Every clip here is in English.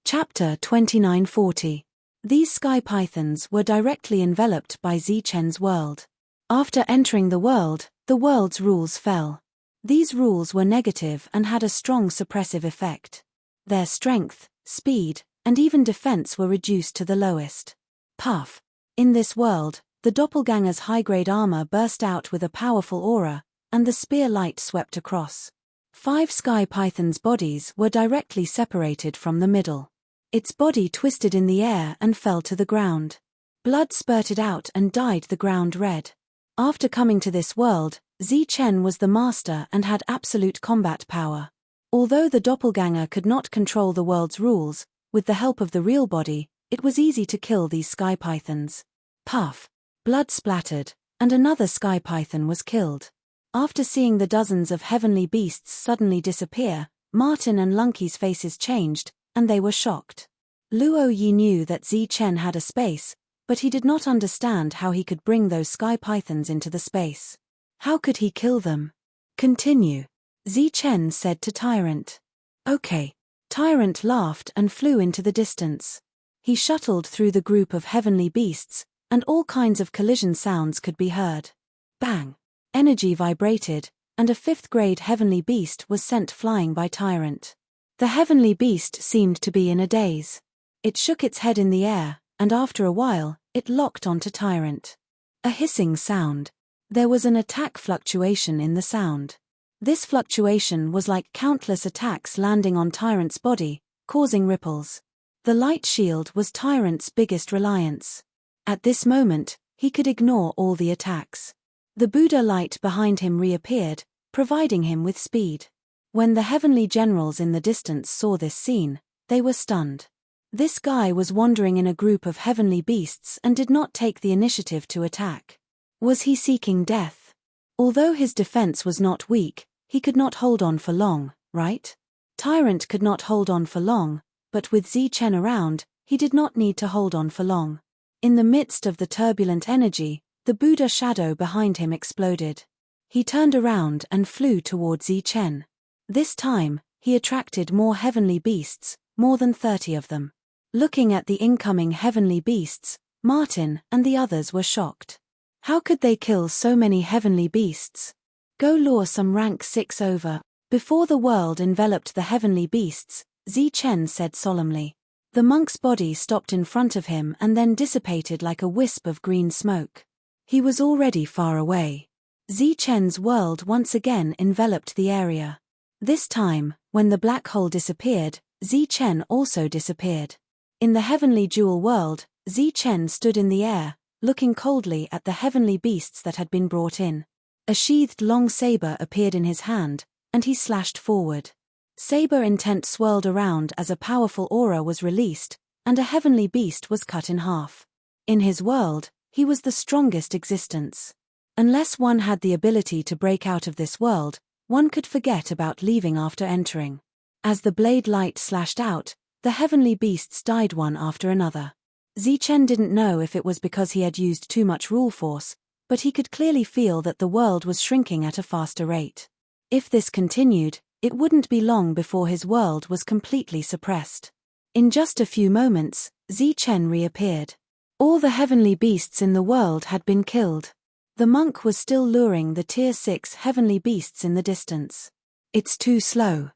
Chapter 2940. These sky pythons were directly enveloped by Zichen's world. After entering the world's rules fell. These rules were negative and had a strong suppressive effect. Their strength, speed, and even defense were reduced to the lowest. Puff. In this world, the doppelganger's high-grade armor burst out with a powerful aura, and the spear light swept across. 5 sky pythons' bodies were directly separated from the middle. Its body twisted in the air and fell to the ground. Blood spurted out and dyed the ground red. After coming to this world, Zichen was the master and had absolute combat power. Although the doppelganger could not control the world's rules, with the help of the real body, it was easy to kill these sky pythons. Puff. Blood splattered, and another sky python was killed. After seeing the dozens of heavenly beasts suddenly disappear, Martin and Lunky's faces changed, and they were shocked. Luo Yi knew that Zichen had a space, but he did not understand how he could bring those sky pythons into the space. How could he kill them? Continue. Zichen said to Tyrant. Okay. Tyrant laughed and flew into the distance. He shuttled through the group of heavenly beasts, and all kinds of collision sounds could be heard. Bang! Energy vibrated, and a 5th-grade heavenly beast was sent flying by Tyrant. The heavenly beast seemed to be in a daze. It shook its head in the air, and after a while, it locked onto Tyrant. A hissing sound. There was an attack fluctuation in the sound. This fluctuation was like countless attacks landing on Tyrant's body, causing ripples. The light shield was Tyrant's biggest reliance. At this moment, he could ignore all the attacks. The Buddha light behind him reappeared, providing him with speed. When the heavenly generals in the distance saw this scene, they were stunned. This guy was wandering in a group of heavenly beasts and did not take the initiative to attack. Was he seeking death? Although his defense was not weak, he could not hold on for long, right? Tyrant could not hold on for long, but with Zichen around, he did not need to hold on for long. In the midst of the turbulent energy, the Buddha shadow behind him exploded. He turned around and flew toward Zichen. This time, he attracted more heavenly beasts, more than 30 of them. Looking at the incoming heavenly beasts, Martin and the others were shocked. How could they kill so many heavenly beasts? Go lure some rank 6 over. Before the world enveloped the heavenly beasts, Zichen said solemnly. The monk's body stopped in front of him and then dissipated like a wisp of green smoke. He was already far away. Zichen's world once again enveloped the area. This time, when the black hole disappeared, Zichen also disappeared. In the heavenly jewel world, Zichen stood in the air, looking coldly at the heavenly beasts that had been brought in. A sheathed long saber appeared in his hand, and he slashed forward. Saber intent swirled around as a powerful aura was released, and a heavenly beast was cut in half. In his world, he was the strongest existence. Unless one had the ability to break out of this world, one could forget about leaving after entering. As the blade light slashed out, the heavenly beasts died one after another. Zichen didn't know if it was because he had used too much rule force, but he could clearly feel that the world was shrinking at a faster rate. If this continued, it wouldn't be long before his world was completely suppressed. In just a few moments, Zichen reappeared. All the heavenly beasts in the world had been killed. The monk was still luring the tier 6 heavenly beasts in the distance. It's too slow.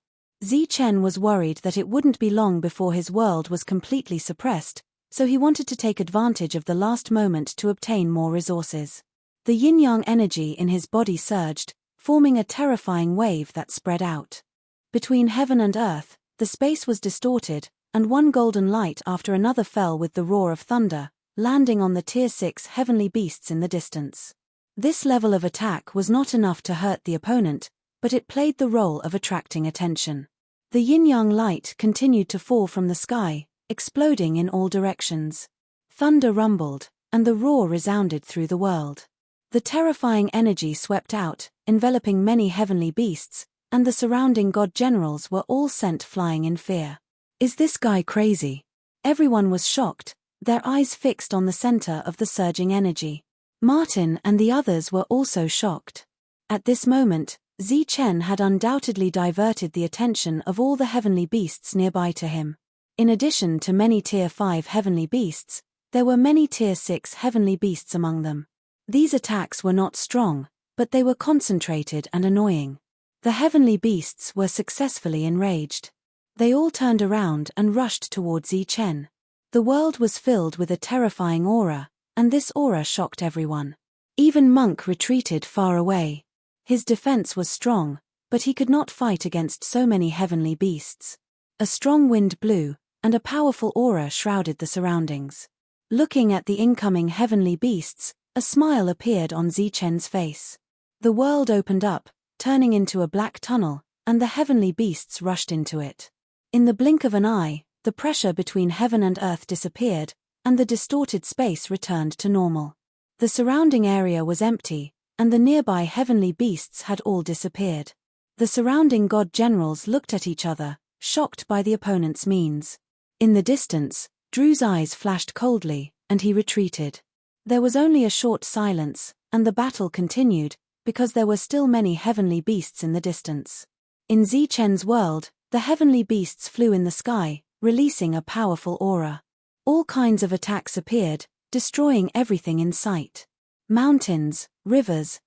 Zichen was worried that it wouldn't be long before his world was completely suppressed, so he wanted to take advantage of the last moment to obtain more resources. The yin-yang energy in his body surged, forming a terrifying wave that spread out. Between heaven and earth, the space was distorted, and one golden light after another fell with the roar of thunder, landing on the tier 6 heavenly beasts in the distance. This level of attack was not enough to hurt the opponent, but it played the role of attracting attention. The yin-yang light continued to fall from the sky, exploding in all directions. Thunder rumbled, and the roar resounded through the world. The terrifying energy swept out, enveloping many heavenly beasts, and the surrounding god generals were all sent flying in fear. Is this guy crazy? Everyone was shocked, their eyes fixed on the center of the surging energy. Martin and the others were also shocked. At this moment, Zichen had undoubtedly diverted the attention of all the heavenly beasts nearby to him. In addition to many Tier 5 heavenly beasts, there were many Tier 6 heavenly beasts among them. These attacks were not strong, but they were concentrated and annoying. The heavenly beasts were successfully enraged. They all turned around and rushed towards Zichen. The world was filled with a terrifying aura, and this aura shocked everyone. Even Monk retreated far away. His defense was strong, but he could not fight against so many heavenly beasts. A strong wind blew, and a powerful aura shrouded the surroundings. Looking at the incoming heavenly beasts, a smile appeared on Zichen's face. The world opened up, turning into a black tunnel, and the heavenly beasts rushed into it. In the blink of an eye, the pressure between heaven and earth disappeared, and the distorted space returned to normal. The surrounding area was empty, and the nearby heavenly beasts had all disappeared. The surrounding god generals looked at each other, shocked by the opponent's means. In the distance, Drew's eyes flashed coldly, and he retreated. There was only a short silence, and the battle continued, because there were still many heavenly beasts in the distance. In Zichen's world, the heavenly beasts flew in the sky, releasing a powerful aura. All kinds of attacks appeared, destroying everything in sight. Mountains, rivers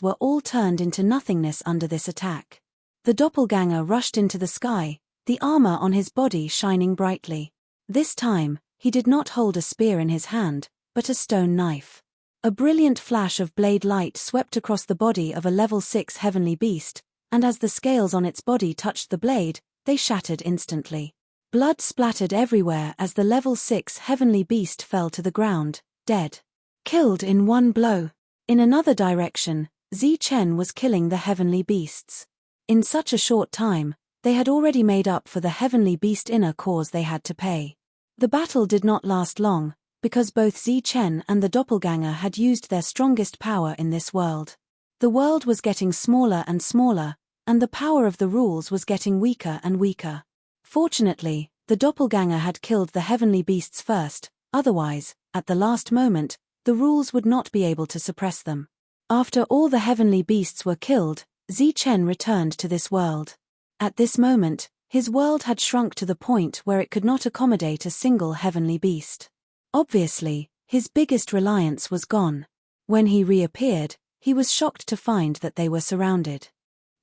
were all turned into nothingness under this attack. The doppelganger rushed into the sky, the armor on his body shining brightly. This time, he did not hold a spear in his hand, but a stone knife. A brilliant flash of blade light swept across the body of a level 6 heavenly beast, and as the scales on its body touched the blade, they shattered instantly. Blood splattered everywhere as the level 6 heavenly beast fell to the ground, dead. Killed in one blow. In another direction, Zichen was killing the heavenly beasts. In such a short time, they had already made up for the heavenly beast inner cause they had to pay. The battle did not last long, because both Zichen and the doppelganger had used their strongest power in this world. The world was getting smaller and smaller, and the power of the rules was getting weaker and weaker. Fortunately, the doppelganger had killed the heavenly beasts first, otherwise, at the last moment, the rules would not be able to suppress them. After all the heavenly beasts were killed, Zichen returned to this world. At this moment, his world had shrunk to the point where it could not accommodate a single heavenly beast. Obviously, his biggest reliance was gone. When he reappeared, he was shocked to find that they were surrounded.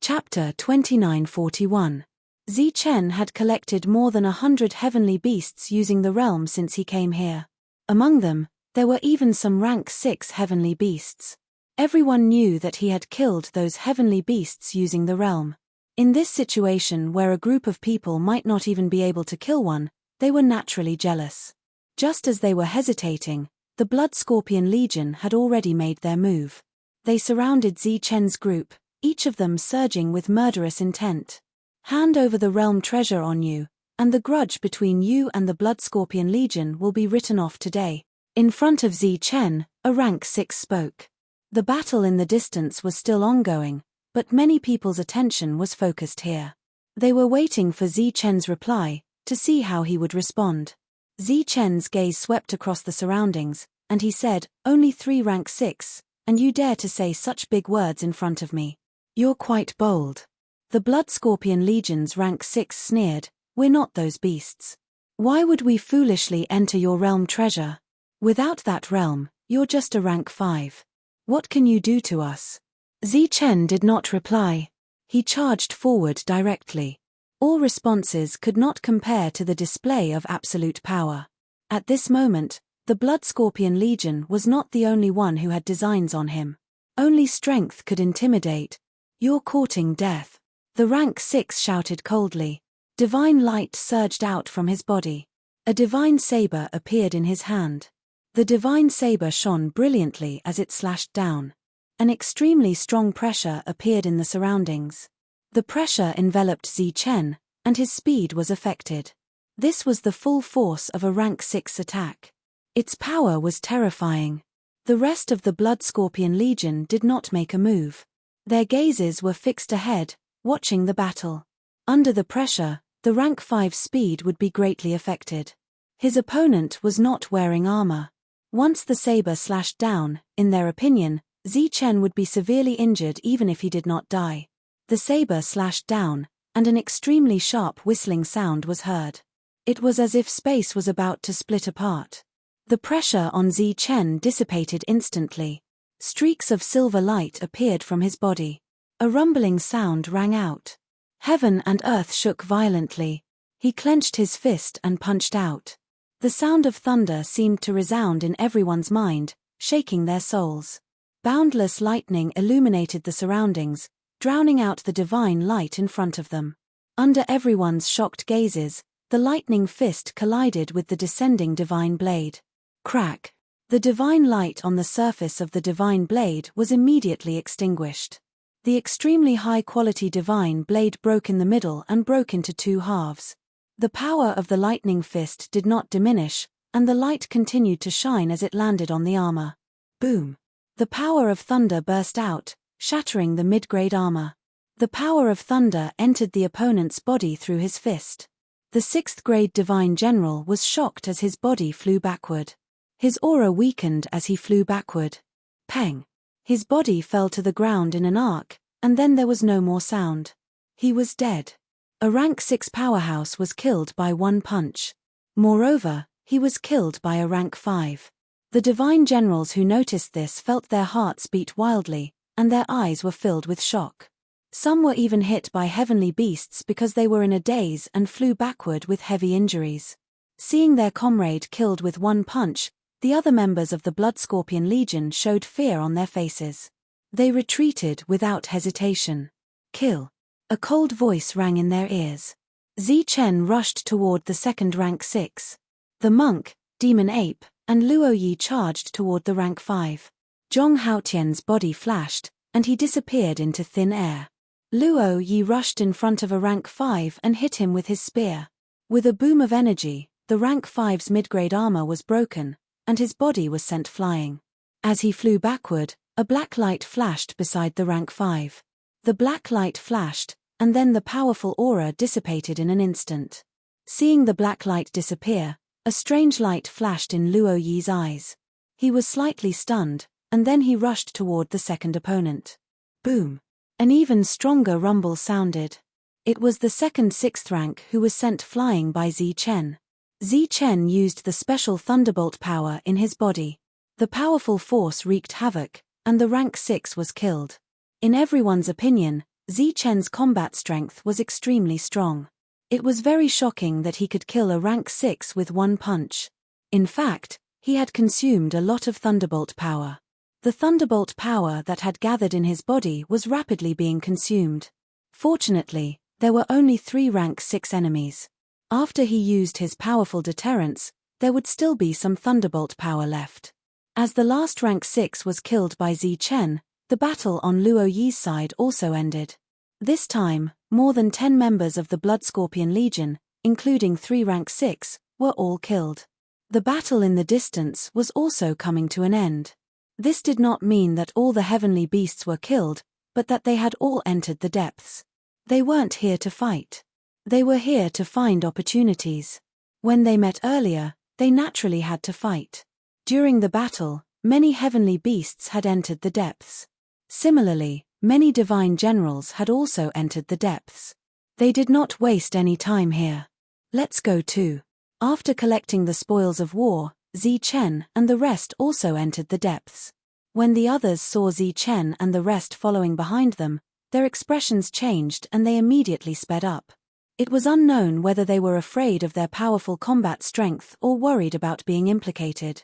Chapter 2941. Zichen had collected more than 100 heavenly beasts using the realm since he came here. Among them, there were even some rank 6 heavenly beasts. Everyone knew that he had killed those heavenly beasts using the realm. In this situation where a group of people might not even be able to kill one, they were naturally jealous. Just as they were hesitating, the Blood Scorpion Legion had already made their move. They surrounded Zichen's group, each of them surging with murderous intent. Hand over the realm treasure on you, and the grudge between you and the Blood Scorpion Legion will be written off today. In front of Zichen, a rank 6 spoke. The battle in the distance was still ongoing, but many people's attention was focused here. They were waiting for Zichen's reply, to see how he would respond. Zichen's gaze swept across the surroundings, and he said, "Only 3 rank 6, and you dare to say such big words in front of me. You're quite bold." The Blood Scorpion Legion's rank 6 sneered, "We're not those beasts. Why would we foolishly enter your realm treasure? Without that realm, you're just a rank 5. What can you do to us?" Zichen did not reply. He charged forward directly. All responses could not compare to the display of absolute power. At this moment, the Blood Scorpion Legion was not the only one who had designs on him. Only strength could intimidate. "You're courting death." The rank 6 shouted coldly. Divine light surged out from his body. A divine saber appeared in his hand. The divine saber shone brilliantly as it slashed down. An extremely strong pressure appeared in the surroundings. The pressure enveloped Zichen, and his speed was affected. This was the full force of a rank 6 attack. Its power was terrifying. The rest of the Blood Scorpion Legion did not make a move. Their gazes were fixed ahead, watching the battle. Under the pressure, the rank 5 speed would be greatly affected. His opponent was not wearing armor. Once the saber slashed down, in their opinion, Zichen would be severely injured even if he did not die. The saber slashed down, and an extremely sharp whistling sound was heard. It was as if space was about to split apart. The pressure on Zichen dissipated instantly. Streaks of silver light appeared from his body. A rumbling sound rang out. Heaven and earth shook violently. He clenched his fist and punched out. The sound of thunder seemed to resound in everyone's mind, shaking their souls. Boundless lightning illuminated the surroundings, drowning out the divine light in front of them. Under everyone's shocked gazes, the lightning fist collided with the descending divine blade. Crack! The divine light on the surface of the divine blade was immediately extinguished. The extremely high-quality divine blade broke in the middle and broke into two halves. The power of the lightning fist did not diminish, and the light continued to shine as it landed on the armor. Boom! The power of thunder burst out, shattering the mid-grade armor. The power of thunder entered the opponent's body through his fist. The 6th grade divine general was shocked as his body flew backward. His aura weakened as he flew backward. Peng! His body fell to the ground in an arc, and then there was no more sound. He was dead. A rank 6 powerhouse was killed by one punch. Moreover, he was killed by a rank 5. The divine generals who noticed this felt their hearts beat wildly, and their eyes were filled with shock. Some were even hit by heavenly beasts because they were in a daze and flew backward with heavy injuries. Seeing their comrade killed with one punch, the other members of the Blood Scorpion Legion showed fear on their faces. They retreated without hesitation. Kill! A cold voice rang in their ears. Zichen rushed toward the second rank 6. The monk, demon ape, and Luo Yi charged toward the rank 5. Zhong Haotian's body flashed, and he disappeared into thin air. Luo Yi rushed in front of a rank 5 and hit him with his spear. With a boom of energy, the rank 5's mid-grade armor was broken, and his body was sent flying. As he flew backward, a black light flashed beside the rank 5. The black light flashed, and then the powerful aura dissipated in an instant. Seeing the black light disappear, a strange light flashed in Luo Yi's eyes. He was slightly stunned, and then he rushed toward the second opponent. Boom! An even stronger rumble sounded. It was the second 6th rank who was sent flying by Zichen. Zichen used the special thunderbolt power in his body. The powerful force wreaked havoc, and the rank 6 was killed. In everyone's opinion, Zichen's combat strength was extremely strong. It was very shocking that he could kill a rank 6 with one punch. In fact, he had consumed a lot of thunderbolt power. The thunderbolt power that had gathered in his body was rapidly being consumed. Fortunately, there were only 3 rank 6 enemies. After he used his powerful deterrence, there would still be some thunderbolt power left. As the last rank 6 was killed by Zichen, the battle on Luo Yi's side also ended. This time, more than 10 members of the Blood Scorpion Legion, including 3 rank 6, were all killed. The battle in the distance was also coming to an end. This did not mean that all the heavenly beasts were killed, but that they had all entered the depths. They weren't here to fight. They were here to find opportunities. When they met earlier, they naturally had to fight. During the battle, many heavenly beasts had entered the depths. Similarly, many divine generals had also entered the depths. They did not waste any time here. Let's go too. After collecting the spoils of war, Zichen and the rest also entered the depths. When the others saw Zichen and the rest following behind them, their expressions changed and they immediately sped up. It was unknown whether they were afraid of their powerful combat strength or worried about being implicated.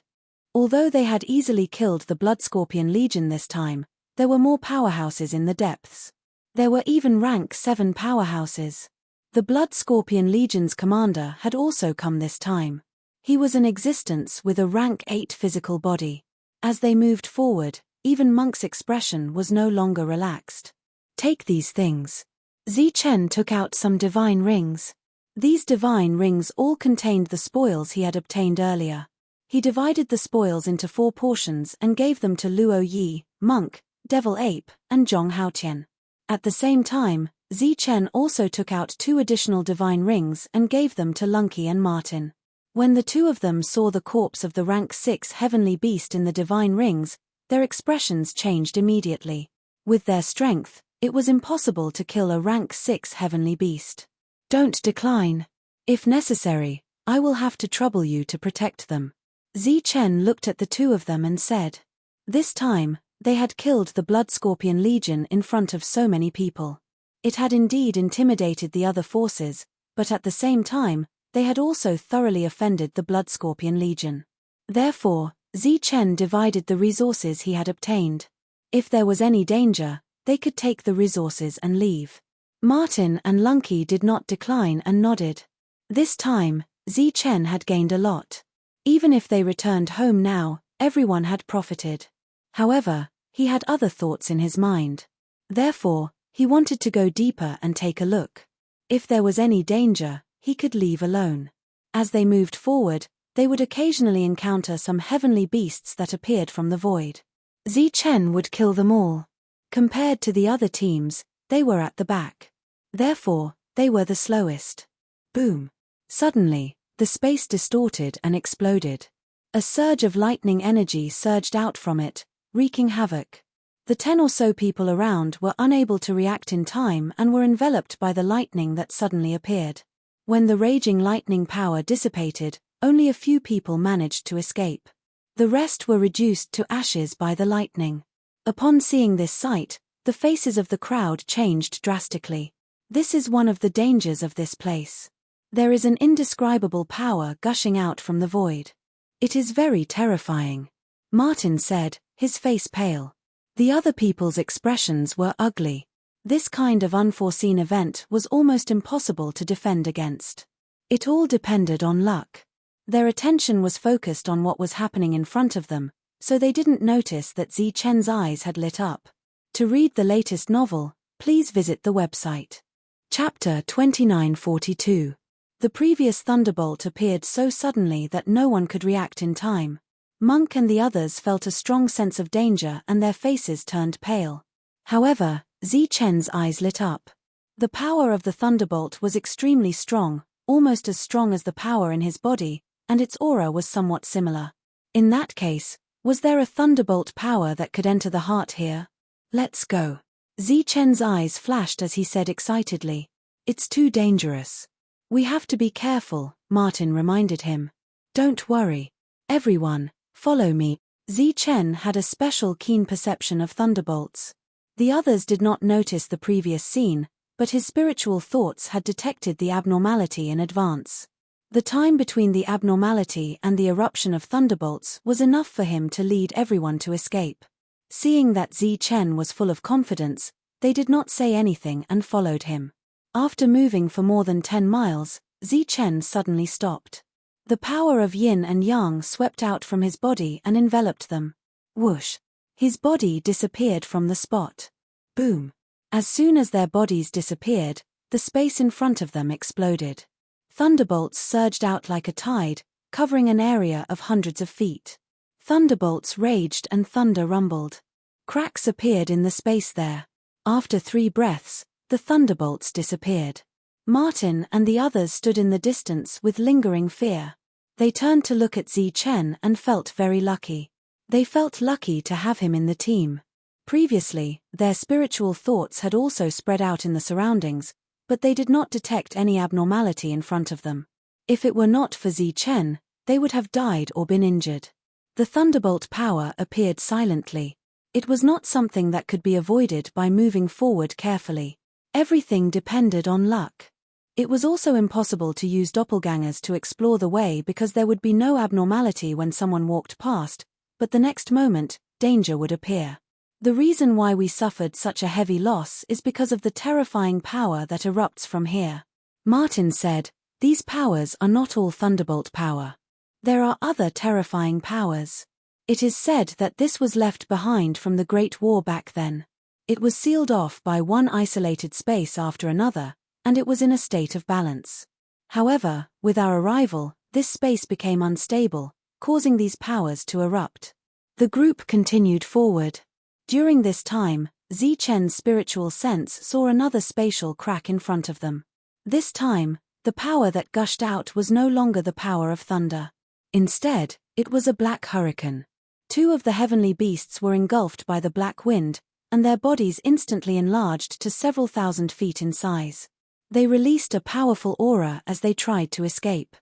Although they had easily killed the Blood Scorpion Legion this time, there were more powerhouses in the depths. There were even rank 7 powerhouses. The Blood Scorpion Legion's commander had also come this time. He was in existence with a rank 8 physical body. As they moved forward, even Monk's expression was no longer relaxed. Take these things. Zichen took out some divine rings. These divine rings all contained the spoils he had obtained earlier. He divided the spoils into 4 portions and gave them to Luo Yi, Monk, Devil Ape, and Zhong Haotian. At the same time, Zichen also took out 2 additional divine rings and gave them to Lunky and Martin. When the 2 of them saw the corpse of the rank 6 heavenly beast in the divine rings, their expressions changed immediately. With their strength, it was impossible to kill a rank 6 heavenly beast. Don't decline. If necessary, I will have to trouble you to protect them. Zichen looked at the two of them and said. This time, they had killed the Blood Scorpion Legion in front of so many people. It had indeed intimidated the other forces, but at the same time, they had also thoroughly offended the Blood Scorpion Legion. Therefore, Zichen divided the resources he had obtained. If there was any danger, they could take the resources and leave. Martin and Lunky did not decline and nodded. This time, Zichen had gained a lot. Even if they returned home now, everyone had profited. However, he had other thoughts in his mind. Therefore, he wanted to go deeper and take a look. If there was any danger, he could leave alone. As they moved forward, they would occasionally encounter some heavenly beasts that appeared from the void. Zichen would kill them all. Compared to the other teams, they were at the back. Therefore, they were the slowest. Boom. Suddenly, the space distorted and exploded. A surge of lightning energy surged out from it, wreaking havoc. The 10 or so people around were unable to react in time and were enveloped by the lightning that suddenly appeared. When the raging lightning power dissipated, only a few people managed to escape. The rest were reduced to ashes by the lightning. Upon seeing this sight, the faces of the crowd changed drastically. This is one of the dangers of this place. There is an indescribable power gushing out from the void. It is very terrifying. Martin said, his face pale. The other people's expressions were ugly. This kind of unforeseen event was almost impossible to defend against. It all depended on luck. Their attention was focused on what was happening in front of them, so they didn't notice that Zichen's eyes had lit up. To read the latest novel, please visit the website. Chapter 2942. The previous thunderbolt appeared so suddenly that no one could react in time. Monk and the others felt a strong sense of danger and their faces turned pale. However, Zichen's eyes lit up. The power of the thunderbolt was extremely strong, almost as strong as the power in his body, and its aura was somewhat similar. In that case, was there a thunderbolt power that could enter the heart here? Let's go. Zichen's eyes flashed as he said excitedly. It's too dangerous. We have to be careful, Martin reminded him. Don't worry. Everyone, follow me. Zichen had a special keen perception of thunderbolts. The others did not notice the previous scene, but his spiritual thoughts had detected the abnormality in advance. The time between the abnormality and the eruption of thunderbolts was enough for him to lead everyone to escape. Seeing that Zichen was full of confidence, they did not say anything and followed him. After moving for more than 10 miles, Zichen suddenly stopped. The power of yin and yang swept out from his body and enveloped them. Whoosh! His body disappeared from the spot. Boom! As soon as their bodies disappeared, the space in front of them exploded. Thunderbolts surged out like a tide, covering an area of hundreds of feet. Thunderbolts raged and thunder rumbled. Cracks appeared in the space there. After 3 breaths, the thunderbolts disappeared. Martin and the others stood in the distance with lingering fear. They turned to look at Zichen and felt very lucky. They felt lucky to have him in the team. Previously, their spiritual thoughts had also spread out in the surroundings, but they did not detect any abnormality in front of them. If it were not for Zichen, they would have died or been injured. The thunderbolt power appeared silently. It was not something that could be avoided by moving forward carefully. Everything depended on luck. It was also impossible to use doppelgangers to explore the way because there would be no abnormality when someone walked past, but the next moment, danger would appear. The reason why we suffered such a heavy loss is because of the terrifying power that erupts from here. Martin said, these powers are not all thunderbolt power. There are other terrifying powers. It is said that this was left behind from the Great War back then. It was sealed off by one isolated space after another, and it was in a state of balance. However, with our arrival, this space became unstable, causing these powers to erupt. The group continued forward. During this time, Zichen's spiritual sense saw another spatial crack in front of them. This time, the power that gushed out was no longer the power of thunder. Instead, it was a black hurricane. 2 of the heavenly beasts were engulfed by the black wind, and their bodies instantly enlarged to several thousand feet in size. They released a powerful aura as they tried to escape.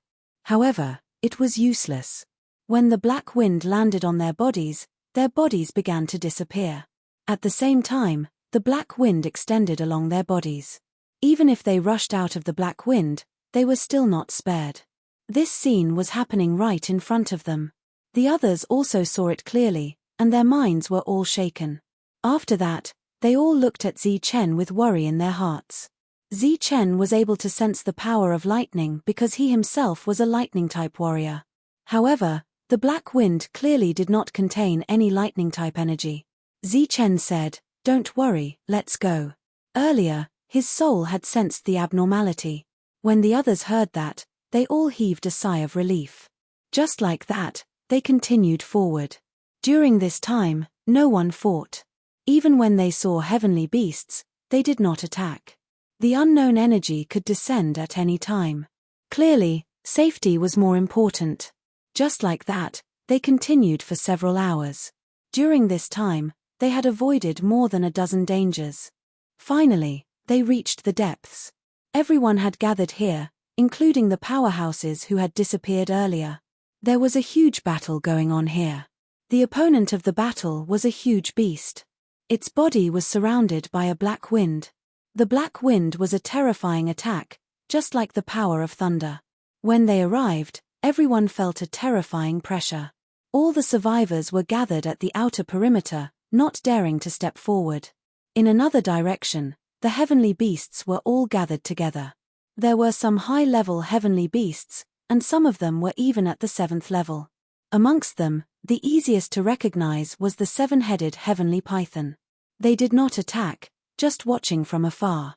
However, it was useless. When the black wind landed on their bodies began to disappear. At the same time, the black wind extended along their bodies. Even if they rushed out of the black wind, they were still not spared. This scene was happening right in front of them. The others also saw it clearly, and their minds were all shaken. After that, they all looked at Zichen with worry in their hearts. Zichen was able to sense the power of lightning because he himself was a lightning-type warrior. However, the black wind clearly did not contain any lightning-type energy. Zichen said, "Don't worry, let's go." Earlier, his soul had sensed the abnormality. When the others heard that, they all heaved a sigh of relief. Just like that, they continued forward. During this time, no one fought. Even when they saw heavenly beasts, they did not attack. The unknown energy could descend at any time. Clearly, safety was more important. Just like that, they continued for several hours. During this time, they had avoided more than a dozen dangers. Finally, they reached the depths. Everyone had gathered here, including the powerhouses who had disappeared earlier. There was a huge battle going on here. The opponent of the battle was a huge beast. Its body was surrounded by a black wind. The black wind was a terrifying attack, just like the power of thunder. When they arrived, everyone felt a terrifying pressure. All the survivors were gathered at the outer perimeter, not daring to step forward. In another direction, the heavenly beasts were all gathered together. There were some high-level heavenly beasts, and some of them were even at the 7th level. Amongst them, the easiest to recognize was the 7-headed heavenly python. They did not attack, just watching from afar.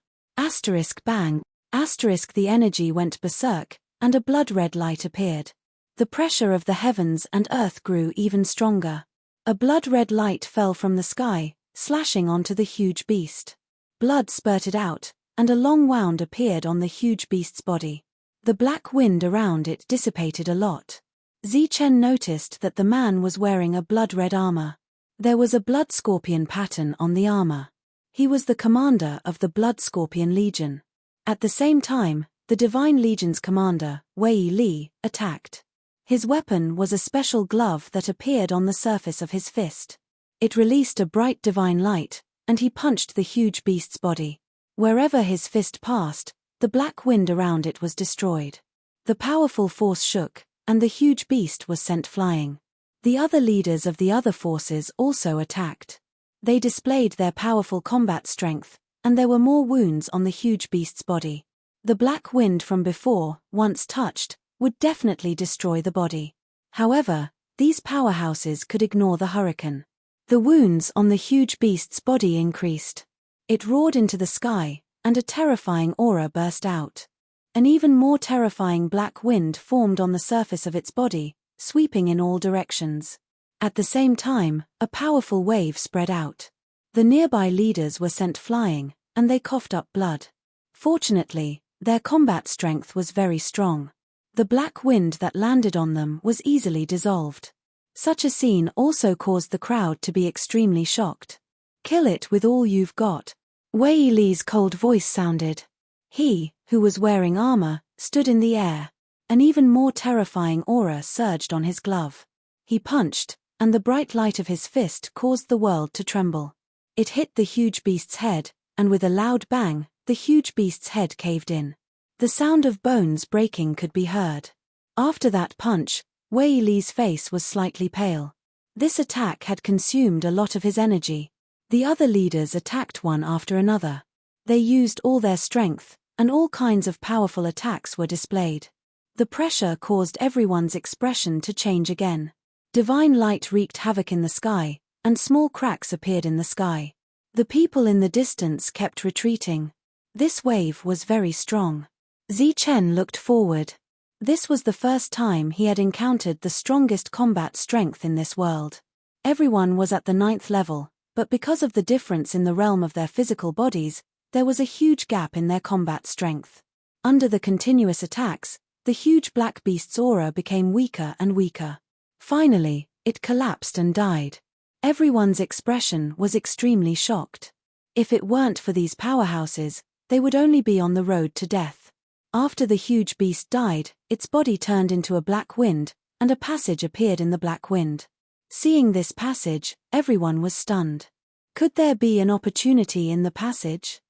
Bang! The energy went berserk, and a blood-red light appeared. The pressure of the heavens and earth grew even stronger. A blood-red light fell from the sky, slashing onto the huge beast. Blood spurted out, and a long wound appeared on the huge beast's body. The black wind around it dissipated a lot. Zichen noticed that the man was wearing a blood-red armor. There was a blood scorpion pattern on the armor. He was the commander of the Blood Scorpion Legion. At the same time, the Divine Legion's commander, Wei Li, attacked. His weapon was a special glove that appeared on the surface of his fist. It released a bright divine light, and he punched the huge beast's body. Wherever his fist passed, the black wind around it was destroyed. The powerful force shook, and the huge beast was sent flying. The other leaders of the other forces also attacked. They displayed their powerful combat strength, and there were more wounds on the huge beast's body. The black wind from before, once touched, would definitely destroy the body. However, these powerhouses could ignore the hurricane. The wounds on the huge beast's body increased. It roared into the sky, and a terrifying aura burst out. An even more terrifying black wind formed on the surface of its body, sweeping in all directions. At the same time, a powerful wave spread out. The nearby leaders were sent flying, and they coughed up blood. Fortunately, their combat strength was very strong. The black wind that landed on them was easily dissolved. Such a scene also caused the crowd to be extremely shocked. "Kill it with all you've got," Wei Li's cold voice sounded. He, who was wearing armor, stood in the air. An even more terrifying aura surged on his glove. He punched, and the bright light of his fist caused the world to tremble. It hit the huge beast's head, and with a loud bang, the huge beast's head caved in. The sound of bones breaking could be heard. After that punch, Wei Li's face was slightly pale. This attack had consumed a lot of his energy. The other leaders attacked one after another. They used all their strength, and all kinds of powerful attacks were displayed. The pressure caused everyone's expression to change again. Divine light wreaked havoc in the sky, and small cracks appeared in the sky. The people in the distance kept retreating. This wave was very strong. Zichen looked forward. This was the first time he had encountered the strongest combat strength in this world. Everyone was at the 9th level, but because of the difference in the realm of their physical bodies, there was a huge gap in their combat strength. Under the continuous attacks, the huge black beast's aura became weaker and weaker. Finally, it collapsed and died. Everyone's expression was extremely shocked. If it weren't for these powerhouses, they would only be on the road to death. After the huge beast died, its body turned into a black wind, and a passage appeared in the black wind. Seeing this passage, everyone was stunned. Could there be an opportunity in the passage?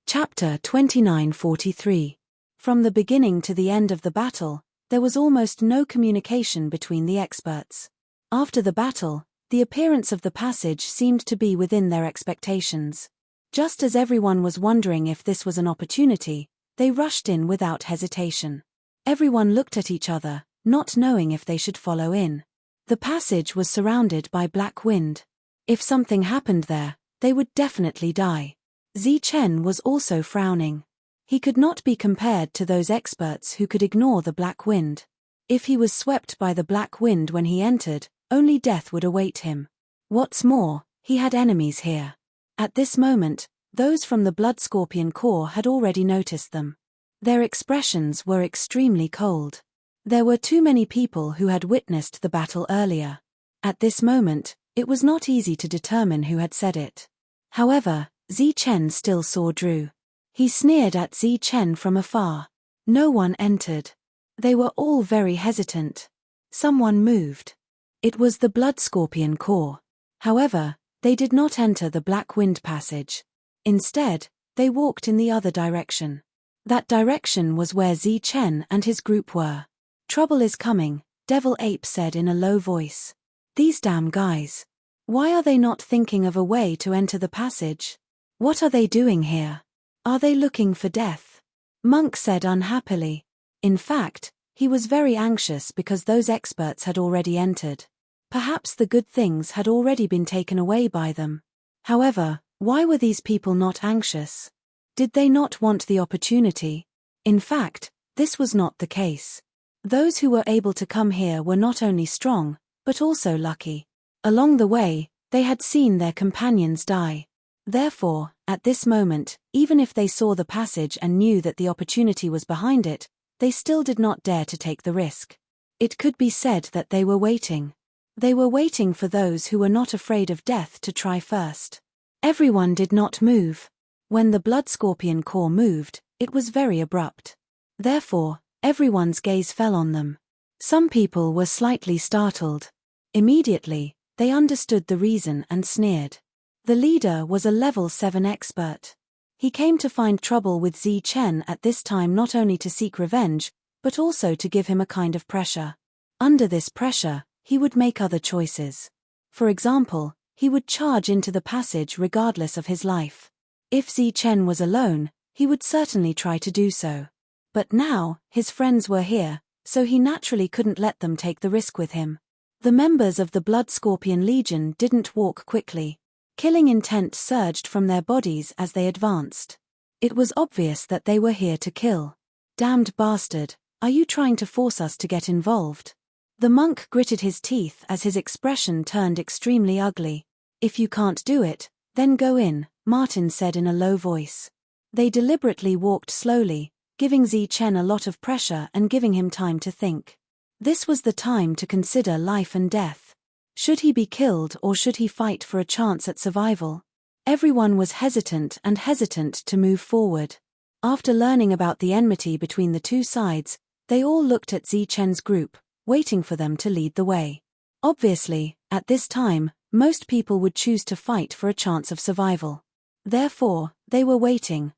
Chapter 29:43. From the beginning to the end of the battle, there was almost no communication between the experts. After the battle, the appearance of the passage seemed to be within their expectations. Just as everyone was wondering if this was an opportunity, they rushed in without hesitation. Everyone looked at each other, not knowing if they should follow in. The passage was surrounded by black wind. If something happened there, they would definitely die. Zichen was also frowning. He could not be compared to those experts who could ignore the black wind. If he was swept by the black wind when he entered, only death would await him. What's more, he had enemies here. At this moment, those from the Blood Scorpion Corps had already noticed them. Their expressions were extremely cold. There were too many people who had witnessed the battle earlier. At this moment, it was not easy to determine who had said it. However, Zichen still saw Drew. He sneered at Zichen from afar. No one entered. They were all very hesitant. Someone moved. It was the Blood Scorpion Corps. However, they did not enter the Black Wind Passage. Instead, they walked in the other direction. That direction was where Zichen and his group were. "Trouble is coming," Devil Ape said in a low voice. "These damn guys. Why are they not thinking of a way to enter the passage? What are they doing here? Are they looking for death?" Monk said unhappily. In fact, he was very anxious because those experts had already entered. Perhaps the good things had already been taken away by them. However, why were these people not anxious? Did they not want the opportunity? In fact, this was not the case. Those who were able to come here were not only strong, but also lucky. Along the way, they had seen their companions die. Therefore, at this moment, even if they saw the passage and knew that the opportunity was behind it, they still did not dare to take the risk. It could be said that they were waiting. They were waiting for those who were not afraid of death to try first. Everyone did not move. When the Blood Scorpion Corps moved, it was very abrupt. Therefore, everyone's gaze fell on them. Some people were slightly startled. Immediately, they understood the reason and sneered. The leader was a level 7 expert. He came to find trouble with Zichen at this time, not only to seek revenge, but also to give him a kind of pressure. Under this pressure, he would make other choices. For example, he would charge into the passage regardless of his life. If Zichen was alone, he would certainly try to do so. But now, his friends were here, so he naturally couldn't let them take the risk with him. The members of the Blood Scorpion Legion didn't walk quickly. Killing intent surged from their bodies as they advanced. It was obvious that they were here to kill. "Damned bastard, are you trying to force us to get involved?" The monk gritted his teeth as his expression turned extremely ugly. "If you can't do it, then go in," Martin said in a low voice. They deliberately walked slowly, giving Zichen a lot of pressure and giving him time to think. This was the time to consider life and death. Should he be killed or should he fight for a chance at survival? Everyone was hesitant to move forward. After learning about the enmity between the two sides, they all looked at Zichen's group, waiting for them to lead the way. Obviously, at this time, most people would choose to fight for a chance of survival. Therefore, they were waiting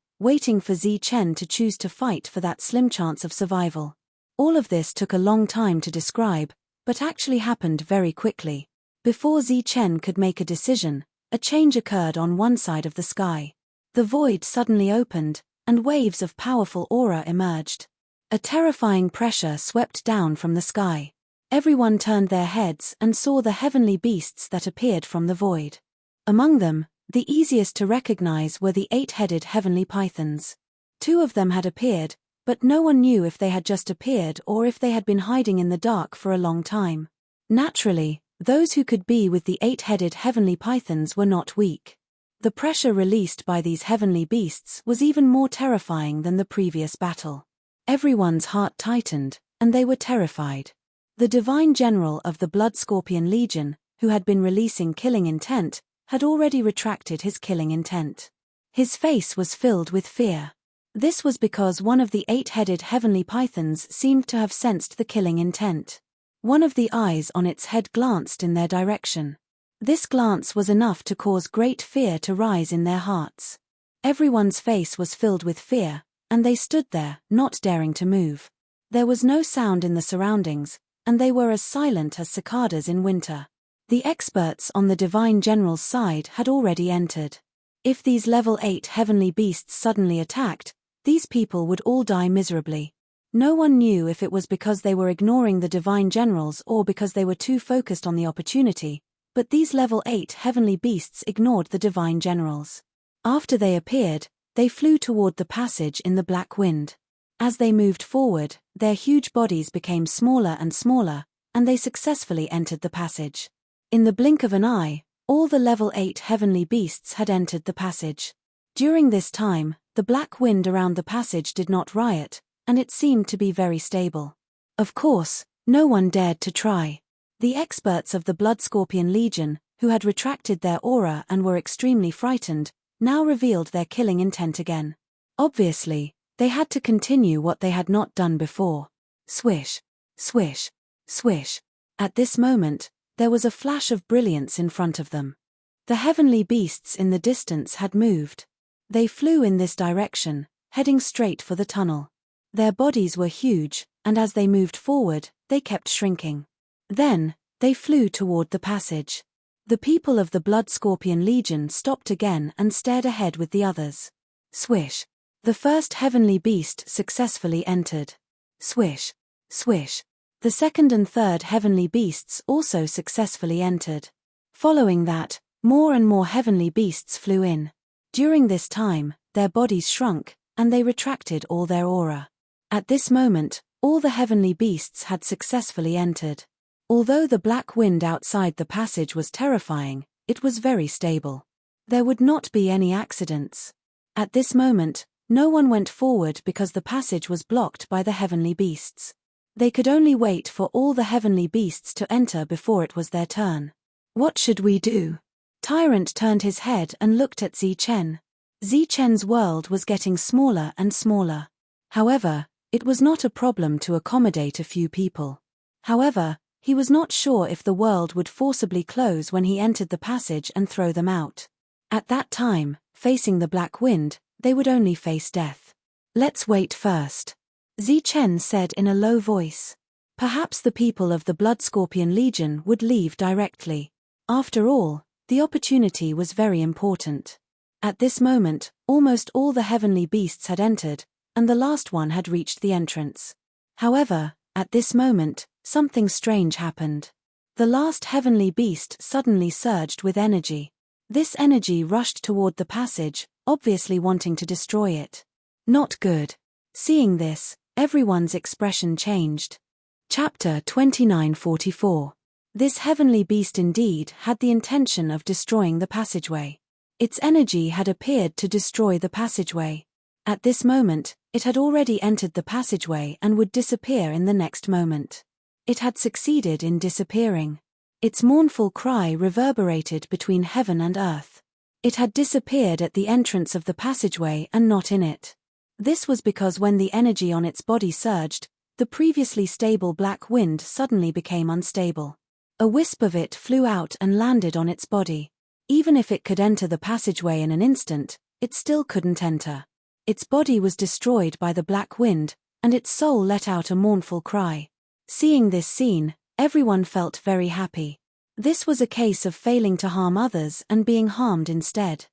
for Zichen to choose to fight for that slim chance of survival. All of this took a long time to describe, but actually happened very quickly. Before Zichen could make a decision, a change occurred on one side of the sky. The void suddenly opened, and waves of powerful aura emerged. A terrifying pressure swept down from the sky. Everyone turned their heads and saw the heavenly beasts that appeared from the void. Among them, the easiest to recognize were the 8-headed heavenly pythons. 2 of them had appeared, but no one knew if they had just appeared or if they had been hiding in the dark for a long time. Naturally, those who could be with the 8-headed heavenly pythons were not weak. The pressure released by these heavenly beasts was even more terrifying than the previous battle. Everyone's heart tightened, and they were terrified. The Divine General of the Blood Scorpion Legion, who had been releasing killing intent, had already retracted his killing intent. His face was filled with fear. This was because one of the 8-headed heavenly pythons seemed to have sensed the killing intent. One of the eyes on its head glanced in their direction. This glance was enough to cause great fear to rise in their hearts. Everyone's face was filled with fear, and they stood there, not daring to move. There was no sound in the surroundings, and they were as silent as cicadas in winter. The experts on the Divine General's side had already entered. If these level 8 heavenly beasts suddenly attacked, these people would all die miserably. No one knew if it was because they were ignoring the Divine Generals or because they were too focused on the opportunity, but these level 8 heavenly beasts ignored the Divine Generals. After they appeared, they flew toward the passage in the black wind. As they moved forward, their huge bodies became smaller and smaller, and they successfully entered the passage. In the blink of an eye, all the level 8 heavenly beasts had entered the passage. During this time, the black wind around the passage did not riot, and it seemed to be very stable. Of course, no one dared to try. The experts of the Blood Scorpion Legion, who had retracted their aura and were extremely frightened, now revealed their killing intent again. Obviously, they had to continue what they had not done before. Swish, swish, swish. At this moment, there was a flash of brilliance in front of them. The heavenly beasts in the distance had moved. They flew in this direction, heading straight for the tunnel. Their bodies were huge, and as they moved forward, they kept shrinking. Then, they flew toward the passage. The people of the Blood Scorpion Legion stopped again and stared ahead with the others. Swish. The first heavenly beast successfully entered. Swish, swish. The second and third heavenly beasts also successfully entered. Following that, more and more heavenly beasts flew in. During this time, their bodies shrunk, and they retracted all their aura. At this moment, all the heavenly beasts had successfully entered. Although the black wind outside the passage was terrifying, it was very stable. There would not be any accidents. At this moment, no one went forward because the passage was blocked by the heavenly beasts. They could only wait for all the heavenly beasts to enter before it was their turn. What should we do? Tyrant turned his head and looked at Zichen. Zichen's world was getting smaller and smaller. However, it was not a problem to accommodate a few people. However, he was not sure if the world would forcibly close when he entered the passage and throw them out. At that time, facing the black wind, they would only face death. Let's wait first. Zichen said in a low voice. Perhaps the people of the Blood Scorpion Legion would leave directly. After all, the opportunity was very important. At this moment, almost all the heavenly beasts had entered, and the last one had reached the entrance. However, at this moment, something strange happened. The last heavenly beast suddenly surged with energy. This energy rushed toward the passage, obviously wanting to destroy it. Not good. Seeing this, everyone's expression changed. Chapter 2944. This heavenly beast indeed had the intention of destroying the passageway. Its energy had appeared to destroy the passageway. At this moment, it had already entered the passageway and would disappear in the next moment. It had succeeded in disappearing. Its mournful cry reverberated between heaven and earth. It had disappeared at the entrance of the passageway and not in it. This was because when the energy on its body surged, the previously stable black wind suddenly became unstable. A wisp of it flew out and landed on its body. Even if it could enter the passageway in an instant, it still couldn't enter. Its body was destroyed by the black wind, and its soul let out a mournful cry. Seeing this scene, everyone felt very happy. This was a case of failing to harm others and being harmed instead.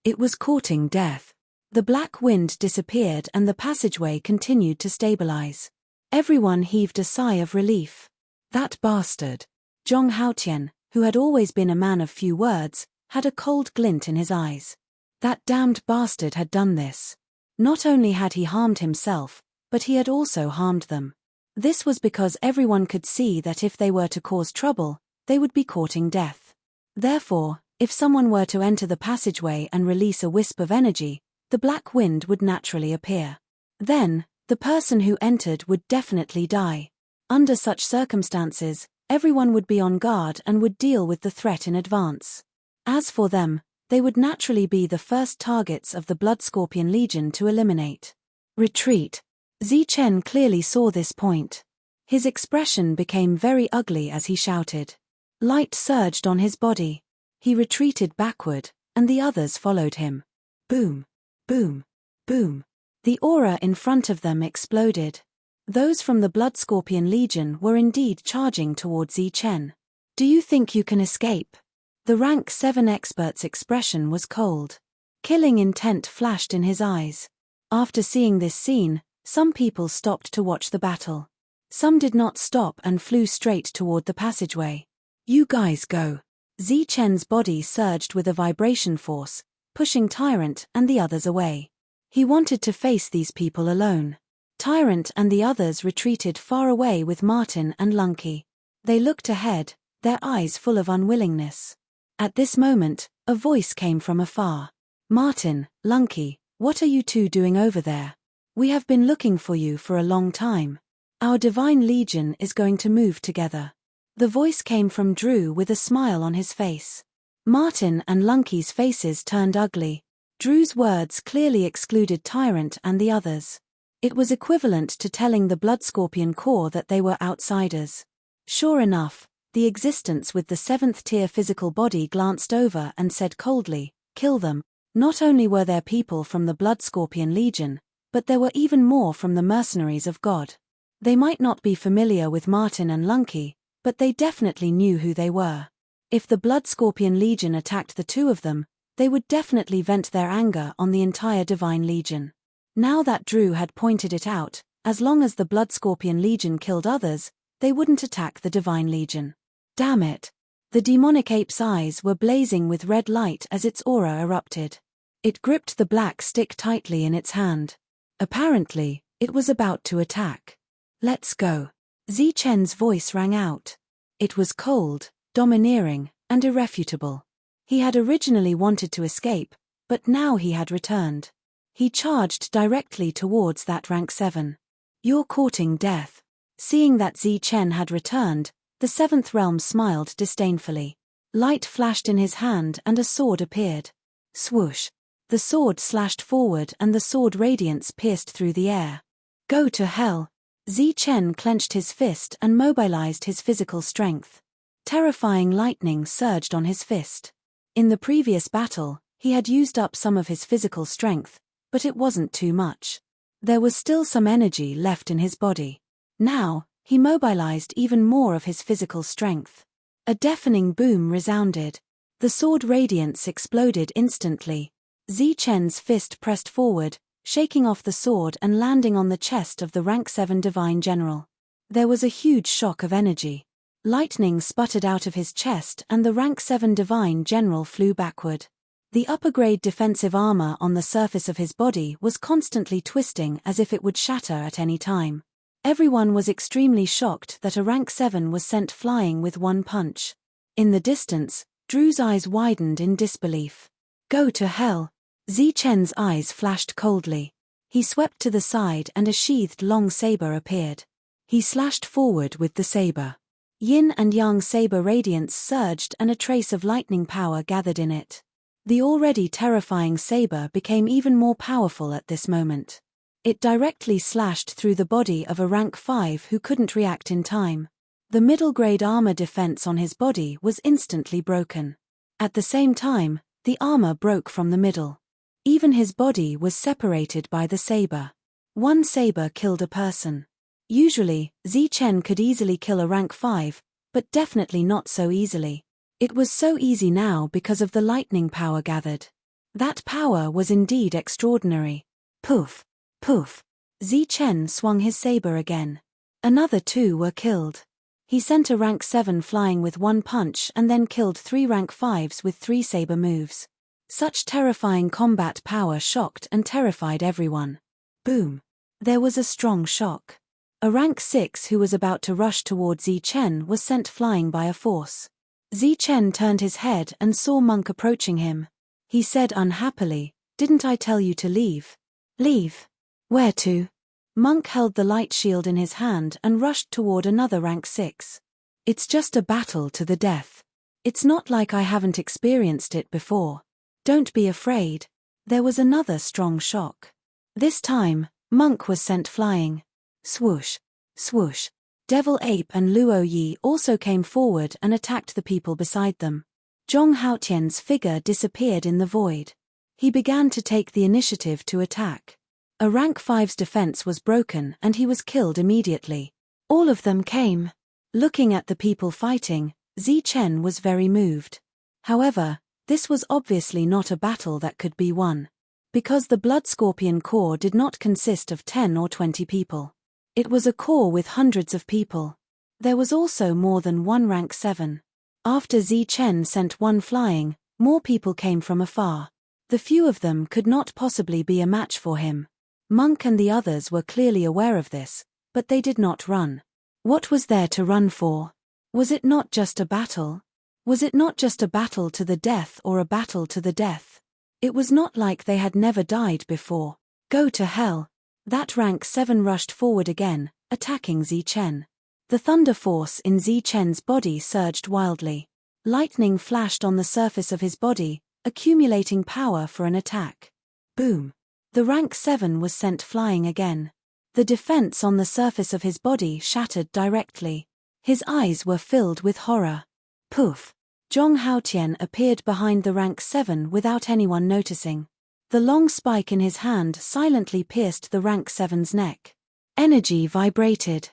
It was courting death. The black wind disappeared and the passageway continued to stabilize. Everyone heaved a sigh of relief. That bastard. Zhong Haotian, who had always been a man of few words, had a cold glint in his eyes. That damned bastard had done this. Not only had he harmed himself, but he had also harmed them. This was because everyone could see that if they were to cause trouble, they would be courting death. Therefore, if someone were to enter the passageway and release a wisp of energy, the black wind would naturally appear. Then, the person who entered would definitely die. Under such circumstances, everyone would be on guard and would deal with the threat in advance. As for them, they would naturally be the first targets of the Blood Scorpion Legion to eliminate. Retreat. Zichen clearly saw this point. His expression became very ugly as he shouted. Light surged on his body. He retreated backward, and the others followed him. Boom. Boom. Boom. The aura in front of them exploded. Those from the Blood Scorpion Legion were indeed charging towards Zichen. Do you think you can escape? The rank 7 expert's expression was cold. Killing intent flashed in his eyes. After seeing this scene, some people stopped to watch the battle. Some did not stop and flew straight toward the passageway. You guys go. Zichen's body surged with a vibration force, pushing Tyrant and the others away. He wanted to face these people alone. Tyrant and the others retreated far away with Martin and Lunky. They looked ahead, their eyes full of unwillingness. At this moment, a voice came from afar. Martin, Lunky, what are you two doing over there? We have been looking for you for a long time. Our Divine Legion is going to move together. The voice came from Drew with a smile on his face. Martin and Lunky's faces turned ugly. Drew's words clearly excluded Tyrant and the others. It was equivalent to telling the Blood Scorpion Corps that they were outsiders. Sure enough, the existence with the 7th tier physical body glanced over and said coldly, kill them. Not only were there people from the Blood Scorpion Legion, but there were even more from the mercenaries of God. They might not be familiar with Martin and Lunky, but they definitely knew who they were. If the Blood Scorpion Legion attacked the two of them, they would definitely vent their anger on the entire Divine Legion. Now that Drew had pointed it out, as long as the Blood Scorpion Legion killed others, they wouldn't attack the Divine Legion. Damn it! The demonic ape's eyes were blazing with red light as its aura erupted. It gripped the black stick tightly in its hand. Apparently, it was about to attack. Let's go. Zichen's voice rang out. It was cold, domineering, and irrefutable. He had originally wanted to escape, but now he had returned. He charged directly towards that rank 7. You're courting death. Seeing that Zichen had returned, the 7th realm smiled disdainfully. Light flashed in his hand and a sword appeared. Swoosh. The sword slashed forward and the sword radiance pierced through the air. Go to hell. Zichen clenched his fist and mobilized his physical strength. Terrifying lightning surged on his fist. In the previous battle, he had used up some of his physical strength, but it wasn't too much. There was still some energy left in his body. Now, he mobilized even more of his physical strength. A deafening boom resounded. The sword radiance exploded instantly. Zichen's fist pressed forward, shaking off the sword and landing on the chest of the rank 7 Divine General. There was a huge shock of energy. Lightning sputtered out of his chest and the rank 7 Divine General flew backward. The upper-grade defensive armor on the surface of his body was constantly twisting as if it would shatter at any time. Everyone was extremely shocked that a rank 7 was sent flying with one punch. In the distance, Drew's eyes widened in disbelief. Go to hell. Zichen's eyes flashed coldly. He swept to the side and a sheathed long saber appeared. He slashed forward with the saber. Yin and Yang saber radiance surged and a trace of lightning power gathered in it. The already terrifying saber became even more powerful at this moment. It directly slashed through the body of a rank 5 who couldn't react in time. The middle-grade armor defense on his body was instantly broken. At the same time, the armor broke from the middle. Even his body was separated by the saber. One saber killed a person. Usually, Zichen could easily kill a rank 5, but definitely not so easily. It was so easy now because of the lightning power gathered. That power was indeed extraordinary. Poof! Poof! Zichen swung his saber again. Another 2 were killed. He sent a rank 7 flying with one punch and then killed 3 rank 5s with 3 saber moves. Such terrifying combat power shocked and terrified everyone. Boom! There was a strong shock. A rank 6 who was about to rush toward Zichen was sent flying by a force. Zichen turned his head and saw Monk approaching him. He said unhappily, "Didn't I tell you to leave?" "Leave? Where to?" Monk held the light shield in his hand and rushed toward another rank 6. "It's just a battle to the death. It's not like I haven't experienced it before. Don't be afraid." There was another strong shock. This time, Monk was sent flying. Swoosh, swoosh. Devil Ape and Luo Yi also came forward and attacked the people beside them. Zhong Haotian's figure disappeared in the void. He began to take the initiative to attack. A rank 5's defense was broken and he was killed immediately. All of them came. Looking at the people fighting, Zichen was very moved. However, this was obviously not a battle that could be won. Because the Blood Scorpion Corps did not consist of 10 or 20 people. It was a corps with hundreds of people. There was also more than one rank 7. After Zichen sent one flying, more people came from afar. The few of them could not possibly be a match for him. Monk and the others were clearly aware of this, but they did not run. What was there to run for? Was it not just a battle? Was it not just a battle to the death or a battle to the death? It was not like they had never died before. Go to hell. That rank 7 rushed forward again, attacking Zichen. The thunder force in Zichen's body surged wildly. Lightning flashed on the surface of his body, accumulating power for an attack. Boom. The rank 7 was sent flying again. The defense on the surface of his body shattered directly. His eyes were filled with horror. Poof. Zhong Haotian appeared behind the rank 7 without anyone noticing. The long spike in his hand silently pierced the rank 7's neck. Energy vibrated.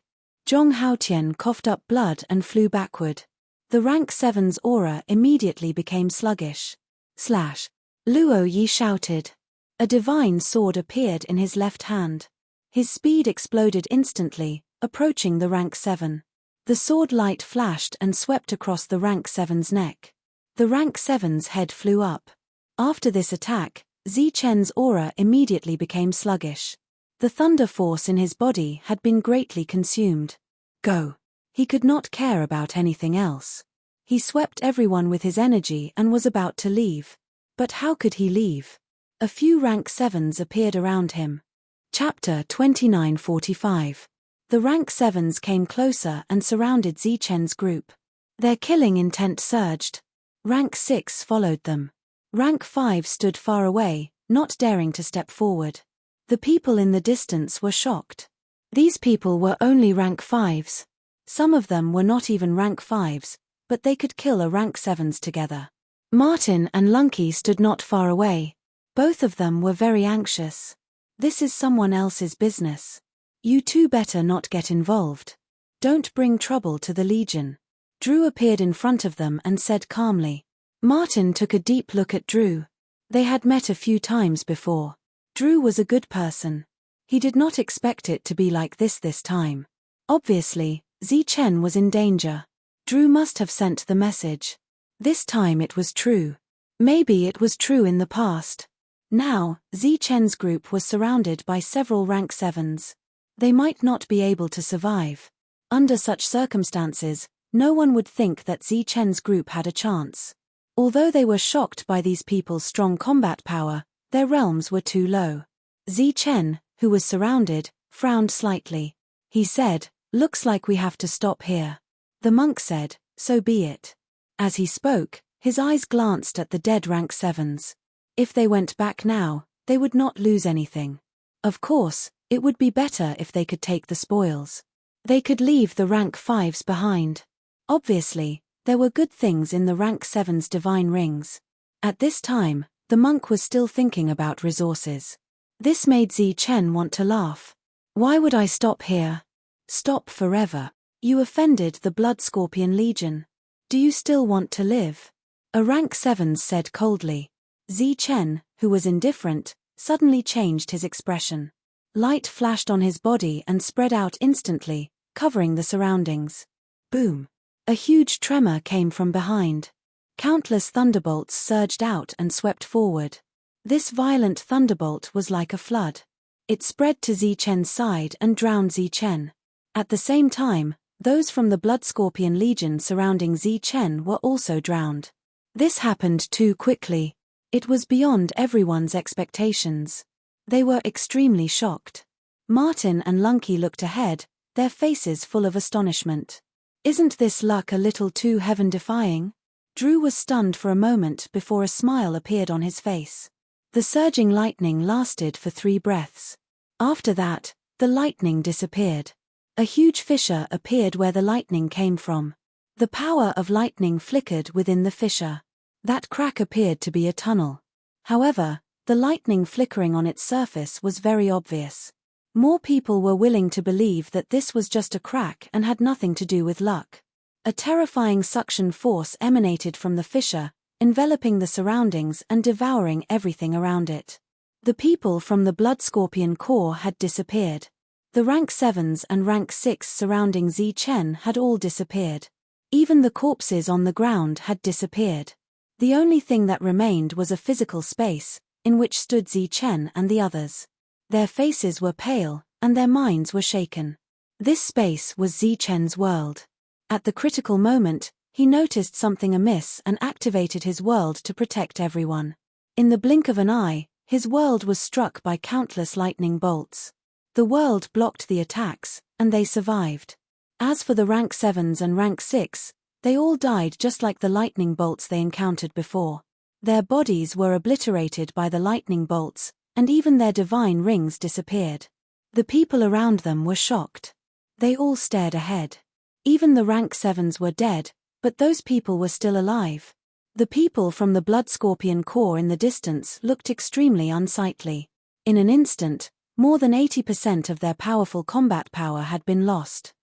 Zhong Haotian coughed up blood and flew backward. The rank 7's aura immediately became sluggish. Slash. Luo Yi shouted. A divine sword appeared in his left hand. His speed exploded instantly, approaching the rank 7. The sword light flashed and swept across the rank 7's neck. The rank 7's head flew up. After this attack, Zichen's aura immediately became sluggish. The thunder force in his body had been greatly consumed. Go. He could not care about anything else. He swept everyone with his energy and was about to leave. But how could he leave? A few rank 7s appeared around him. Chapter 29:45. The rank 7s came closer and surrounded Zichen's group. Their killing intent surged. Rank 6 followed them. Rank 5 stood far away, not daring to step forward. The people in the distance were shocked. These people were only rank 5s. Some of them were not even rank 5s, but they could kill a rank 7s together. Martin and Lunky stood not far away. Both of them were very anxious. This is someone else's business. You two better not get involved. Don't bring trouble to the Legion. Drew appeared in front of them and said calmly. Martin took a deep look at Drew. They had met a few times before. Drew was a good person. He did not expect it to be like this time. Obviously, Zichen was in danger. Drew must have sent the message. This time it was true. Maybe it was true in the past. Now, Zichen's group was surrounded by several rank 7s. They might not be able to survive. Under such circumstances, no one would think that Zichen's group had a chance. Although they were shocked by these people's strong combat power, their realms were too low. Zichen, who was surrounded, frowned slightly. He said, "Looks like we have to stop here." The monk said, "So be it." As he spoke, his eyes glanced at the dead rank 7s. If they went back now, they would not lose anything. Of course, it would be better if they could take the spoils. They could leave the rank 5s behind. Obviously, there were good things in the rank 7's divine rings. At this time, the monk was still thinking about resources. This made Zichen want to laugh. Why would I stop here? Stop forever. You offended the Blood Scorpion Legion. Do you still want to live? A rank 7 said coldly. Zichen, who was indifferent, suddenly changed his expression. Light flashed on his body and spread out instantly, covering the surroundings. Boom. A huge tremor came from behind. Countless thunderbolts surged out and swept forward. This violent thunderbolt was like a flood. It spread to Zichen's side and drowned Zichen. At the same time, those from the Blood Scorpion Legion surrounding Zichen were also drowned. This happened too quickly. It was beyond everyone's expectations. They were extremely shocked. Martin and Lunky looked ahead, their faces full of astonishment. Isn't this luck a little too heaven-defying? Drew was stunned for a moment before a smile appeared on his face. The surging lightning lasted for 3 breaths. After that, the lightning disappeared. A huge fissure appeared where the lightning came from. The power of lightning flickered within the fissure. That crack appeared to be a tunnel. However, the lightning flickering on its surface was very obvious. More people were willing to believe that this was just a crack and had nothing to do with luck. A terrifying suction force emanated from the fissure, enveloping the surroundings and devouring everything around it. The people from the blood scorpion core had disappeared. The rank 7s and rank 6 surrounding Chen had all disappeared. Even the corpses on the ground had disappeared. The only thing that remained was a physical space, in which stood Chen and the others. Their faces were pale, and their minds were shaken. This space was Chen's world. At the critical moment, he noticed something amiss and activated his world to protect everyone. In the blink of an eye, his world was struck by countless lightning bolts. The world blocked the attacks, and they survived. As for the rank 7s and rank 6, they all died just like the lightning bolts they encountered before. Their bodies were obliterated by the lightning bolts, and even their divine rings disappeared. The people around them were shocked. They all stared ahead. Even the rank 7s were dead, but those people were still alive. The people from the blood scorpion core in the distance looked extremely unsightly. In an instant, more than 80% of their powerful combat power had been lost.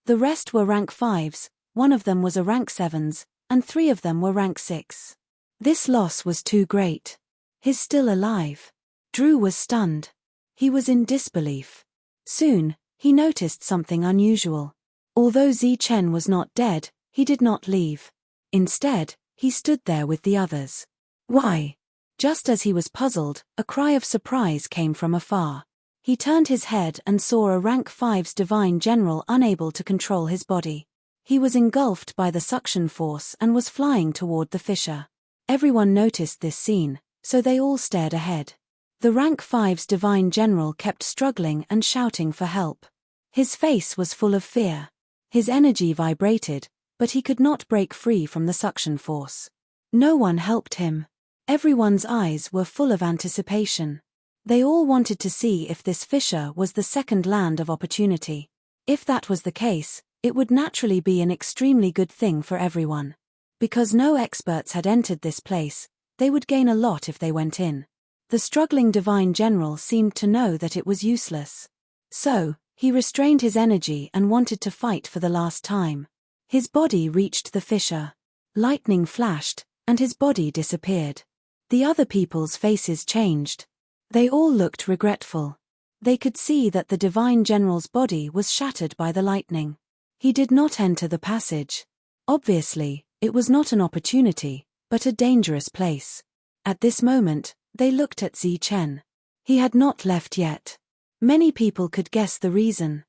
The rest were rank 5s, one of them was a rank 7s, and 3 of them were rank 6. This loss was too great. He's still alive. Drew was stunned. He was in disbelief. Soon, he noticed something unusual. Although Chen was not dead, he did not leave. Instead, he stood there with the others. Why? Just as he was puzzled, a cry of surprise came from afar. He turned his head and saw a rank 5's divine general unable to control his body. He was engulfed by the suction force and was flying toward the fissure. Everyone noticed this scene, so they all stared ahead. The rank 5's divine general kept struggling and shouting for help. His face was full of fear. His energy vibrated, but he could not break free from the suction force. No one helped him. Everyone's eyes were full of anticipation. They all wanted to see if this fissure was the second land of opportunity. If that was the case, it would naturally be an extremely good thing for everyone. Because no experts had entered this place, they would gain a lot if they went in. The struggling divine general seemed to know that it was useless. So, he restrained his energy and wanted to fight for the last time. His body reached the fissure. Lightning flashed, and his body disappeared. The other people's faces changed. They all looked regretful. They could see that the divine general's body was shattered by the lightning. He did not enter the passage. Obviously, it was not an opportunity, but a dangerous place. At this moment, they looked at Chen. He had not left yet. Many people could guess the reason.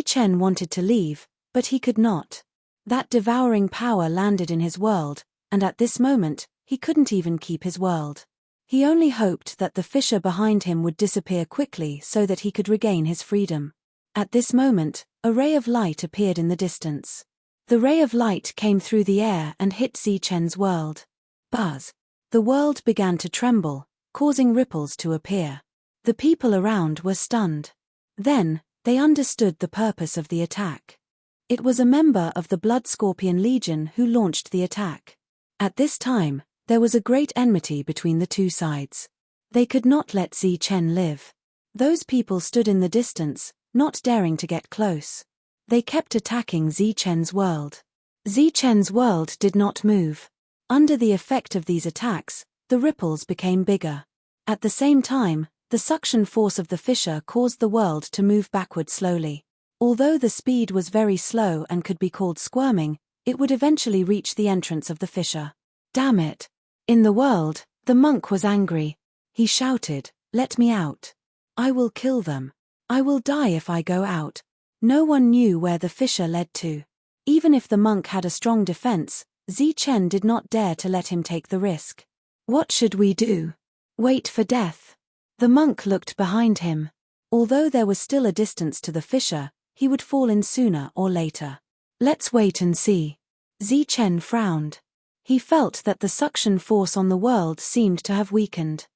Chen wanted to leave, but he could not. That devouring power landed in his world, and at this moment, he couldn't even keep his world. He only hoped that the fissure behind him would disappear quickly so that he could regain his freedom. At this moment, a ray of light appeared in the distance. The ray of light came through the air and hit Chen's world. Buzz! The world began to tremble, causing ripples to appear. The people around were stunned. Then, they understood the purpose of the attack. It was a member of the Blood Scorpion Legion who launched the attack. At this time, there was a great enmity between the two sides. They could not let Chen live. Those people stood in the distance, not daring to get close. They kept attacking Chen's world. Chen's world did not move. Under the effect of these attacks, the ripples became bigger. At the same time, the suction force of the fissure caused the world to move backward slowly. Although the speed was very slow and could be called squirming, it would eventually reach the entrance of the fissure. Damn it! In the world, the monk was angry. He shouted, "Let me out. I will kill them. I will die if I go out." No one knew where the fissure led to. Even if the monk had a strong defense, Chen did not dare to let him take the risk. What should we do? Wait for death? The monk looked behind him. Although there was still a distance to the fissure, he would fall in sooner or later. Let's wait and see. Chen frowned. He felt that the suction force on the world seemed to have weakened.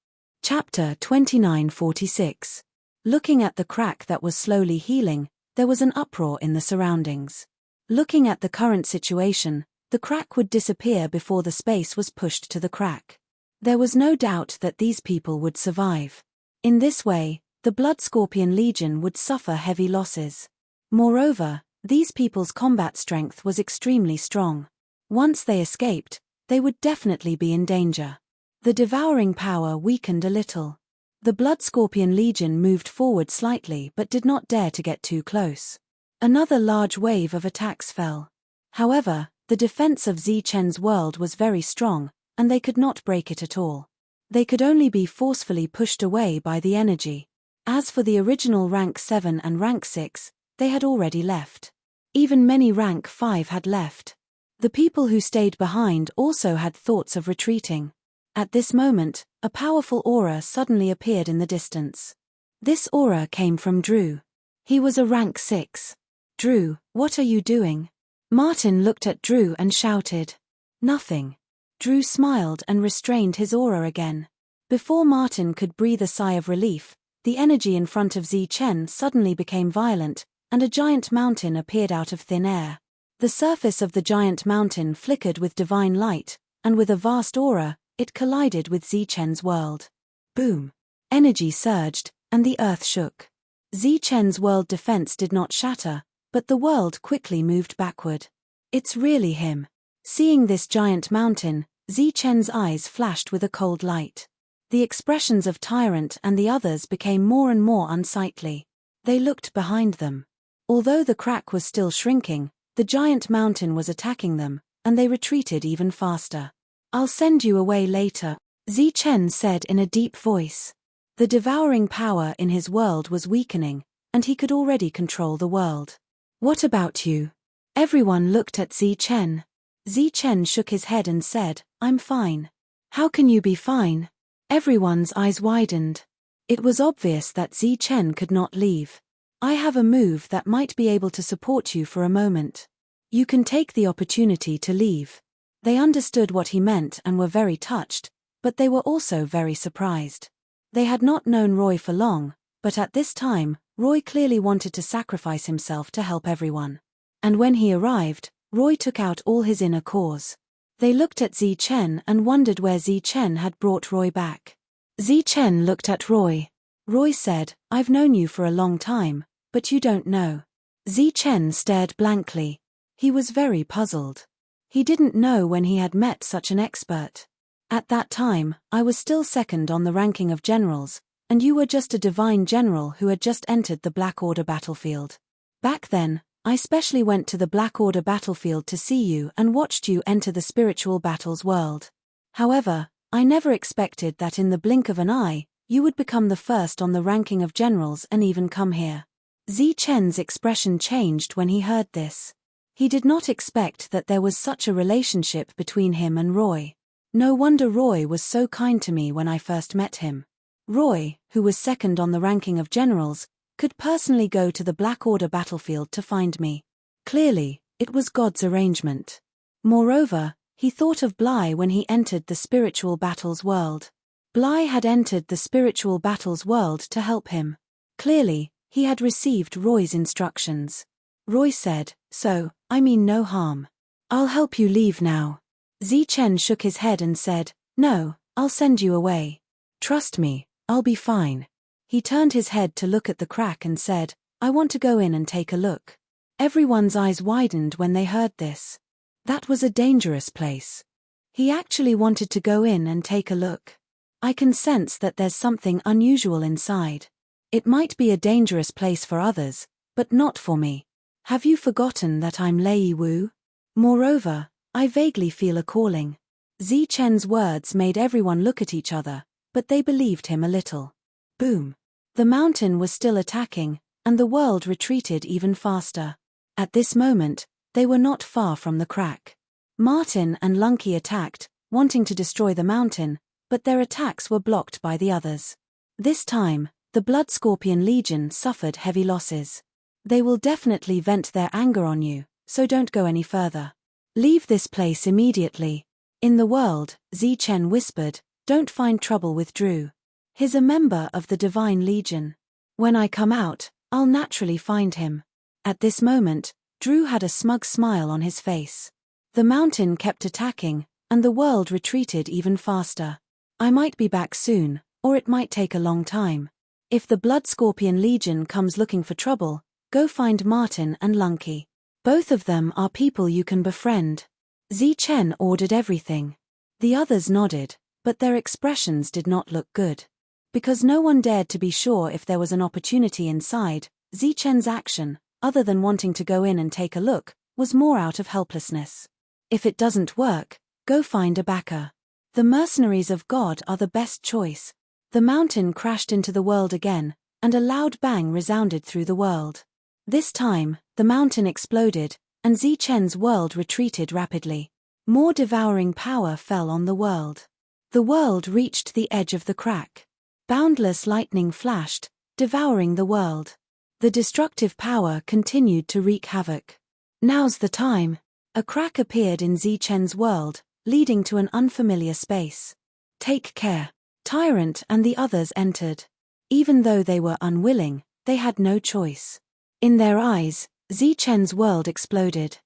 Chapter 2946. Looking at the crack that was slowly healing, there was an uproar in the surroundings. Looking at the current situation, the crack would disappear before the space was pushed to the crack. There was no doubt that these people would survive. In this way, the Blood Scorpion Legion would suffer heavy losses. Moreover, these people's combat strength was extremely strong. Once they escaped, they would definitely be in danger. The devouring power weakened a little. The Blood Scorpion Legion moved forward slightly but did not dare to get too close. Another large wave of attacks fell. However, the defense of Zichen's world was very strong, and they could not break it at all. They could only be forcefully pushed away by the energy. As for the original rank 7 and rank 6, they had already left. Even many rank 5 had left. The people who stayed behind also had thoughts of retreating. At this moment, a powerful aura suddenly appeared in the distance. This aura came from Drew. He was a rank 6. Drew, what are you doing? Martin looked at Drew and shouted. Nothing. Drew smiled and restrained his aura again. Before Martin could breathe a sigh of relief, the energy in front of Zichen suddenly became violent, and a giant mountain appeared out of thin air. The surface of the giant mountain flickered with divine light, and with a vast aura, it collided with Zichen's world. Boom! Energy surged, and the earth shook. Zichen's world defense did not shatter, but the world quickly moved backward. It's really him. Seeing this giant mountain, Zichen's eyes flashed with a cold light. The expressions of Tyrant and the others became more and more unsightly. They looked behind them. Although the crack was still shrinking, the giant mountain was attacking them, and they retreated even faster. I'll send you away later, Zichen said in a deep voice. The devouring power in his world was weakening, and he could already control the world. What about you? Everyone looked at Zichen. Zichen shook his head and said, I'm fine. How can you be fine? Everyone's eyes widened. It was obvious that Zichen could not leave. I have a move that might be able to support you for a moment. You can take the opportunity to leave. They understood what he meant and were very touched, but they were also very surprised. They had not known Roy for long, but at this time, Roy clearly wanted to sacrifice himself to help everyone. And when he arrived, Roy took out all his inner cores. They looked at Zichen and wondered where Zichen had brought Roy back. Zichen looked at Roy. Roy said, I've known you for a long time, but you don't know. Zichen stared blankly. He was very puzzled. He didn't know when he had met such an expert. At that time, I was still second on the ranking of generals, and you were just a divine general who had just entered the Black Order battlefield. Back then, I specially went to the Black Order battlefield to see you and watched you enter the spiritual battles world. However, I never expected that in the blink of an eye, you would become the first on the ranking of generals and even come here. Zichen's expression changed when he heard this. He did not expect that there was such a relationship between him and Roy. No wonder Roy was so kind to me when I first met him. Roy, who was second on the ranking of generals, could personally go to the Black Order battlefield to find me. Clearly, it was God's arrangement. Moreover, he thought of Bly when he entered the spiritual battles world. Bly had entered the spiritual battles world to help him. Clearly, he had received Roy's instructions. Roy said, so, I mean no harm. I'll help you leave now. Zichen shook his head and said, no, I'll send you away. Trust me, I'll be fine. He turned his head to look at the crack and said, I want to go in and take a look. Everyone's eyes widened when they heard this. That was a dangerous place. He actually wanted to go in and take a look. I can sense that there's something unusual inside. It might be a dangerous place for others, but not for me. Have you forgotten that I'm Lei Wu? Moreover, I vaguely feel a calling. Zichen's words made everyone look at each other, but they believed him a little. Boom. The mountain was still attacking, and the world retreated even faster. At this moment, they were not far from the crack. Martin and Lunky attacked, wanting to destroy the mountain, but their attacks were blocked by the others. This time, the Blood Scorpion Legion suffered heavy losses. They will definitely vent their anger on you, so don't go any further. Leave this place immediately. In the world, Zichen whispered, don't find trouble with Drew. He's a member of the Divine Legion. When I come out, I'll naturally find him. At this moment, Drew had a smug smile on his face. The mountain kept attacking, and the world retreated even faster. I might be back soon, or it might take a long time. If the Blood Scorpion Legion comes looking for trouble, go find Martin and Lunky. Both of them are people you can befriend. Zichen ordered everything. The others nodded, but their expressions did not look good. Because no one dared to be sure if there was an opportunity inside, Zichen's action, other than wanting to go in and take a look, was more out of helplessness. If it doesn't work, go find a backer. The mercenaries of God are the best choice. The mountain crashed into the world again, and a loud bang resounded through the world. This time, the mountain exploded, and Zichen's world retreated rapidly. More devouring power fell on the world. The world reached the edge of the crack. Boundless lightning flashed, devouring the world. The destructive power continued to wreak havoc. Now's the time. A crack appeared in Zichen's world, leading to an unfamiliar space. Take care. Tyrant and the others entered. Even though they were unwilling, they had no choice. In their eyes, Zichen's world exploded.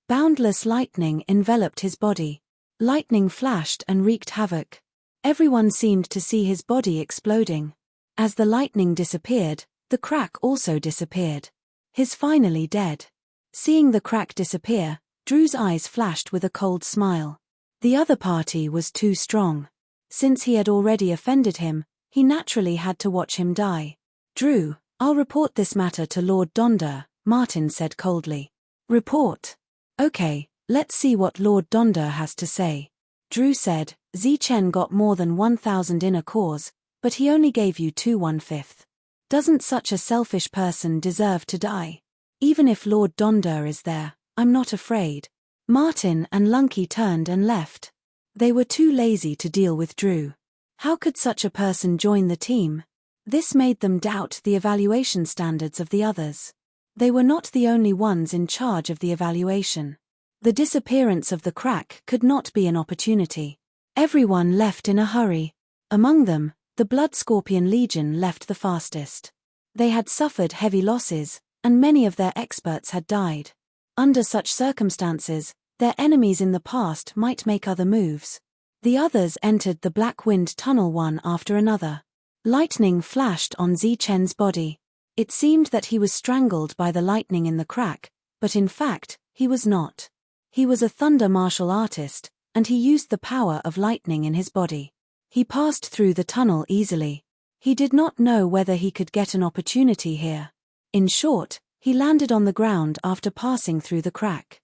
Boundless lightning enveloped his body. Lightning flashed and wreaked havoc. Everyone seemed to see his body exploding. As the lightning disappeared, the crack also disappeared. He's finally dead. Seeing the crack disappear, Drew's eyes flashed with a cold smile. The other party was too strong. Since he had already offended him, he naturally had to watch him die. Drew, I'll report this matter to Lord Donder, Martin said coldly. Report. Okay, let's see what Lord Donder has to say. Drew said, Zichen got more than 1,000 inner cores, but he only gave you 2/1/5. Doesn't such a selfish person deserve to die? Even if Lord Donder is there, I'm not afraid. Martin and Lunky turned and left. They were too lazy to deal with Drew. How could such a person join the team? This made them doubt the evaluation standards of the others. They were not the only ones in charge of the evaluation. The disappearance of the crack could not be an opportunity. Everyone left in a hurry. Among them, the Blood Scorpion Legion left the fastest. They had suffered heavy losses, and many of their experts had died. Under such circumstances, their enemies in the past might make other moves. The others entered the Black Wind Tunnel one after another. Lightning flashed on Zichen's body. It seemed that he was strangled by the lightning in the crack, but in fact, he was not. He was a thunder martial artist, and he used the power of lightning in his body. He passed through the tunnel easily. He did not know whether he could get an opportunity here. In short, he landed on the ground after passing through the crack.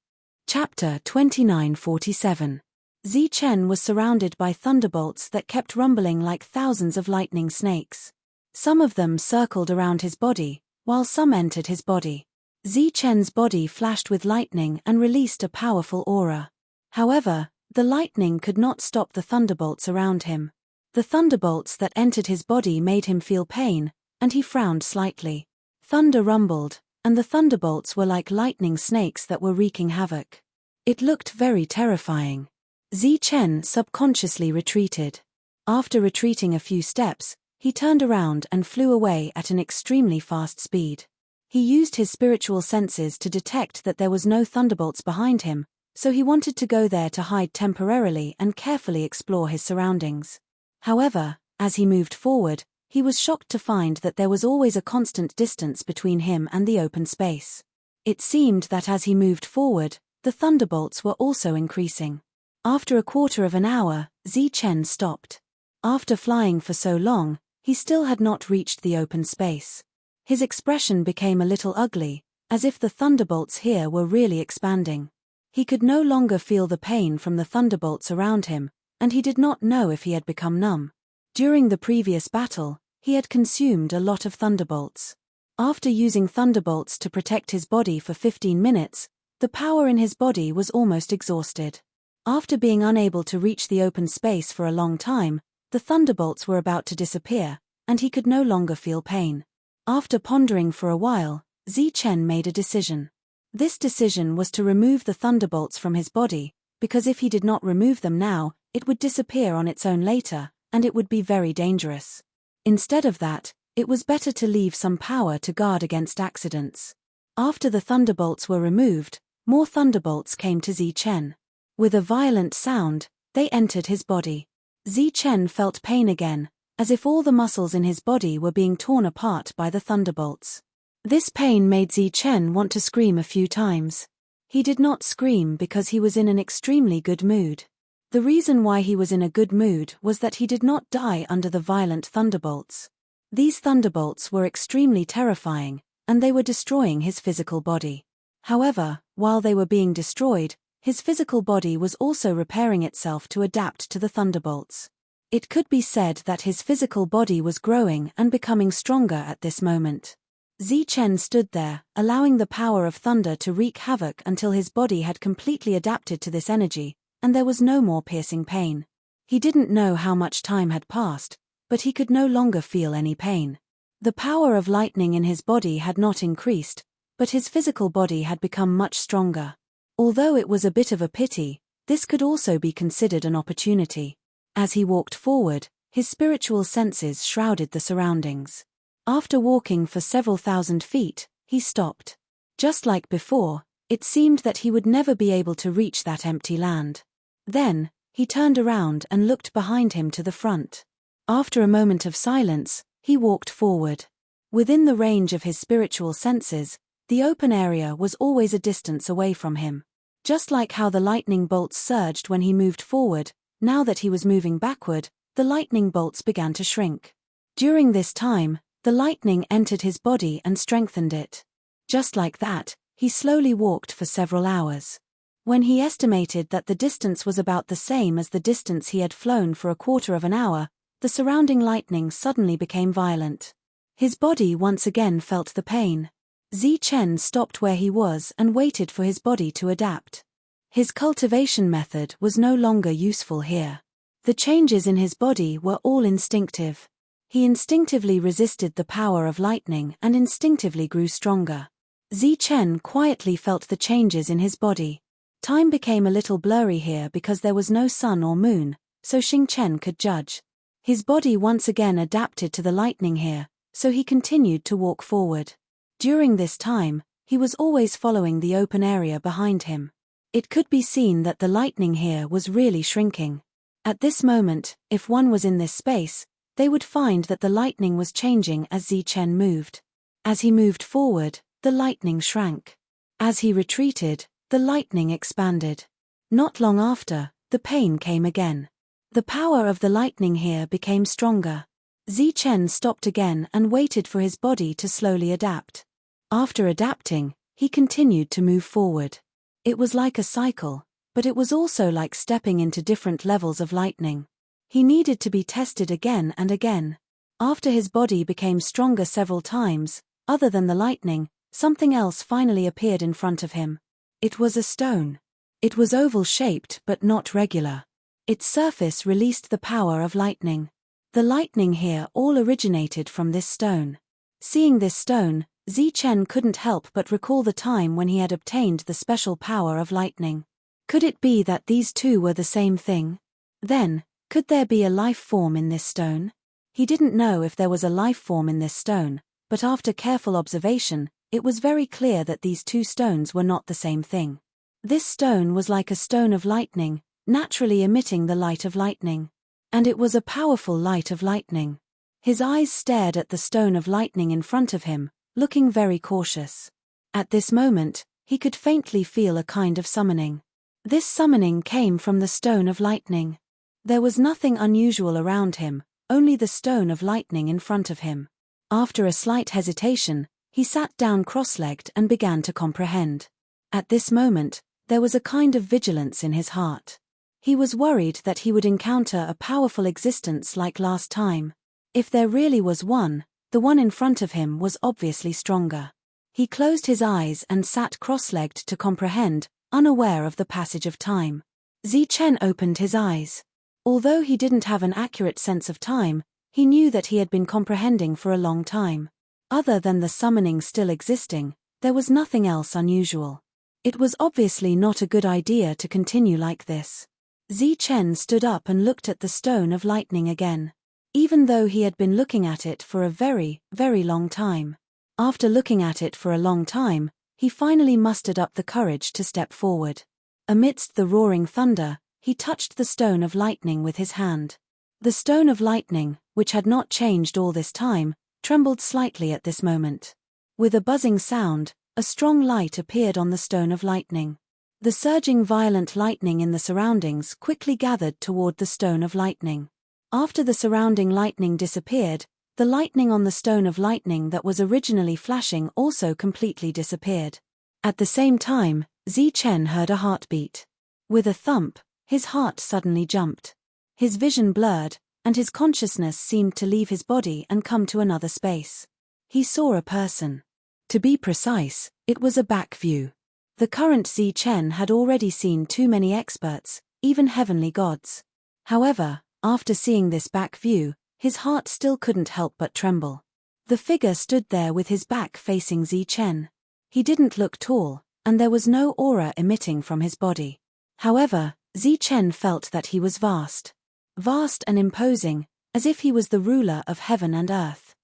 Chapter 2947. Zichen was surrounded by thunderbolts that kept rumbling like thousands of lightning snakes. Some of them circled around his body, while some entered his body. Zichen's body flashed with lightning and released a powerful aura. However, the lightning could not stop the thunderbolts around him. The thunderbolts that entered his body made him feel pain, and he frowned slightly. Thunder rumbled, and the thunderbolts were like lightning snakes that were wreaking havoc. It looked very terrifying. Zichen subconsciously retreated. After retreating a few steps, he turned around and flew away at an extremely fast speed. He used his spiritual senses to detect that there was no thunderbolts behind him, so he wanted to go there to hide temporarily and carefully explore his surroundings. However, as he moved forward, he was shocked to find that there was always a constant distance between him and the open space. It seemed that as he moved forward, the thunderbolts were also increasing. After a quarter of an hour, Zichen stopped. After flying for so long, he still had not reached the open space. His expression became a little ugly, as if the thunderbolts here were really expanding. He could no longer feel the pain from the thunderbolts around him, and he did not know if he had become numb. During the previous battle, he had consumed a lot of thunderbolts. After using thunderbolts to protect his body for 15 minutes, the power in his body was almost exhausted. After being unable to reach the open space for a long time, the thunderbolts were about to disappear, and he could no longer feel pain. After pondering for a while, Zichen made a decision. This decision was to remove the thunderbolts from his body, because if he did not remove them now, it would disappear on its own later, and it would be very dangerous. Instead of that, It was better to leave some power to guard against accidents. After the thunderbolts were removed, more thunderbolts came to Zichen. With a violent sound, they entered his body. Zichen felt pain again, as if all the muscles in his body were being torn apart by the thunderbolts. This pain made Zichen want to scream a few times. He did not scream because he was in an extremely good mood. The reason why he was in a good mood was that he did not die under the violent thunderbolts. These thunderbolts were extremely terrifying, and they were destroying his physical body. However, while they were being destroyed, his physical body was also repairing itself to adapt to the thunderbolts. It could be said that his physical body was growing and becoming stronger at this moment. Zichen stood there, allowing the power of thunder to wreak havoc until his body had completely adapted to this energy, and there was no more piercing pain. He didn't know how much time had passed, but he could no longer feel any pain. The power of lightning in his body had not increased, but his physical body had become much stronger. Although it was a bit of a pity, this could also be considered an opportunity. As he walked forward, his spiritual senses shrouded the surroundings. After walking for several thousand feet, he stopped. Just like before, it seemed that he would never be able to reach that empty land. Then, he turned around and looked behind him to the front. After a moment of silence, he walked forward. Within the range of his spiritual senses, the open area was always a distance away from him. Just like how the lightning bolts surged when he moved forward, now that he was moving backward, the lightning bolts began to shrink. During this time, the lightning entered his body and strengthened it. Just like that, he slowly walked for several hours. When he estimated that the distance was about the same as the distance he had flown for a quarter of an hour, the surrounding lightning suddenly became violent. His body once again felt the pain. Zichen stopped where he was and waited for his body to adapt. His cultivation method was no longer useful here. The changes in his body were all instinctive. He instinctively resisted the power of lightning and instinctively grew stronger. Zichen quietly felt the changes in his body. Time became a little blurry here because there was no sun or moon, so Xingchen could judge. His body once again adapted to the lightning here, so he continued to walk forward. During this time, he was always following the open area behind him. It could be seen that the lightning here was really shrinking. At this moment, if one was in this space, they would find that the lightning was changing as Zichen moved. As he moved forward, the lightning shrank. As he retreated, the lightning expanded. Not long after, the pain came again. The power of the lightning here became stronger. Zichen stopped again and waited for his body to slowly adapt. After adapting, he continued to move forward. It was like a cycle, but it was also like stepping into different levels of lightning. He needed to be tested again and again. After his body became stronger several times, other than the lightning, something else finally appeared in front of him. It was a stone. It was oval-shaped but not regular. Its surface released the power of lightning. The lightning here all originated from this stone. Seeing this stone, Zichen couldn't help but recall the time when he had obtained the special power of lightning. Could it be that these two were the same thing? Then, could there be a life form in this stone? He didn't know if there was a life form in this stone, but after careful observation, it was very clear that these two stones were not the same thing. This stone was like a stone of lightning, naturally emitting the light of lightning. And it was a powerful light of lightning. His eyes stared at the stone of lightning in front of him, looking very cautious. At this moment, he could faintly feel a kind of summoning. This summoning came from the stone of lightning. There was nothing unusual around him, only the stone of lightning in front of him. After a slight hesitation, he sat down cross-legged and began to comprehend. At this moment, there was a kind of vigilance in his heart. He was worried that he would encounter a powerful existence like last time. If there really was one, the one in front of him was obviously stronger. He closed his eyes and sat cross-legged to comprehend, unaware of the passage of time. Zichen opened his eyes. Although he didn't have an accurate sense of time, he knew that he had been comprehending for a long time. Other than the summoning still existing, there was nothing else unusual. It was obviously not a good idea to continue like this. Zichen stood up and looked at the stone of lightning again. even though he had been looking at it for a very, very long time. After looking at it for a long time, he finally mustered up the courage to step forward. Amidst the roaring thunder, he touched the stone of lightning with his hand. The stone of lightning, which had not changed all this time, trembled slightly at this moment. With a buzzing sound, a strong light appeared on the stone of lightning. The surging violent lightning in the surroundings quickly gathered toward the stone of lightning. After the surrounding lightning disappeared, the lightning on the stone of lightning that was originally flashing also completely disappeared. At the same time, Zichen heard a heartbeat. With a thump, his heart suddenly jumped. His vision blurred, and his consciousness seemed to leave his body and come to another space. He saw a person. To be precise, it was a back view. The current Zichen had already seen too many experts, even heavenly gods. However, after seeing this back view, his heart still couldn't help but tremble. The figure stood there with his back facing Zichen. He didn't look tall, and there was no aura emitting from his body. However, Zichen felt that he was vast. Vast and imposing, as if he was the ruler of heaven and earth.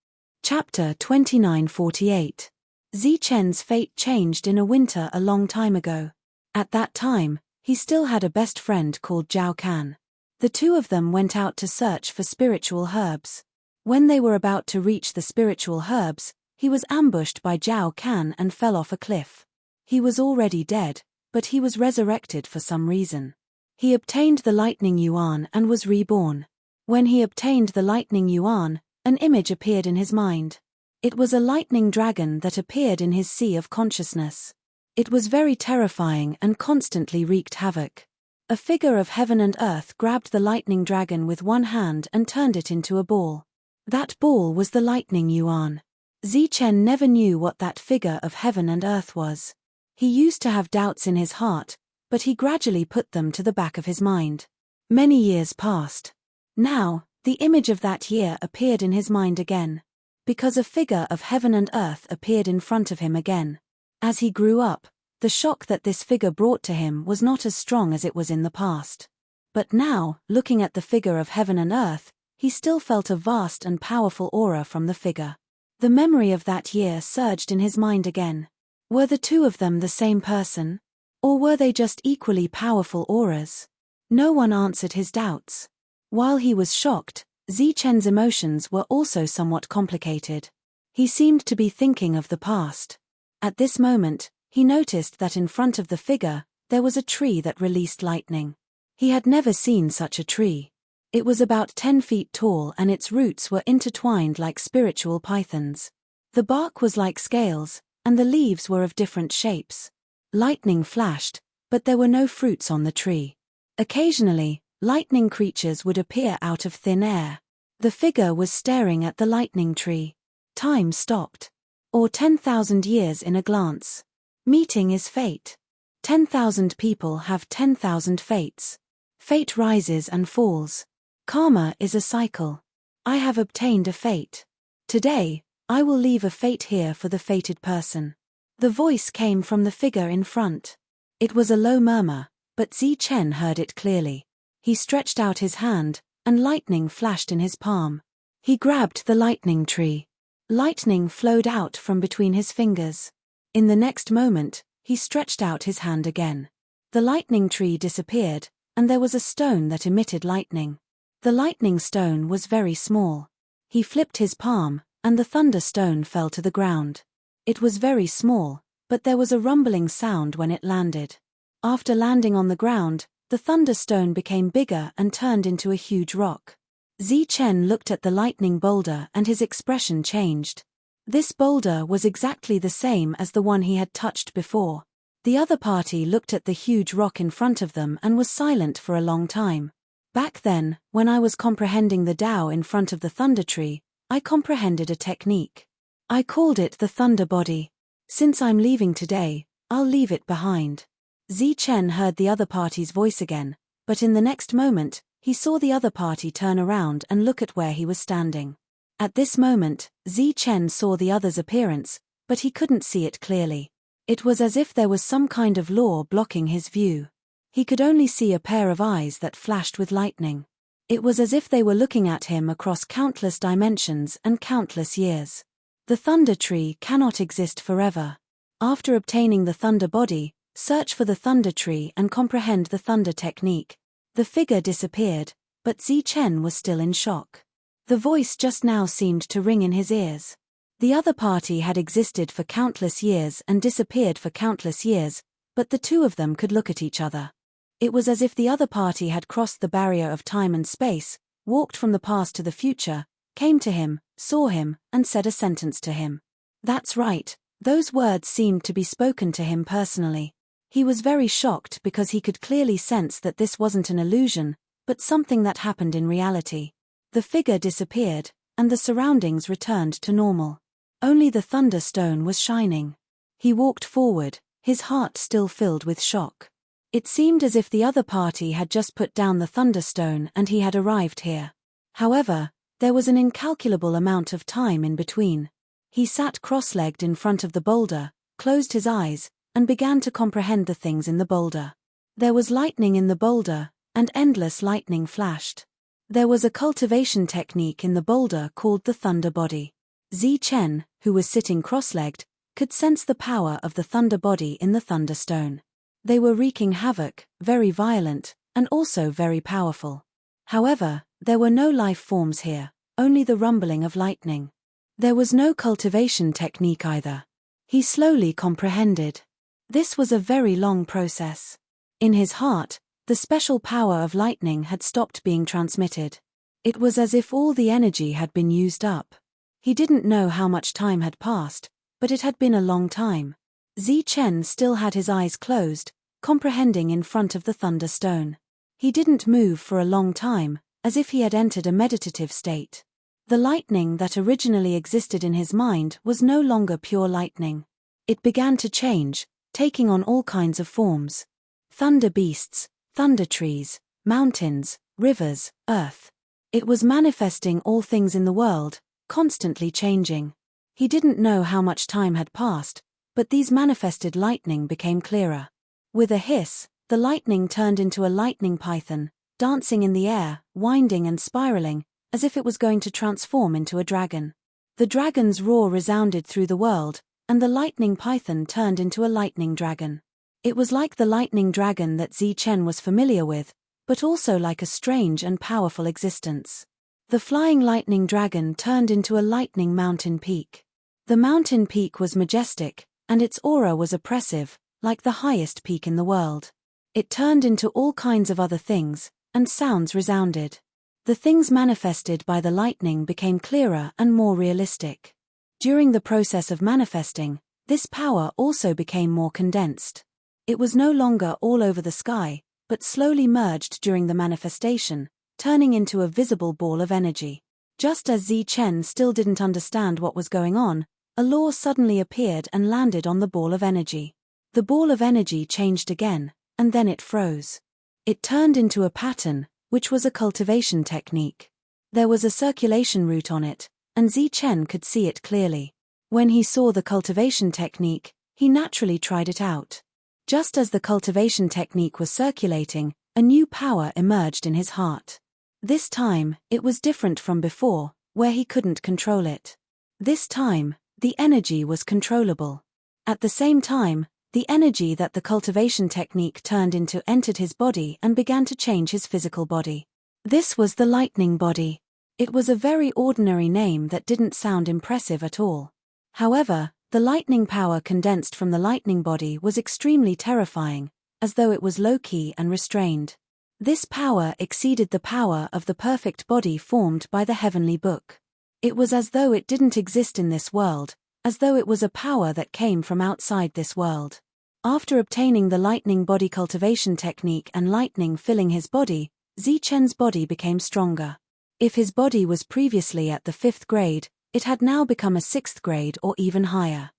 Chapter 29:48. Zichen's fate changed in a winter a long time ago. At that time, he still had a best friend called Zhao Kan. The two of them went out to search for spiritual herbs. When they were about to reach the spiritual herbs, he was ambushed by Zhao Kan and fell off a cliff. He was already dead, but he was resurrected for some reason. He obtained the lightning yuan and was reborn. When he obtained the lightning yuan, an image appeared in his mind. It was a lightning dragon that appeared in his sea of consciousness. It was very terrifying and constantly wreaked havoc. A figure of heaven and earth grabbed the lightning dragon with one hand and turned it into a ball. That ball was the lightning yuan. Zichen never knew what that figure of heaven and earth was. He used to have doubts in his heart, but he gradually put them to the back of his mind. Many years passed. Now, the image of that year appeared in his mind again. Because a figure of heaven and earth appeared in front of him again. As he grew up, the shock that this figure brought to him was not as strong as it was in the past. But now, looking at the figure of heaven and earth, he still felt a vast and powerful aura from the figure. The memory of that year surged in his mind again. Were the two of them the same person? Or were they just equally powerful auras? No one answered his doubts. While he was shocked, Zichen's emotions were also somewhat complicated. He seemed to be thinking of the past. At this moment, he noticed that in front of the figure, there was a tree that released lightning. He had never seen such a tree. It was about 10 feet tall and its roots were intertwined like spiritual pythons. The bark was like scales, and the leaves were of different shapes. Lightning flashed, but there were no fruits on the tree. Occasionally, lightning creatures would appear out of thin air. The figure was staring at the lightning tree. Time stopped. Or 10,000 years in a glance. Meeting is fate. 10,000 people have 10,000 fates. Fate rises and falls. Karma is a cycle. I have obtained a fate. Today, I will leave a fate here for the fated person. The voice came from the figure in front. It was a low murmur, but Zichen heard it clearly. He stretched out his hand, and lightning flashed in his palm. He grabbed the lightning tree. Lightning flowed out from between his fingers. In the next moment, he stretched out his hand again. The lightning tree disappeared, and there was a stone that emitted lightning. The lightning stone was very small. He flipped his palm, and the thunder stone fell to the ground. It was very small, but there was a rumbling sound when it landed. After landing on the ground, the thunder stone became bigger and turned into a huge rock. Zichen looked at the lightning boulder and his expression changed. This boulder was exactly the same as the one he had touched before. The other party looked at the huge rock in front of them and was silent for a long time. Back then, when I was comprehending the Tao in front of the thunder tree, I comprehended a technique. I called it the thunder body. Since I'm leaving today, I'll leave it behind. Zichen heard the other party's voice again, but in the next moment, he saw the other party turn around and look at where he was standing. At this moment, Zichen saw the other's appearance, but he couldn't see it clearly. It was as if there was some kind of law blocking his view. He could only see a pair of eyes that flashed with lightning. It was as if they were looking at him across countless dimensions and countless years. The thunder tree cannot exist forever. After obtaining the thunder body, search for the thunder tree and comprehend the thunder technique. The figure disappeared, but Zichen was still in shock. The voice just now seemed to ring in his ears. The other party had existed for countless years and disappeared for countless years, but the two of them could look at each other. It was as if the other party had crossed the barrier of time and space, walked from the past to the future, came to him, saw him, and said a sentence to him. That's right, those words seemed to be spoken to him personally. He was very shocked because he could clearly sense that this wasn't an illusion, but something that happened in reality. The figure disappeared, and the surroundings returned to normal. Only the thunderstone was shining. He walked forward, his heart still filled with shock. It seemed as if the other party had just put down the thunderstone and he had arrived here. However, there was an incalculable amount of time in between. He sat cross-legged in front of the boulder, closed his eyes, and began to comprehend the things in the boulder. There was lightning in the boulder, and endless lightning flashed. There was a cultivation technique in the boulder called the thunder body. Zichen, who was sitting cross-legged, could sense the power of the thunder body in the thunderstone. They were wreaking havoc, very violent, and also very powerful. However, there were no life forms here, only the rumbling of lightning. There was no cultivation technique either. He slowly comprehended. This was a very long process. In his heart, the special power of lightning had stopped being transmitted. It was as if all the energy had been used up. He didn't know how much time had passed, but it had been a long time. Zichen still had his eyes closed, comprehending in front of the thunderstone. He didn't move for a long time, as if he had entered a meditative state. The lightning that originally existed in his mind was no longer pure lightning. It began to change, taking on all kinds of forms. Thunder beasts, thunder trees, mountains, rivers, earth. It was manifesting all things in the world, constantly changing. He didn't know how much time had passed, but these manifested lightning became clearer. With a hiss, the lightning turned into a lightning python, dancing in the air, winding and spiraling, as if it was going to transform into a dragon. The dragon's roar resounded through the world, and the lightning python turned into a lightning dragon. It was like the lightning dragon that Zichen was familiar with, but also like a strange and powerful existence. The flying lightning dragon turned into a lightning mountain peak. The mountain peak was majestic, and its aura was oppressive, like the highest peak in the world. It turned into all kinds of other things, and sounds resounded. The things manifested by the lightning became clearer and more realistic. During the process of manifesting, this power also became more condensed. It was no longer all over the sky, but slowly merged during the manifestation, turning into a visible ball of energy. Just as Zichen still didn't understand what was going on, a law suddenly appeared and landed on the ball of energy. The ball of energy changed again, and then it froze. It turned into a pattern, which was a cultivation technique. There was a circulation route on it, and Zichen could see it clearly. When he saw the cultivation technique, he naturally tried it out. Just as the cultivation technique was circulating, a new power emerged in his heart. This time, it was different from before, where he couldn't control it. This time, the energy was controllable. At the same time, the energy that the cultivation technique turned into entered his body and began to change his physical body. This was the lightning body. It was a very ordinary name that didn't sound impressive at all. However, the lightning power condensed from the lightning body was extremely terrifying, as though it was low-key and restrained. This power exceeded the power of the perfect body formed by the heavenly book. It was as though it didn't exist in this world, as though it was a power that came from outside this world. After obtaining the lightning body cultivation technique and lightning filling his body, Zichen's body became stronger. If his body was previously at the 5th grade, it had now become a 6th grade or even higher.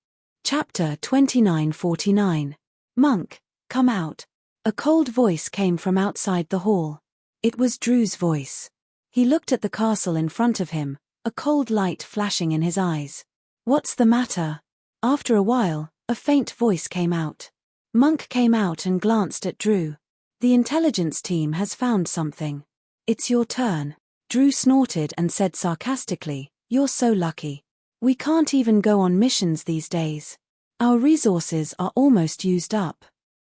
Chapter 2949. Monk, come out. A cold voice came from outside the hall. It was Drew's voice. He looked at the castle in front of him, a cold light flashing in his eyes. What's the matter? After a while, a faint voice came out. Monk came out and glanced at Drew. The intelligence team has found something. It's your turn. Drew snorted and said sarcastically, "You're so lucky. We can't even go on missions these days. Our resources are almost used up.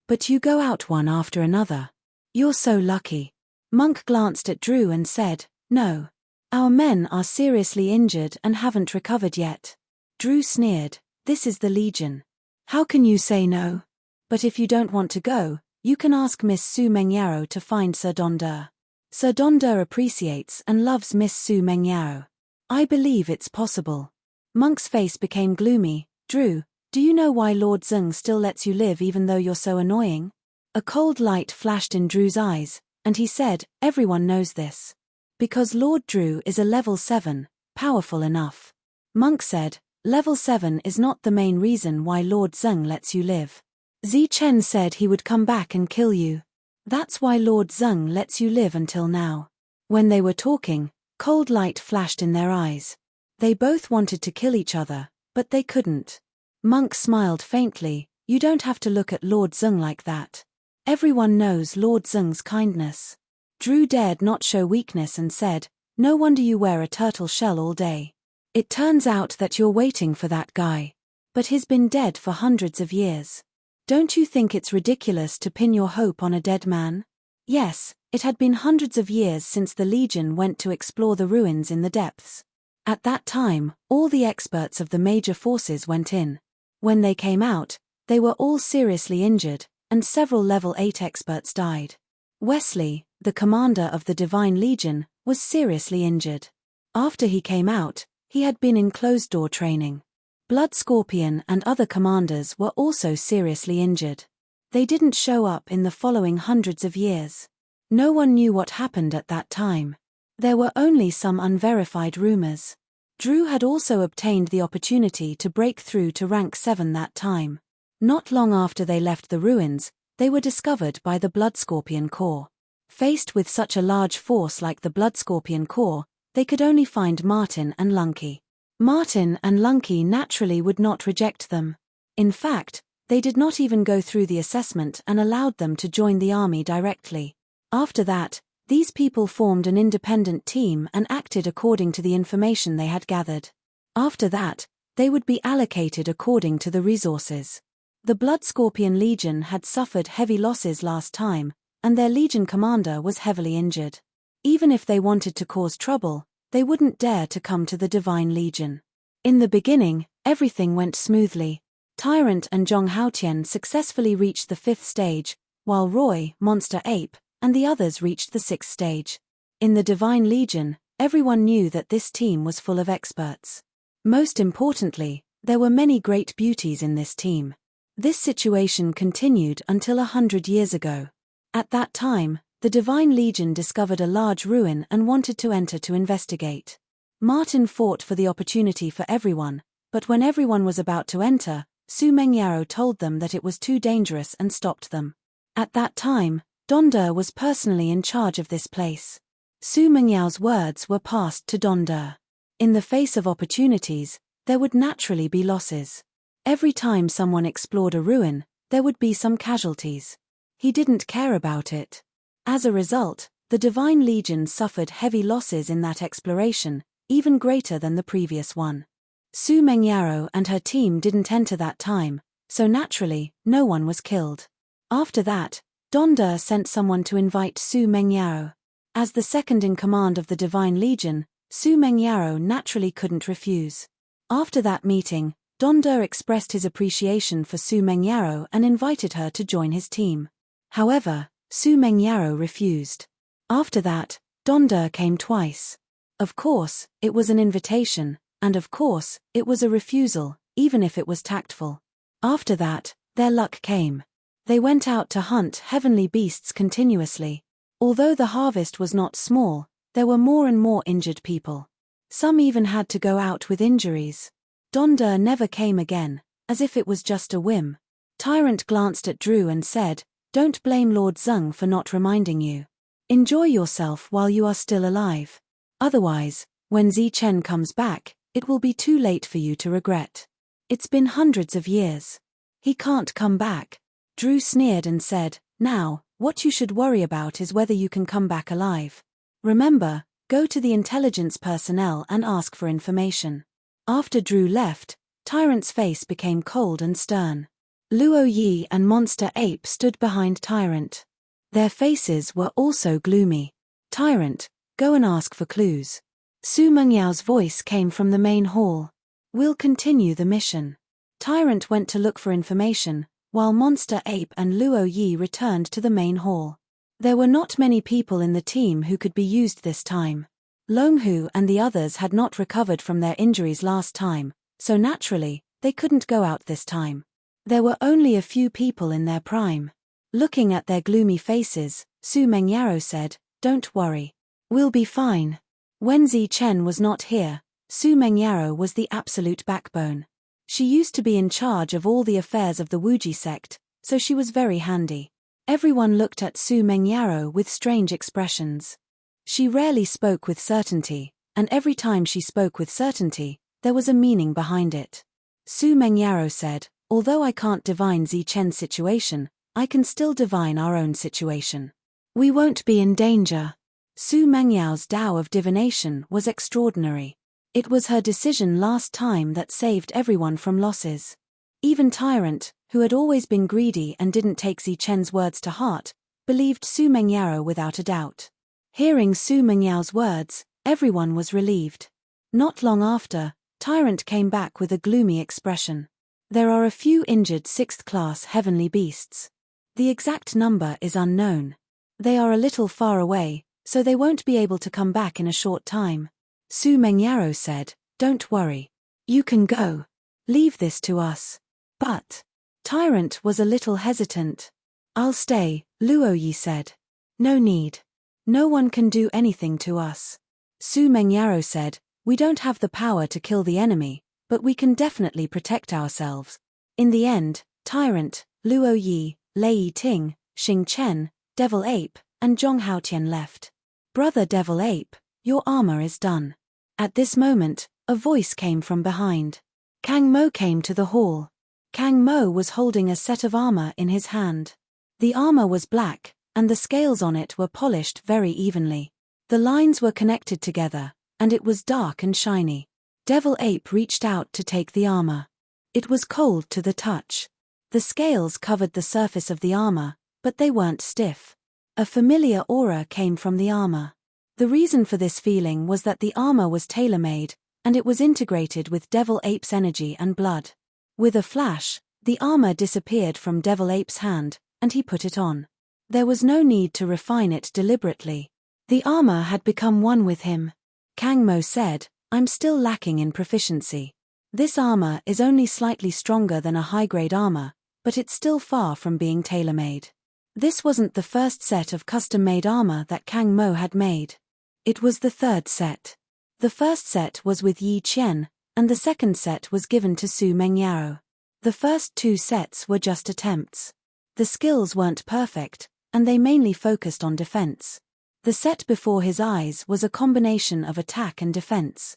But you go out one after another. You're so lucky." Monk glanced at Drew and said, "No. Our men are seriously injured and haven't recovered yet." Drew sneered, "This is the Legion. How can you say no? But if you don't want to go, you can ask Miss Su Mengyaro to find Sir Donder. Sir Donder appreciates and loves Miss Su Mengyaro. I believe it's possible." Monk's face became gloomy. "Drew, do you know why Lord Zeng still lets you live even though you're so annoying?" A cold light flashed in Drew's eyes, and he said, "Everyone knows this. Because Lord Drew is a level 7, powerful enough." Monk said, "Level 7 is not the main reason why Lord Zeng lets you live. Zichen said he would come back and kill you. That's why Lord Zeng lets you live until now." When they were talking, cold light flashed in their eyes. They both wanted to kill each other, but they couldn't. Monk smiled faintly, "You don't have to look at Lord Zeng like that. Everyone knows Lord Zeng's kindness." Drew dared not show weakness and said, "No wonder you wear a turtle shell all day. It turns out that you're waiting for that guy. But he's been dead for hundreds of years. Don't you think it's ridiculous to pin your hope on a dead man?" Yes, it had been hundreds of years since the Legion went to explore the ruins in the depths. At that time, all the experts of the major forces went in. When they came out, they were all seriously injured, and several level 8 experts died. Wesley, the commander of the Divine Legion, was seriously injured. After he came out, he had been in closed-door training. Blood Scorpion and other commanders were also seriously injured. They didn't show up in the following hundreds of years. No one knew what happened at that time. There were only some unverified rumors. Drew had also obtained the opportunity to break through to rank 7 that time. Not long after they left the ruins, they were discovered by the Blood Scorpion Corps. Faced with such a large force like the Blood Scorpion Corps, they could only find Martin and Lunky. Martin and Lunky naturally would not reject them. In fact, they did not even go through the assessment and allowed them to join the army directly. After that, these people formed an independent team and acted according to the information they had gathered. After that, they would be allocated according to the resources. The Blood Scorpion Legion had suffered heavy losses last time, and their Legion commander was heavily injured. Even if they wanted to cause trouble, they wouldn't dare to come to the Divine Legion. In the beginning, everything went smoothly. Tyrant and Zhong Haotian successfully reached the 5th stage, while Roy, Monster Ape, and the others reached the 6th stage. In the Divine Legion, everyone knew that this team was full of experts. Most importantly, there were many great beauties in this team. This situation continued until 100 years ago. At that time, the Divine Legion discovered a large ruin and wanted to enter to investigate. Martin fought for the opportunity for everyone, but when everyone was about to enter, Su Mengyaro told them that it was too dangerous and stopped them. At that time, Donder was personally in charge of this place. Su Mengyao's words were passed to Donder. In the face of opportunities, there would naturally be losses. Every time someone explored a ruin, there would be some casualties. He didn't care about it. As a result, the Divine Legion suffered heavy losses in that exploration, even greater than the previous one. Su Mengyaro and her team didn't enter that time, so naturally, no one was killed. After that, Donder sent someone to invite Su Mengyaro. As the second in command of the Divine Legion, Su Mengyaro naturally couldn't refuse. After that meeting, Donder expressed his appreciation for Su Mengyaro and invited her to join his team. However, Su Mengyaro refused. After that, Donder came twice. Of course, it was an invitation, and of course, it was a refusal, even if it was tactful. After that, their luck came. They went out to hunt heavenly beasts continuously. Although the harvest was not small, there were more and more injured people. Some even had to go out with injuries. Donder never came again, as if it was just a whim. Tyrant glanced at Drew and said, "Don't blame Lord Zeng for not reminding you. Enjoy yourself while you are still alive. Otherwise, when Zichen comes back, it will be too late for you to regret. It's been hundreds of years. He can't come back." Drew sneered and said, "Now, what you should worry about is whether you can come back alive. Remember, go to the intelligence personnel and ask for information. After Drew left, Tyrant's face became cold and stern. Luo Yi and Monster Ape stood behind Tyrant. Their faces were also gloomy. Tyrant, go and ask for clues. Su Mengyao's voice came from the main hall. We'll continue the mission. Tyrant went to look for information, while Monster Ape and Luo Yi returned to the main hall. There were not many people in the team who could be used this time. Longhu and the others had not recovered from their injuries last time, so naturally, they couldn't go out this time. There were only a few people in their prime. Looking at their gloomy faces, Su Mengyao said, "Don't worry. We'll be fine." When Zi Chen was not here, Su Mengyao was the absolute backbone. She used to be in charge of all the affairs of the Wuji sect, so she was very handy. Everyone looked at Su Mengyao with strange expressions. She rarely spoke with certainty, and every time she spoke with certainty, there was a meaning behind it. Su Mengyao said, "Although I can't divine Zi Chen's situation, I can still divine our own situation. We won't be in danger." Su Mengyao's Tao of divination was extraordinary. It was her decision last time that saved everyone from losses. Even Tyrant, who had always been greedy and didn't take Zi Chen's words to heart, believed Su Mengyao without a doubt. Hearing Su Mengyao's words, everyone was relieved. Not long after, Tyrant came back with a gloomy expression. There are a few injured 6th-class heavenly beasts. The exact number is unknown. They are a little far away, so they won't be able to come back in a short time. Su Mengyao said, "Don't worry. You can go. Leave this to us." But Tyrant was a little hesitant. "I'll stay," Luo Yi said. "No need. No one can do anything to us." Su Mengyao said, "We don't have the power to kill the enemy, but we can definitely protect ourselves." In the end, Tyrant, Luo Yi, Lei Ting, Xing Chen, Devil Ape, and Zhong Haotian left. "Brother Devil Ape, your armor is done." At this moment, a voice came from behind. Kang Mo came to the hall. Kang Mo was holding a set of armor in his hand. The armor was black, and the scales on it were polished very evenly. The lines were connected together, and it was dark and shiny. Devil Ape reached out to take the armor. It was cold to the touch. The scales covered the surface of the armor, but they weren't stiff. A familiar aura came from the armor. The reason for this feeling was that the armor was tailor-made, and it was integrated with Devil Ape's energy and blood. With a flash, the armor disappeared from Devil Ape's hand, and he put it on. There was no need to refine it deliberately. The armor had become one with him. Kang Mo said, "I'm still lacking in proficiency. This armor is only slightly stronger than a high-grade armor, but it's still far from being tailor-made." This wasn't the first set of custom-made armor that Kang Mo had made. It was the third set. The first set was with Yi Qian, and the second set was given to Su Mengyao. The first two sets were just attempts. The skills weren't perfect, and they mainly focused on defense. The set before his eyes was a combination of attack and defense.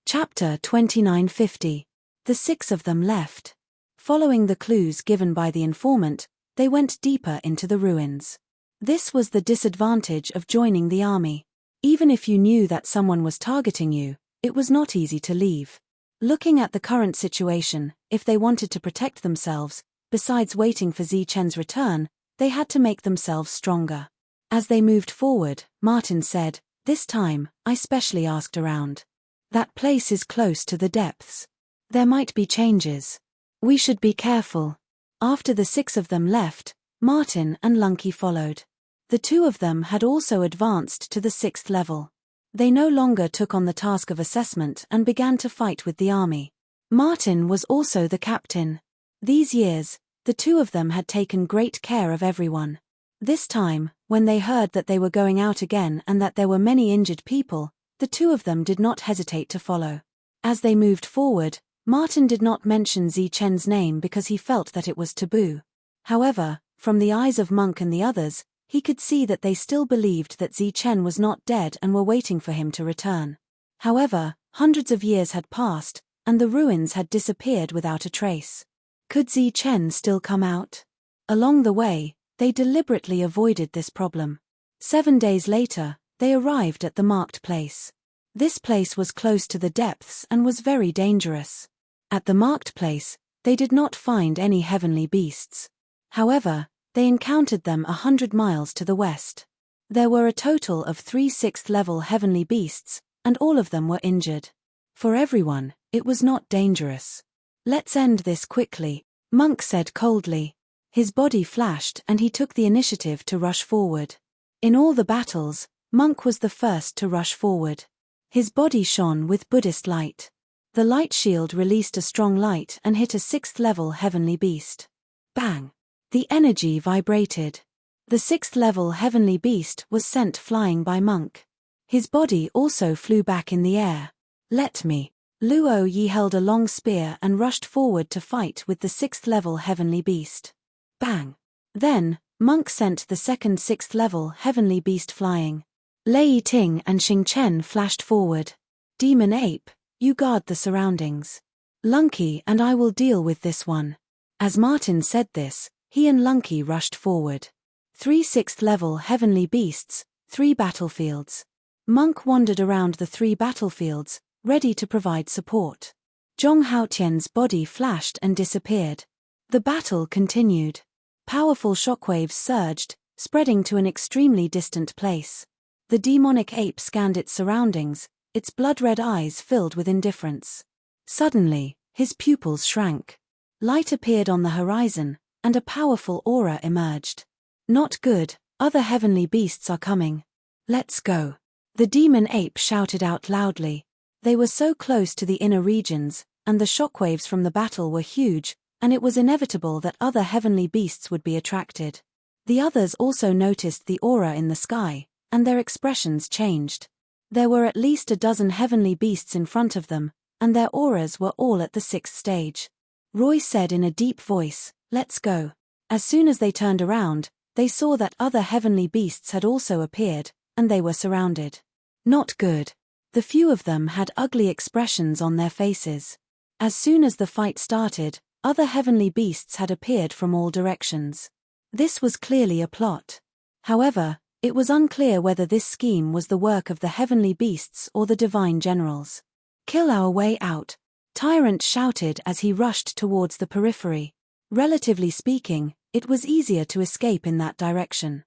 Chapter 2950. The 6 of them left. Following the clues given by the informant, they went deeper into the ruins. This was the disadvantage of joining the army. Even if you knew that someone was targeting you, it was not easy to leave. Looking at the current situation, if they wanted to protect themselves, besides waiting for Zi Chen's return, they had to make themselves stronger. As they moved forward, Martin said, "This time, I specially asked around. That place is close to the depths. There might be changes. We should be careful." After the 6 of them left, Martin and Lunky followed. The 2 of them had also advanced to the 6th level. They no longer took on the task of assessment and began to fight with the army. Martin was also the captain. These years, the 2 of them had taken great care of everyone. This time, when they heard that they were going out again and that there were many injured people, the 2 of them did not hesitate to follow. As they moved forward, Martin did not mention Zi Chen's name because he felt that it was taboo. However, from the eyes of Monk and the others, he could see that they still believed that Zi Chen was not dead and were waiting for him to return. However, hundreds of years had passed, and the ruins had disappeared without a trace. Could Zi Chen still come out? Along the way, they deliberately avoided this problem. 7 days later, They arrived at the marked place. This place was close to the depths and was very dangerous. At the marked place, they did not find any heavenly beasts. However, they encountered them 100 miles to the west. There were a total of 3 6th-level heavenly beasts, and all of them were injured. For everyone, it was not dangerous. "Let's end this quickly," Monk said coldly. His body flashed and he took the initiative to rush forward. In all the battles, Monk was the first to rush forward. His body shone with Buddhist light. The light shield released a strong light and hit a 6th-level heavenly beast. Bang! The energy vibrated. The 6th-level heavenly beast was sent flying by Monk. His body also flew back in the air. "Let me." Luo Yi held a long spear and rushed forward to fight with the 6th-level heavenly beast. Bang! Then, Monk sent the second 6th-level heavenly beast flying. Lei Ting and Xing Chen flashed forward. "Demon Ape, you guard the surroundings. Lunky and I will deal with this one." As Martin said this, he and Lunky rushed forward. 3 6th-level heavenly beasts, 3 battlefields. Monk wandered around the 3 battlefields, ready to provide support. Zhong Haotian's body flashed and disappeared. The battle continued. Powerful shockwaves surged, spreading to an extremely distant place. The demonic ape scanned its surroundings, its blood-red eyes filled with indifference. Suddenly, his pupils shrank. Light appeared on the horizon, and a powerful aura emerged. "Not good, other heavenly beasts are coming. Let's go." The demon ape shouted out loudly. They were so close to the inner regions, and the shockwaves from the battle were huge, and it was inevitable that other heavenly beasts would be attracted. The others also noticed the aura in the sky, and their expressions changed. There were at least a dozen heavenly beasts in front of them, and their auras were all at the 6th stage. Roy said in a deep voice, "Let's go." As soon as they turned around, they saw that other heavenly beasts had also appeared, and they were surrounded. Not good. The few of them had ugly expressions on their faces. As soon as the fight started, other heavenly beasts had appeared from all directions. This was clearly a plot. However, it was unclear whether this scheme was the work of the heavenly beasts or the divine generals. "Kill our way out," Tyrant shouted as he rushed towards the periphery. Relatively speaking, it was easier to escape in that direction.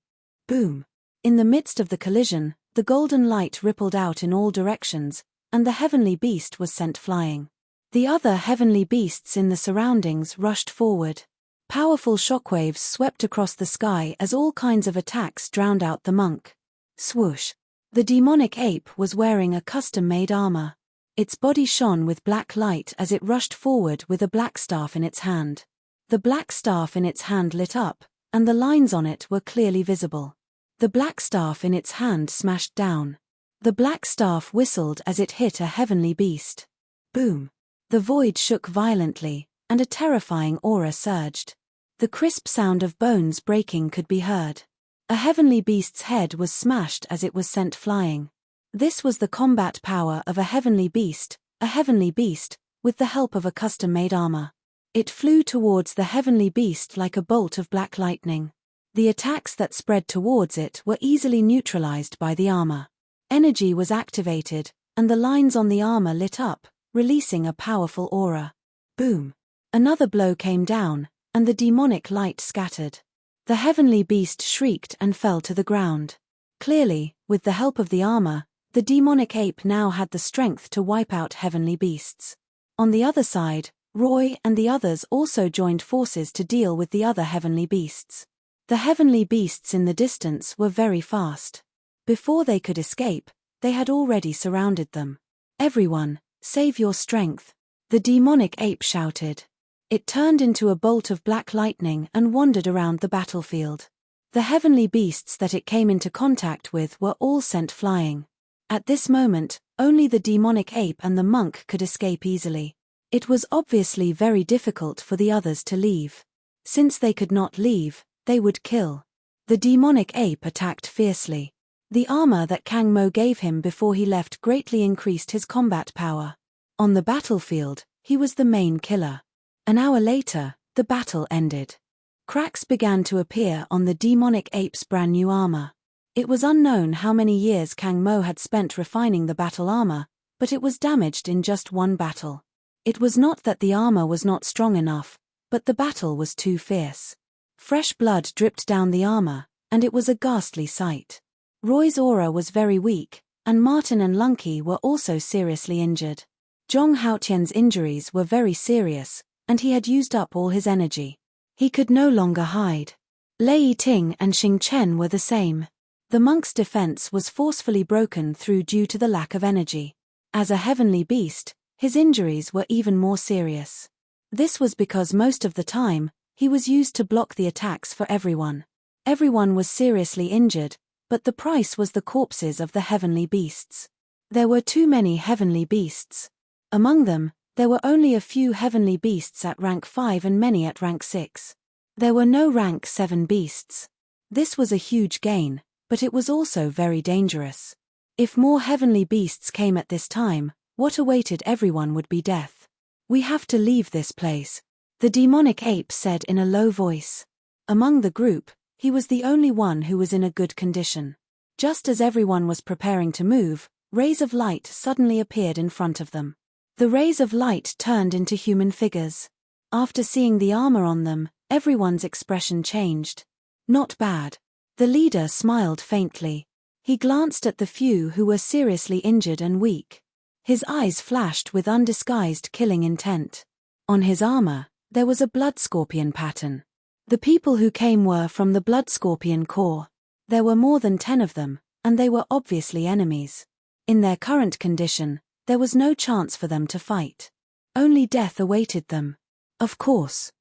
Boom! In the midst of the collision, the golden light rippled out in all directions, and the heavenly beast was sent flying. The other heavenly beasts in the surroundings rushed forward. Powerful shockwaves swept across the sky as all kinds of attacks drowned out the monk. Swoosh! The demonic ape was wearing a custom-made armor. Its body shone with black light as it rushed forward with a black staff in its hand. The black staff in its hand lit up, and the lines on it were clearly visible. The black staff in its hand smashed down. The black staff whistled as it hit a heavenly beast. Boom! The void shook violently, and a terrifying aura surged. The crisp sound of bones breaking could be heard. A heavenly beast's head was smashed as it was sent flying. This was the combat power of a heavenly beast, with the help of a custom-made armor. It flew towards the heavenly beast like a bolt of black lightning. The attacks that spread towards it were easily neutralized by the armor. Energy was activated, and the lines on the armor lit up, releasing a powerful aura. Boom! Another blow came down, and the demonic light scattered. The heavenly beast shrieked and fell to the ground. Clearly, with the help of the armor, the demonic ape now had the strength to wipe out heavenly beasts. On the other side, Roy and the others also joined forces to deal with the other heavenly beasts. The heavenly beasts in the distance were very fast. Before they could escape, they had already surrounded them. "Everyone, save your strength," the demonic ape shouted. It turned into a bolt of black lightning and wandered around the battlefield. The heavenly beasts that it came into contact with were all sent flying. At this moment, only the demonic ape and the monk could escape easily. It was obviously very difficult for the others to leave. Since they could not leave, they would kill. The demonic ape attacked fiercely. The armor that Kang Mo gave him before he left greatly increased his combat power. On the battlefield, he was the main killer. An hour later, the battle ended. Cracks began to appear on the demonic ape's brand new armor. It was unknown how many years Kang Mo had spent refining the battle armor, but it was damaged in just one battle. It was not that the armor was not strong enough, but the battle was too fierce. Fresh blood dripped down the armor, and it was a ghastly sight. Roy's aura was very weak, and Martin and Lunky were also seriously injured. Zhong Haotian's injuries were very serious, and he had used up all his energy. He could no longer hide. Lei Ting and Xing Chen were the same. The monk's defense was forcefully broken through due to the lack of energy. As a heavenly beast, his injuries were even more serious. This was because most of the time, he was used to block the attacks for everyone. Everyone was seriously injured, but the price was the corpses of the heavenly beasts. There were too many heavenly beasts. Among them, there were only a few heavenly beasts at rank 5 and many at rank 6. There were no rank 7 beasts. This was a huge gain, but it was also very dangerous. If more heavenly beasts came at this time, what awaited everyone would be death. "We have to leave this place," the demonic ape said in a low voice. Among the group, he was the only one who was in a good condition. Just as everyone was preparing to move, rays of light suddenly appeared in front of them. The rays of light turned into human figures. After seeing the armor on them, everyone's expression changed. "Not bad." The leader smiled faintly. He glanced at the few who were seriously injured and weak. His eyes flashed with undisguised killing intent. On his armor, there was a blood scorpion pattern. The people who came were from the blood scorpion corps. There were more than 10 of them, and they were obviously enemies. In their current condition, there was no chance for them to fight. Only death awaited them. Of course.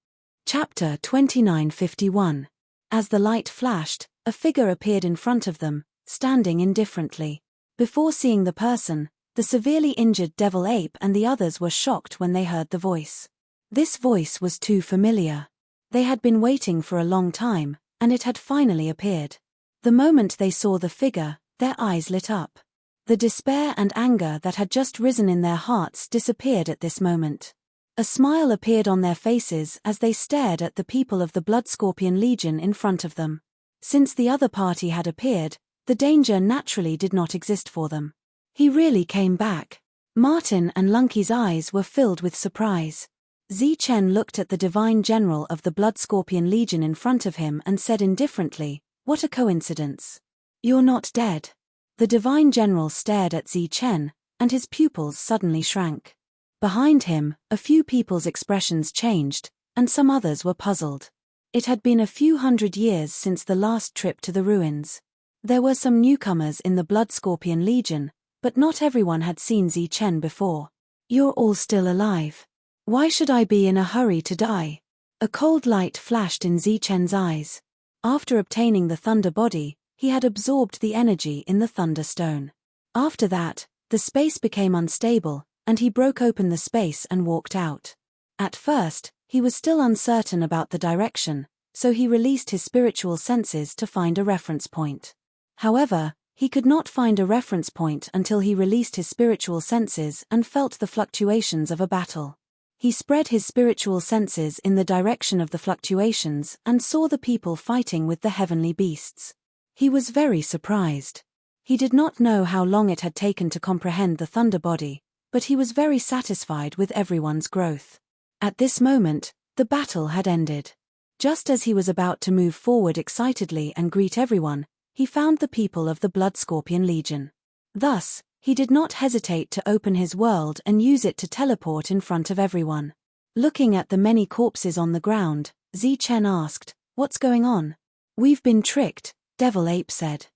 Chapter 2951. As the light flashed, a figure appeared in front of them, standing indifferently. Before seeing the person, the severely injured devil ape and the others were shocked when they heard the voice. This voice was too familiar. They had been waiting for a long time, and it had finally appeared. The moment they saw the figure, their eyes lit up. The despair and anger that had just risen in their hearts disappeared at this moment. A smile appeared on their faces as they stared at the people of the Blood Scorpion Legion in front of them. Since the other party had appeared, the danger naturally did not exist for them. He really came back. Martin and Lunky's eyes were filled with surprise. Zi Chen looked at the divine general of the Blood Scorpion Legion in front of him and said indifferently, "What a coincidence. You're not dead." The divine general stared at Zi Chen, and his pupils suddenly shrank. Behind him, a few people's expressions changed, and some others were puzzled. It had been a few hundred years since the last trip to the ruins. There were some newcomers in the Blood Scorpion Legion, but not everyone had seen Zi Chen before. "You're all still alive. Why should I be in a hurry to die?" A cold light flashed in Zi Chen's eyes. After obtaining the thunder body, he had absorbed the energy in the thunder stone. After that, the space became unstable, and he broke open the space and walked out. At first, he was still uncertain about the direction, so he released his spiritual senses to find a reference point. However, he could not find a reference point until he released his spiritual senses and felt the fluctuations of a battle. He spread his spiritual senses in the direction of the fluctuations and saw the people fighting with the heavenly beasts. He was very surprised. He did not know how long it had taken to comprehend the thunder body, but he was very satisfied with everyone's growth. At this moment, the battle had ended. Just as he was about to move forward excitedly and greet everyone, he found the people of the Blood Scorpion Legion. Thus, he did not hesitate to open his world and use it to teleport in front of everyone. Looking at the many corpses on the ground, Zi Chen asked, "What's going on?" "We've been tricked," Devil Ape said.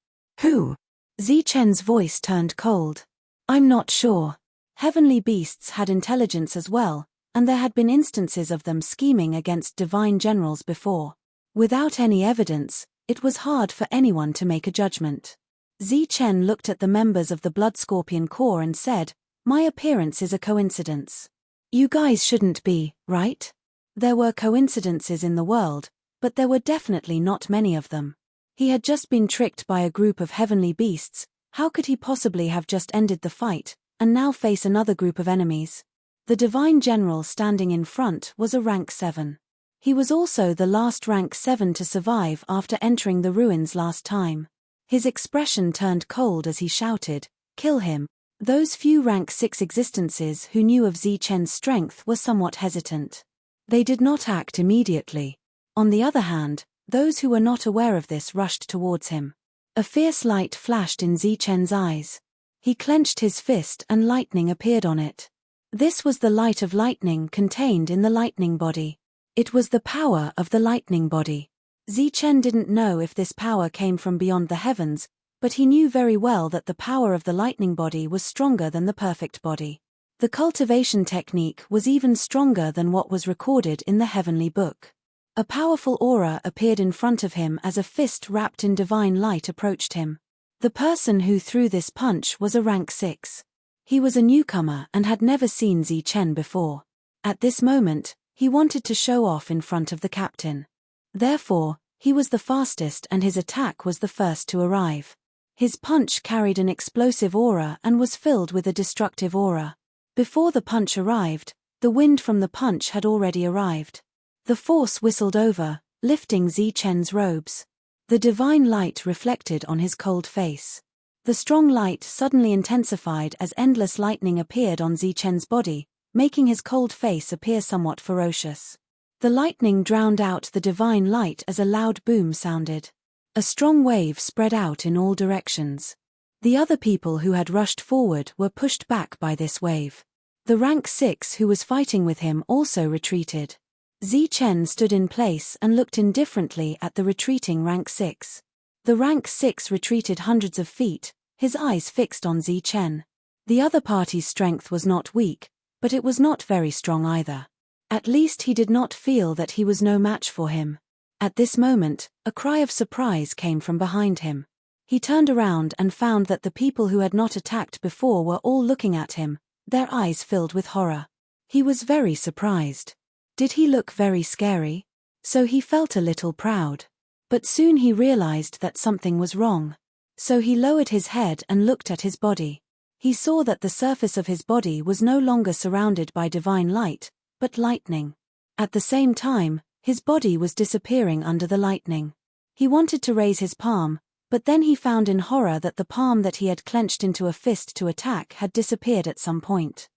"Who?" Zi Chen's voice turned cold. "I'm not sure." Heavenly beasts had intelligence as well, and there had been instances of them scheming against divine generals before. Without any evidence, it was hard for anyone to make a judgment. Zi Chen looked at the members of the Blood Scorpion Corps and said, "My appearance is a coincidence. You guys shouldn't be, right?" There were coincidences in the world, but there were definitely not many of them. He had just been tricked by a group of heavenly beasts. How could he possibly have just ended the fight, and now face another group of enemies? The divine general standing in front was a rank 7. He was also the last rank 7 to survive after entering the ruins last time. His expression turned cold as he shouted, "Kill him." Those few rank 6 existences who knew of Zichen's strength were somewhat hesitant. They did not act immediately. On the other hand, those who were not aware of this rushed towards him. A fierce light flashed in Zichen's eyes. He clenched his fist and lightning appeared on it. This was the light of lightning contained in the lightning body. It was the power of the lightning body. Zichen didn't know if this power came from beyond the heavens, but he knew very well that the power of the lightning body was stronger than the perfect body. The cultivation technique was even stronger than what was recorded in the heavenly book. A powerful aura appeared in front of him as a fist wrapped in divine light approached him. The person who threw this punch was a rank 6. He was a newcomer and had never seen Zichen before. At this moment, he wanted to show off in front of the captain. Therefore, he was the fastest and his attack was the first to arrive. His punch carried an explosive aura and was filled with a destructive aura. Before the punch arrived, the wind from the punch had already arrived. The force whistled over, lifting Zichen's robes. The divine light reflected on his cold face. The strong light suddenly intensified as endless lightning appeared on Zichen's body, making his cold face appear somewhat ferocious. The lightning drowned out the divine light as a loud boom sounded. A strong wave spread out in all directions. The other people who had rushed forward were pushed back by this wave. The rank 6 who was fighting with him also retreated. Zichen stood in place and looked indifferently at the retreating rank 6. The rank 6 retreated hundreds of feet, his eyes fixed on Zichen. The other party's strength was not weak, but it was not very strong either. At least he did not feel that he was no match for him. At this moment, a cry of surprise came from behind him. He turned around and found that the people who had not attacked before were all looking at him, their eyes filled with horror. He was very surprised. Did he look very scary? So he felt a little proud. But soon he realized that something was wrong. So he lowered his head and looked at his body. He saw that the surface of his body was no longer surrounded by divine light, but lightning. At the same time, his body was disappearing under the lightning. He wanted to raise his palm, but then he found in horror that the palm that he had clenched into a fist to attack had disappeared at some point.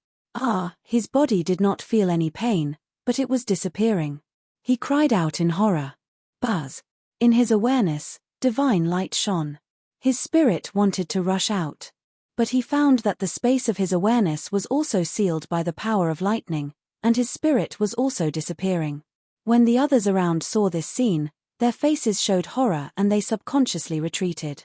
His body did not feel any pain, but it was disappearing. He cried out in horror. Buzz. In his awareness, divine light shone. His spirit wanted to rush out. But he found that the space of his awareness was also sealed by the power of lightning, and his spirit was also disappearing. When the others around saw this scene, their faces showed horror and they subconsciously retreated.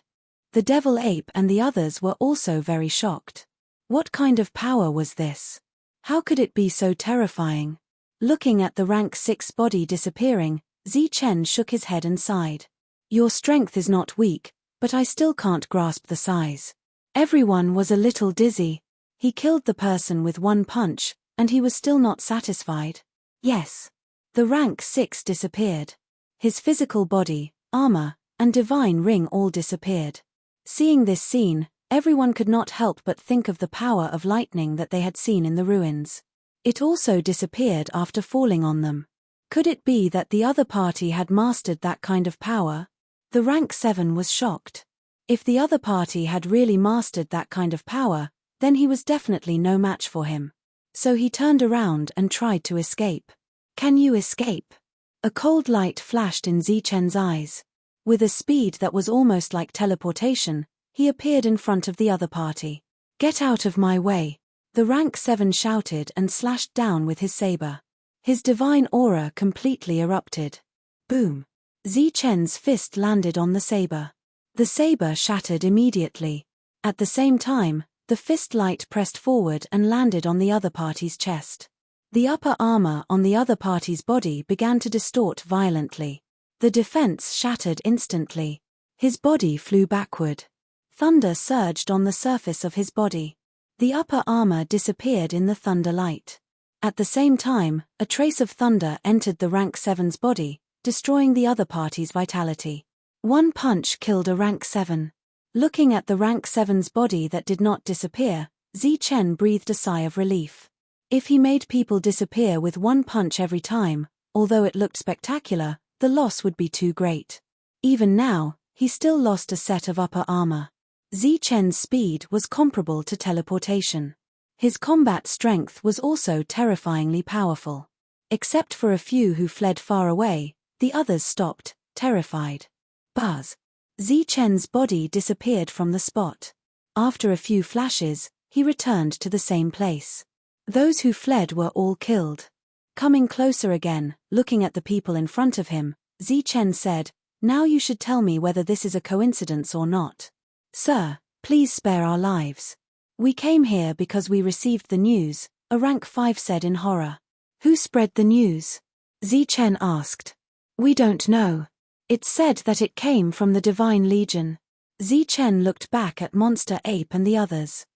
The devil ape and the others were also very shocked. What kind of power was this? How could it be so terrifying? Looking at the rank 6 body disappearing, Zichen shook his head and sighed. Your strength is not weak, but I still can't grasp the size. Everyone was a little dizzy. He killed the person with one punch, and he was still not satisfied. Yes. The rank 6 disappeared. His physical body, armor, and divine ring all disappeared. Seeing this scene, everyone could not help but think of the power of lightning that they had seen in the ruins. It also disappeared after falling on them. Could it be that the other party had mastered that kind of power? The rank 7 was shocked. If the other party had really mastered that kind of power, then he was definitely no match for him. So he turned around and tried to escape. Can you escape? A cold light flashed in Zichen's eyes. With a speed that was almost like teleportation, he appeared in front of the other party. Get out of my way! The rank 7 shouted and slashed down with his saber. His divine aura completely erupted. Boom! Zichen's fist landed on the saber. The saber shattered immediately. At the same time, the fist light pressed forward and landed on the other party's chest. The upper armor on the other party's body began to distort violently. The defense shattered instantly. His body flew backward. Thunder surged on the surface of his body. The upper armor disappeared in the thunder light. At the same time, a trace of thunder entered the rank 7's body, destroying the other party's vitality. One punch killed a rank 7. Looking at the rank 7's body that did not disappear, Zichen breathed a sigh of relief. If he made people disappear with one punch every time, although it looked spectacular, the loss would be too great. Even now, he still lost a set of upper armor. Zichen's speed was comparable to teleportation. His combat strength was also terrifyingly powerful. Except for a few who fled far away, the others stopped, terrified. Buzz. Zichen's body disappeared from the spot. After a few flashes, he returned to the same place. Those who fled were all killed. Coming closer again, looking at the people in front of him, Zichen said, "Now you should tell me whether this is a coincidence or not. Sir, please spare our lives. We came here because we received the news," a rank 5 said in horror. "Who spread the news?" Zichen asked. "We don't know. It's said that it came from the Divine Legion." Zichen looked back at Monster Ape and the others.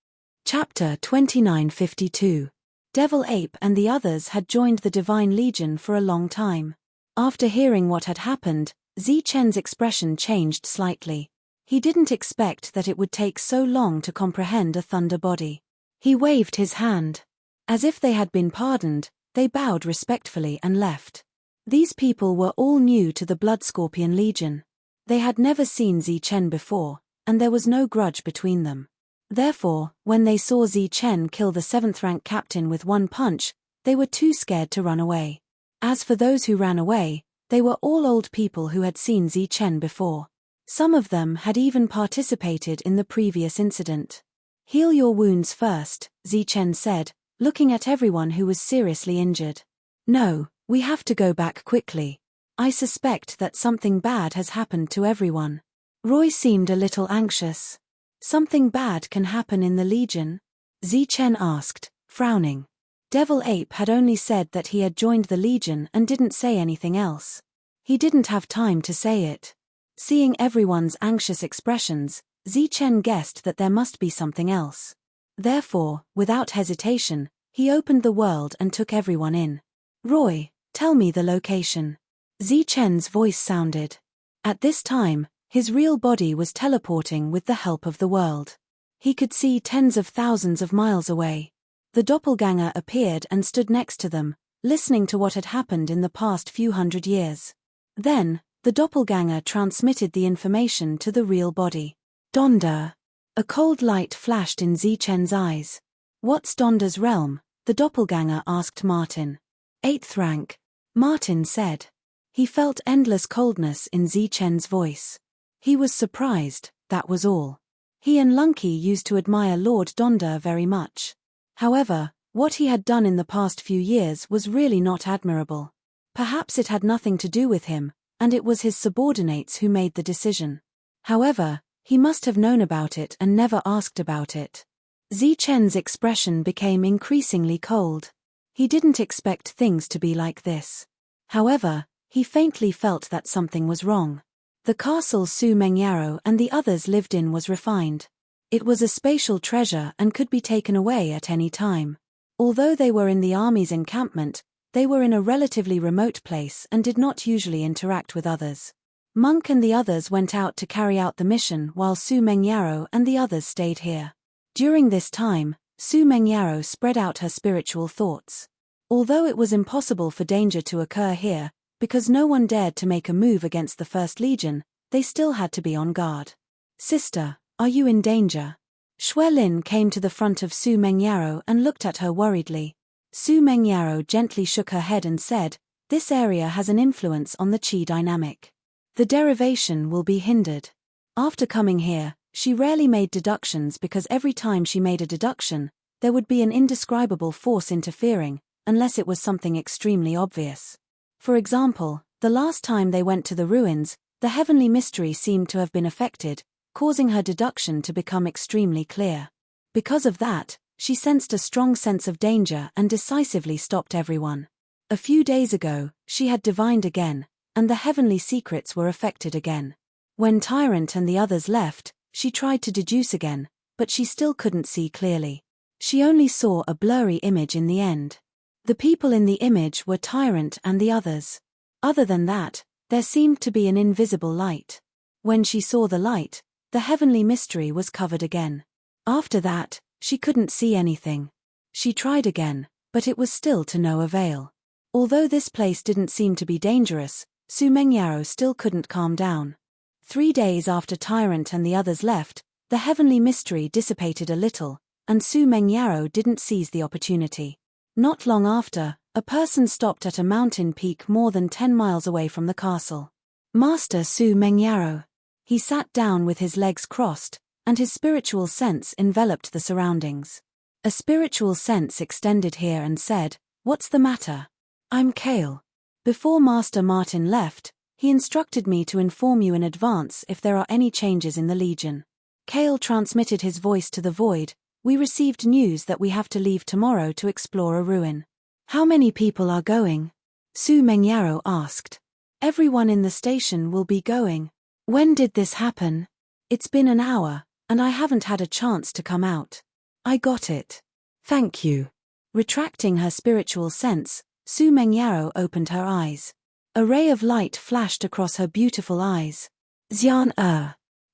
Chapter 2952. Devil Ape and the others had joined the Divine Legion for a long time. After hearing what had happened, Zichen's expression changed slightly. He didn't expect that it would take so long to comprehend a thunder body. He waved his hand. As if they had been pardoned, they bowed respectfully and left. These people were all new to the Blood Scorpion Legion. They had never seen Zichen before, and there was no grudge between them. Therefore, when they saw Zichen kill the 7th rank captain with one punch, they were too scared to run away. As for those who ran away, they were all old people who had seen Zichen before. Some of them had even participated in the previous incident. "Heal your wounds first," Zichen said, looking at everyone who was seriously injured. "No, we have to go back quickly. I suspect that something bad has happened to everyone." Roy seemed a little anxious. "Something bad can happen in the Legion?" Zichen asked, frowning. Devil Ape had only said that he had joined the Legion and didn't say anything else. He didn't have time to say it. Seeing everyone's anxious expressions, Zichen guessed that there must be something else. Therefore, without hesitation, he opened the world and took everyone in. "Roy, tell me the location." Zichen's voice sounded. At this time, his real body was teleporting with the help of the world. He could see tens of thousands of miles away. The doppelganger appeared and stood next to them, listening to what had happened in the past few hundred years. Then, the doppelganger transmitted the information to the real body. "Donda." A cold light flashed in Zichen's eyes. "What's Donda's realm?" the doppelganger asked Martin. "8th rank," Martin said. He felt endless coldness in Zichen's voice. He was surprised, that was all. He and Lunky used to admire Lord Donda very much. However, what he had done in the past few years was really not admirable. Perhaps it had nothing to do with him, and it was his subordinates who made the decision. However, he must have known about it and never asked about it. Zichen's expression became increasingly cold. He didn't expect things to be like this. However, he faintly felt that something was wrong. The castle Su Mengyaro and the others lived in was refined. It was a spatial treasure and could be taken away at any time. Although they were in the army's encampment, they were in a relatively remote place and did not usually interact with others. Monk and the others went out to carry out the mission while Su Mengyaro and the others stayed here. During this time, Su Mengyaro spread out her spiritual thoughts. Although it was impossible for danger to occur here, because no one dared to make a move against the First Legion, they still had to be on guard. "Sister, are you in danger?" Xuelin came to the front of Su Mengyaro and looked at her worriedly. Su Mengyaro gently shook her head and said, "This area has an influence on the Qi dynamic. The derivation will be hindered." After coming here, she rarely made deductions because every time she made a deduction, there would be an indescribable force interfering, unless it was something extremely obvious. For example, the last time they went to the ruins, the heavenly mystery seemed to have been affected, causing her deduction to become extremely clear. Because of that, she sensed a strong sense of danger and decisively stopped everyone. A few days ago, she had divined again, and the heavenly secrets were affected again. When Tyrant and the others left, she tried to deduce again, but she still couldn't see clearly. She only saw a blurry image in the end. The people in the image were Tyrant and the others. Other than that, there seemed to be an invisible light. When she saw the light, the heavenly mystery was covered again. After that, she couldn't see anything. She tried again, but it was still to no avail. Although this place didn't seem to be dangerous, Su Mengyaro still couldn't calm down. 3 days after Tyrant and the others left, the heavenly mystery dissipated a little, and Su Mengyaro didn't seize the opportunity. Not long after, a person stopped at a mountain peak more than 10 miles away from the castle. Master Su Mengyaro. He sat down with his legs crossed, and his spiritual sense enveloped the surroundings. A spiritual sense extended here and said, "What's the matter?" "I'm Kale." Before Master Martin left, he instructed me to inform you in advance if there are any changes in the Legion. Kale transmitted his voice to the void. "We received news that we have to leave tomorrow to explore a ruin." "How many people are going?" Su Mengyaro asked. "Everyone in the station will be going." "When did this happen?" "It's been an hour, and I haven't had a chance to come out." "I got it. Thank you." Retracting her spiritual sense, Su Mengyaro opened her eyes. A ray of light flashed across her beautiful eyes. Xian.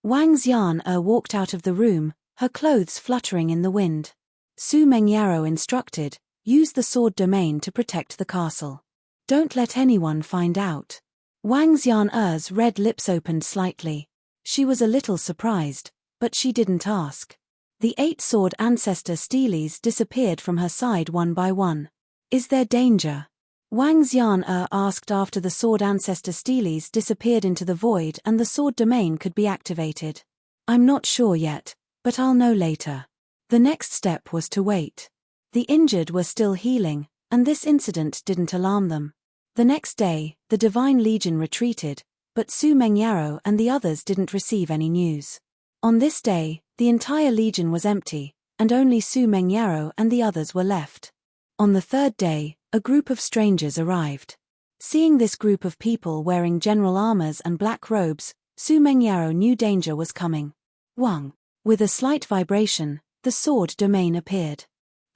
Wang Xian walked out of the room, her clothes fluttering in the wind. Su Mengyaro instructed, "Use the sword domain to protect the castle. Don't let anyone find out." Wang Xian's red lips opened slightly. She was a little surprised, but she didn't ask. The 8 sword ancestor steelies disappeared from her side one by one. "Is there danger?" Wang Xian asked after the sword ancestor steelies disappeared into the void and the sword domain could be activated. "I'm not sure yet, but I'll know later." The next step was to wait. The injured were still healing, and this incident didn't alarm them. The next day, the Divine Legion retreated, but Su Mengyaro and the others didn't receive any news. On this day, the entire Legion was empty, and only Su Mengyaro and the others were left. On the 3rd day, a group of strangers arrived. Seeing this group of people wearing general armors and black robes, Su Mengyaro knew danger was coming. Wang. With a slight vibration, the sword domain appeared.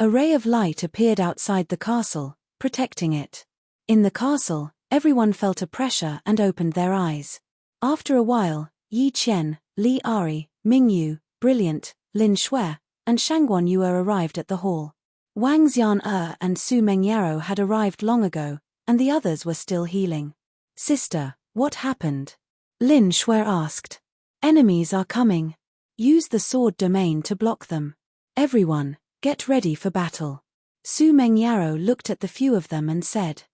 A ray of light appeared outside the castle, protecting it. In the castle, everyone felt a pressure and opened their eyes. After a while, Yi Qian, Li Ari, Ming Yu, Brilliant, Lin Shui, and Shangguan Yue arrived at the hall. Wang Xian and Su Mengyaro had arrived long ago, and the others were still healing. "Sister, what happened?" Lin Shui asked. "Enemies are coming. Use the sword domain to block them. Everyone, get ready for battle." Su Mengyaro looked at the few of them and said.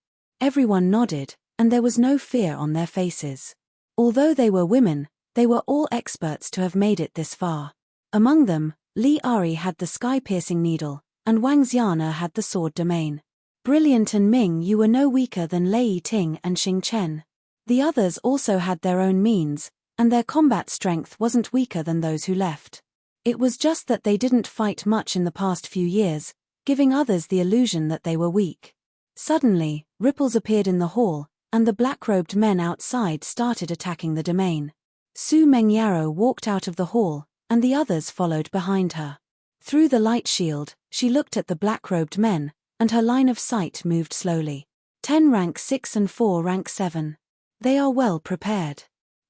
Everyone nodded, and there was no fear on their faces. Although they were women, they were all experts to have made it this far. Among them, Li Ari had the sky-piercing needle, and Wang Xian had the sword domain. Brilliant and Ming Yu were no weaker than Lei Ting and Xing Chen. The others also had their own means, and their combat strength wasn't weaker than those who left. It was just that they didn't fight much in the past few years, giving others the illusion that they were weak. Suddenly, ripples appeared in the hall, and the black-robed men outside started attacking the domain. Su Mengyaro walked out of the hall, and the others followed behind her. Through the light shield, she looked at the black-robed men, and her line of sight moved slowly. 10 rank 6 and 4 rank 7. They are well prepared.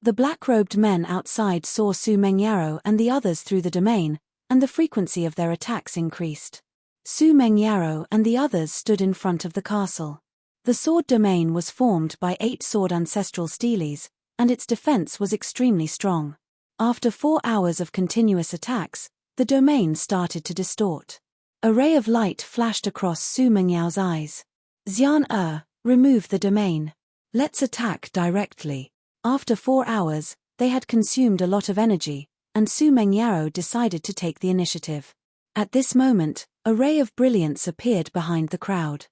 The black-robed men outside saw Su Mengyaro and the others through the domain, and the frequency of their attacks increased. Su Mengyaro and the others stood in front of the castle. The sword domain was formed by 8 sword ancestral steelies, and its defense was extremely strong. After 4 hours of continuous attacks, the domain started to distort. A ray of light flashed across Su Mengyao's eyes. "Xian, remove the domain. Let's attack directly." After 4 hours, they had consumed a lot of energy, and Su Mengyaro decided to take the initiative. At this moment, a ray of brilliance appeared behind the crowd.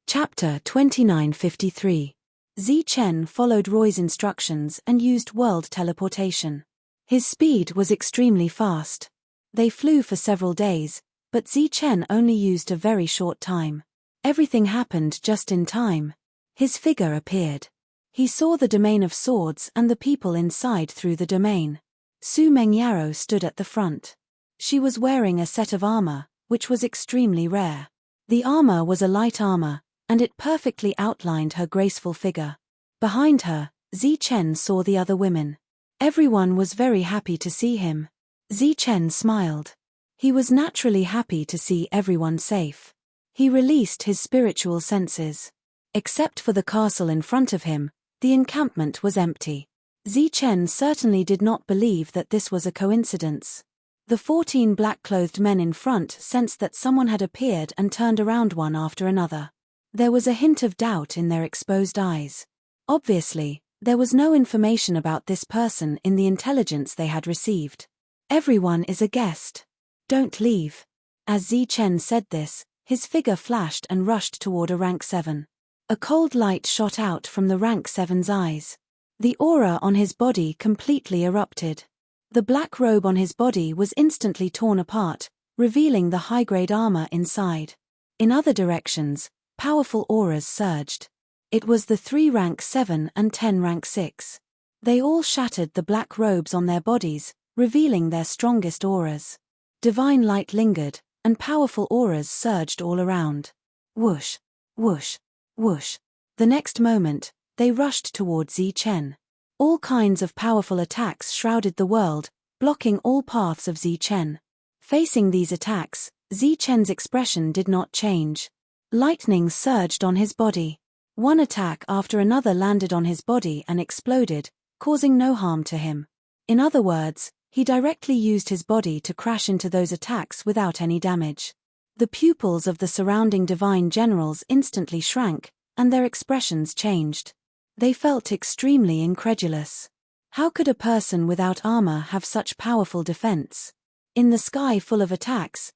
Chapter 2953. Zi Chen followed Roy's instructions and used world teleportation. His speed was extremely fast. They flew for several days, but Zi Chen only used a very short time. Everything happened just in time. His figure appeared. He saw the domain of swords and the people inside through the domain. Su Mengyaro stood at the front. She was wearing a set of armor, which was extremely rare. The armor was a light armor, and it perfectly outlined her graceful figure. Behind her, Zi Chen saw the other women. Everyone was very happy to see him. Zi Chen smiled. He was naturally happy to see everyone safe. He released his spiritual senses. Except for the castle in front of him, the encampment was empty. Chen certainly did not believe that this was a coincidence. The 14 black-clothed men in front sensed that someone had appeared and turned around one after another. There was a hint of doubt in their exposed eyes. Obviously, there was no information about this person in the intelligence they had received. Everyone is a guest. Don't leave. As Chen said this, his figure flashed and rushed toward a rank 7. A cold light shot out from the rank 7's eyes. The aura on his body completely erupted. The black robe on his body was instantly torn apart, revealing the high-grade armor inside. In other directions, powerful auras surged. It was the 3 rank 7 and 10 rank 6. They all shattered the black robes on their bodies, revealing their strongest auras. Divine light lingered, and powerful auras surged all around. Whoosh, whoosh, whoosh. The next moment, they rushed towards Chen. All kinds of powerful attacks shrouded the world, blocking all paths of Chen. Facing these attacks, Chen's expression did not change. Lightning surged on his body. One attack after another landed on his body and exploded, causing no harm to him. In other words, he directly used his body to crash into those attacks without any damage. The pupils of the surrounding divine generals instantly shrank, and their expressions changed. They felt extremely incredulous. How could a person without armor have such powerful defense? In the sky full of attacks,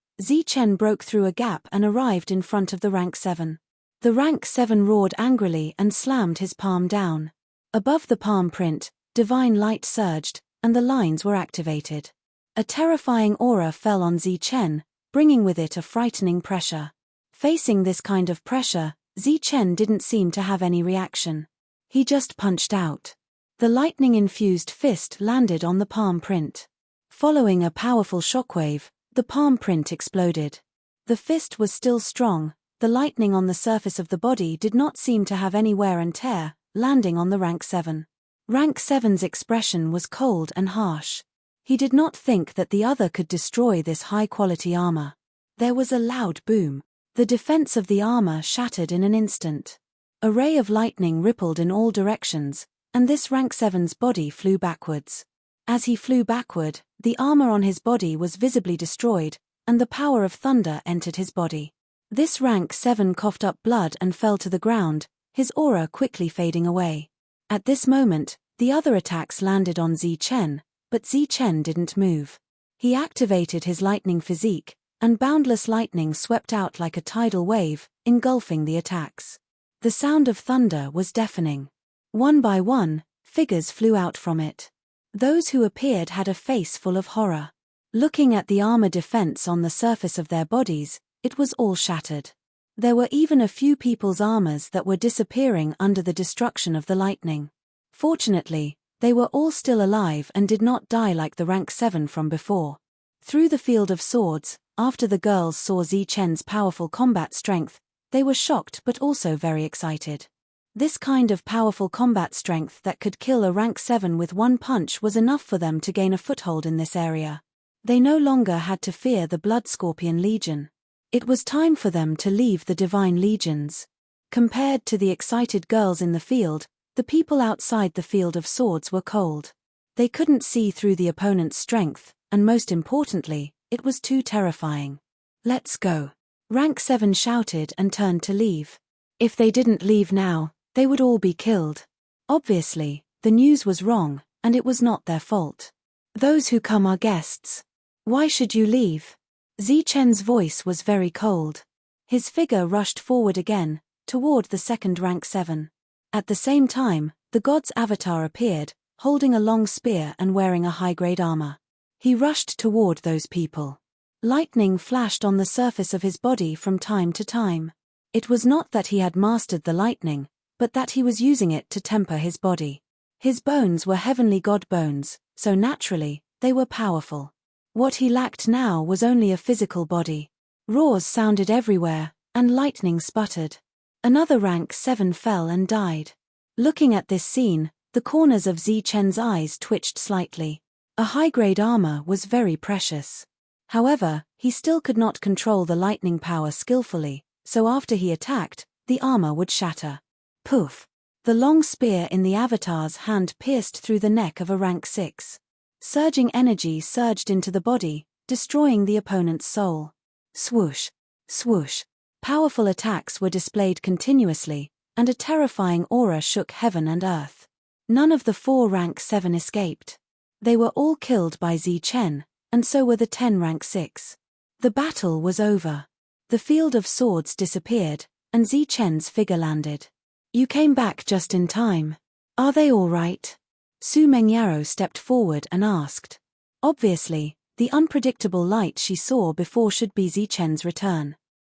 Chen broke through a gap and arrived in front of the rank 7. The rank 7 roared angrily and slammed his palm down. Above the palm print, divine light surged, and the lines were activated. A terrifying aura fell on Chen, bringing with it a frightening pressure. Facing this kind of pressure, Chen didn't seem to have any reaction. He just punched out. The lightning-infused fist landed on the palm print. Following a powerful shockwave, the palm print exploded. The fist was still strong. The lightning on the surface of the body did not seem to have any wear and tear, landing on the rank 7. Rank 7's expression was cold and harsh. He did not think that the other could destroy this high-quality armor. There was a loud boom. The defense of the armor shattered in an instant. A ray of lightning rippled in all directions, and this rank 7's body flew backwards. As he flew backward, the armor on his body was visibly destroyed, and the power of thunder entered his body. This rank 7 coughed up blood and fell to the ground, his aura quickly fading away. At this moment, the other attacks landed on Chen, but Chen didn't move. He activated his lightning physique, and boundless lightning swept out like a tidal wave, engulfing the attacks. The sound of thunder was deafening. One by one, figures flew out from it. Those who appeared had a face full of horror. Looking at the armor defense on the surface of their bodies, it was all shattered. There were even a few people's armors that were disappearing under the destruction of the lightning. Fortunately, they were all still alive and did not die like the rank 7 from before. Through the field of swords, after the girls saw Chen's powerful combat strength, they were shocked but also very excited. This kind of powerful combat strength that could kill a rank 7 with one punch was enough for them to gain a foothold in this area. They no longer had to fear the Blood Scorpion Legion. It was time for them to leave the Divine Legions. Compared to the excited girls in the field, the people outside the field of swords were cold. They couldn't see through the opponent's strength, and most importantly, it was too terrifying. "Let's go," rank 7 shouted and turned to leave. If they didn't leave now, they would all be killed. Obviously, the news was wrong, and it was not their fault. "Those who come are guests. Why should you leave?" Chen's voice was very cold. His figure rushed forward again, toward the second rank 7. At the same time, the god's avatar appeared, holding a long spear and wearing a high-grade armor. He rushed toward those people. Lightning flashed on the surface of his body from time to time. It was not that he had mastered the lightning, but that he was using it to temper his body. His bones were heavenly god bones, so naturally, they were powerful. What he lacked now was only a physical body. Roars sounded everywhere, and lightning sputtered. Another rank 7 fell and died. Looking at this scene, the corners of Chen's eyes twitched slightly. A high-grade armor was very precious. However, he still could not control the lightning power skillfully, so after he attacked, the armor would shatter. Poof! The long spear in the Avatar's hand pierced through the neck of a rank 6. Surging energy surged into the body, destroying the opponent's soul. Swoosh, swoosh. Powerful attacks were displayed continuously, and a terrifying aura shook heaven and earth. None of the 4 rank 7 escaped. They were all killed by Zichen, and so were the 10 rank 6. The battle was over. The field of swords disappeared, and Zichen's figure landed. You came back just in time. Are they all right? Su Mengyaro stepped forward and asked. Obviously, the unpredictable light she saw before should be Zichen's return.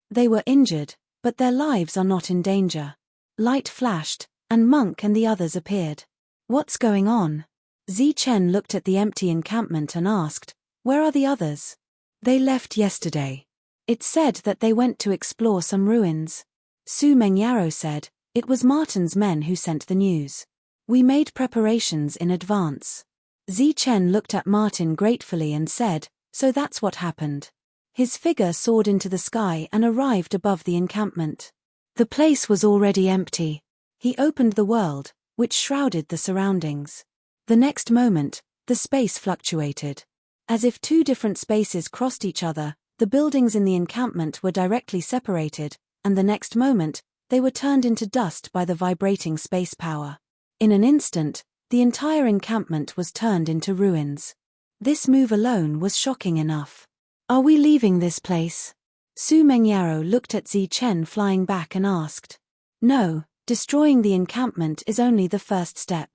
They were injured, but their lives are not in danger. Light flashed, and Monk and the others appeared. What's going on? Zichen looked at the empty encampment and asked, where are the others? They left yesterday. It said that they went to explore some ruins. Su Mengyaro said, it was Martin's men who sent the news. We made preparations in advance. Zichen looked at Martin gratefully and said, so that's what happened. His figure soared into the sky and arrived above the encampment. The place was already empty. He opened the world, which shrouded the surroundings. The next moment, the space fluctuated. As if 2 different spaces crossed each other, the buildings in the encampment were directly separated, and the next moment, they were turned into dust by the vibrating space power. In an instant, the entire encampment was turned into ruins. This move alone was shocking enough. Are we leaving this place? Su Mengyaro looked at Zichen flying back and asked. No, destroying the encampment is only the first step.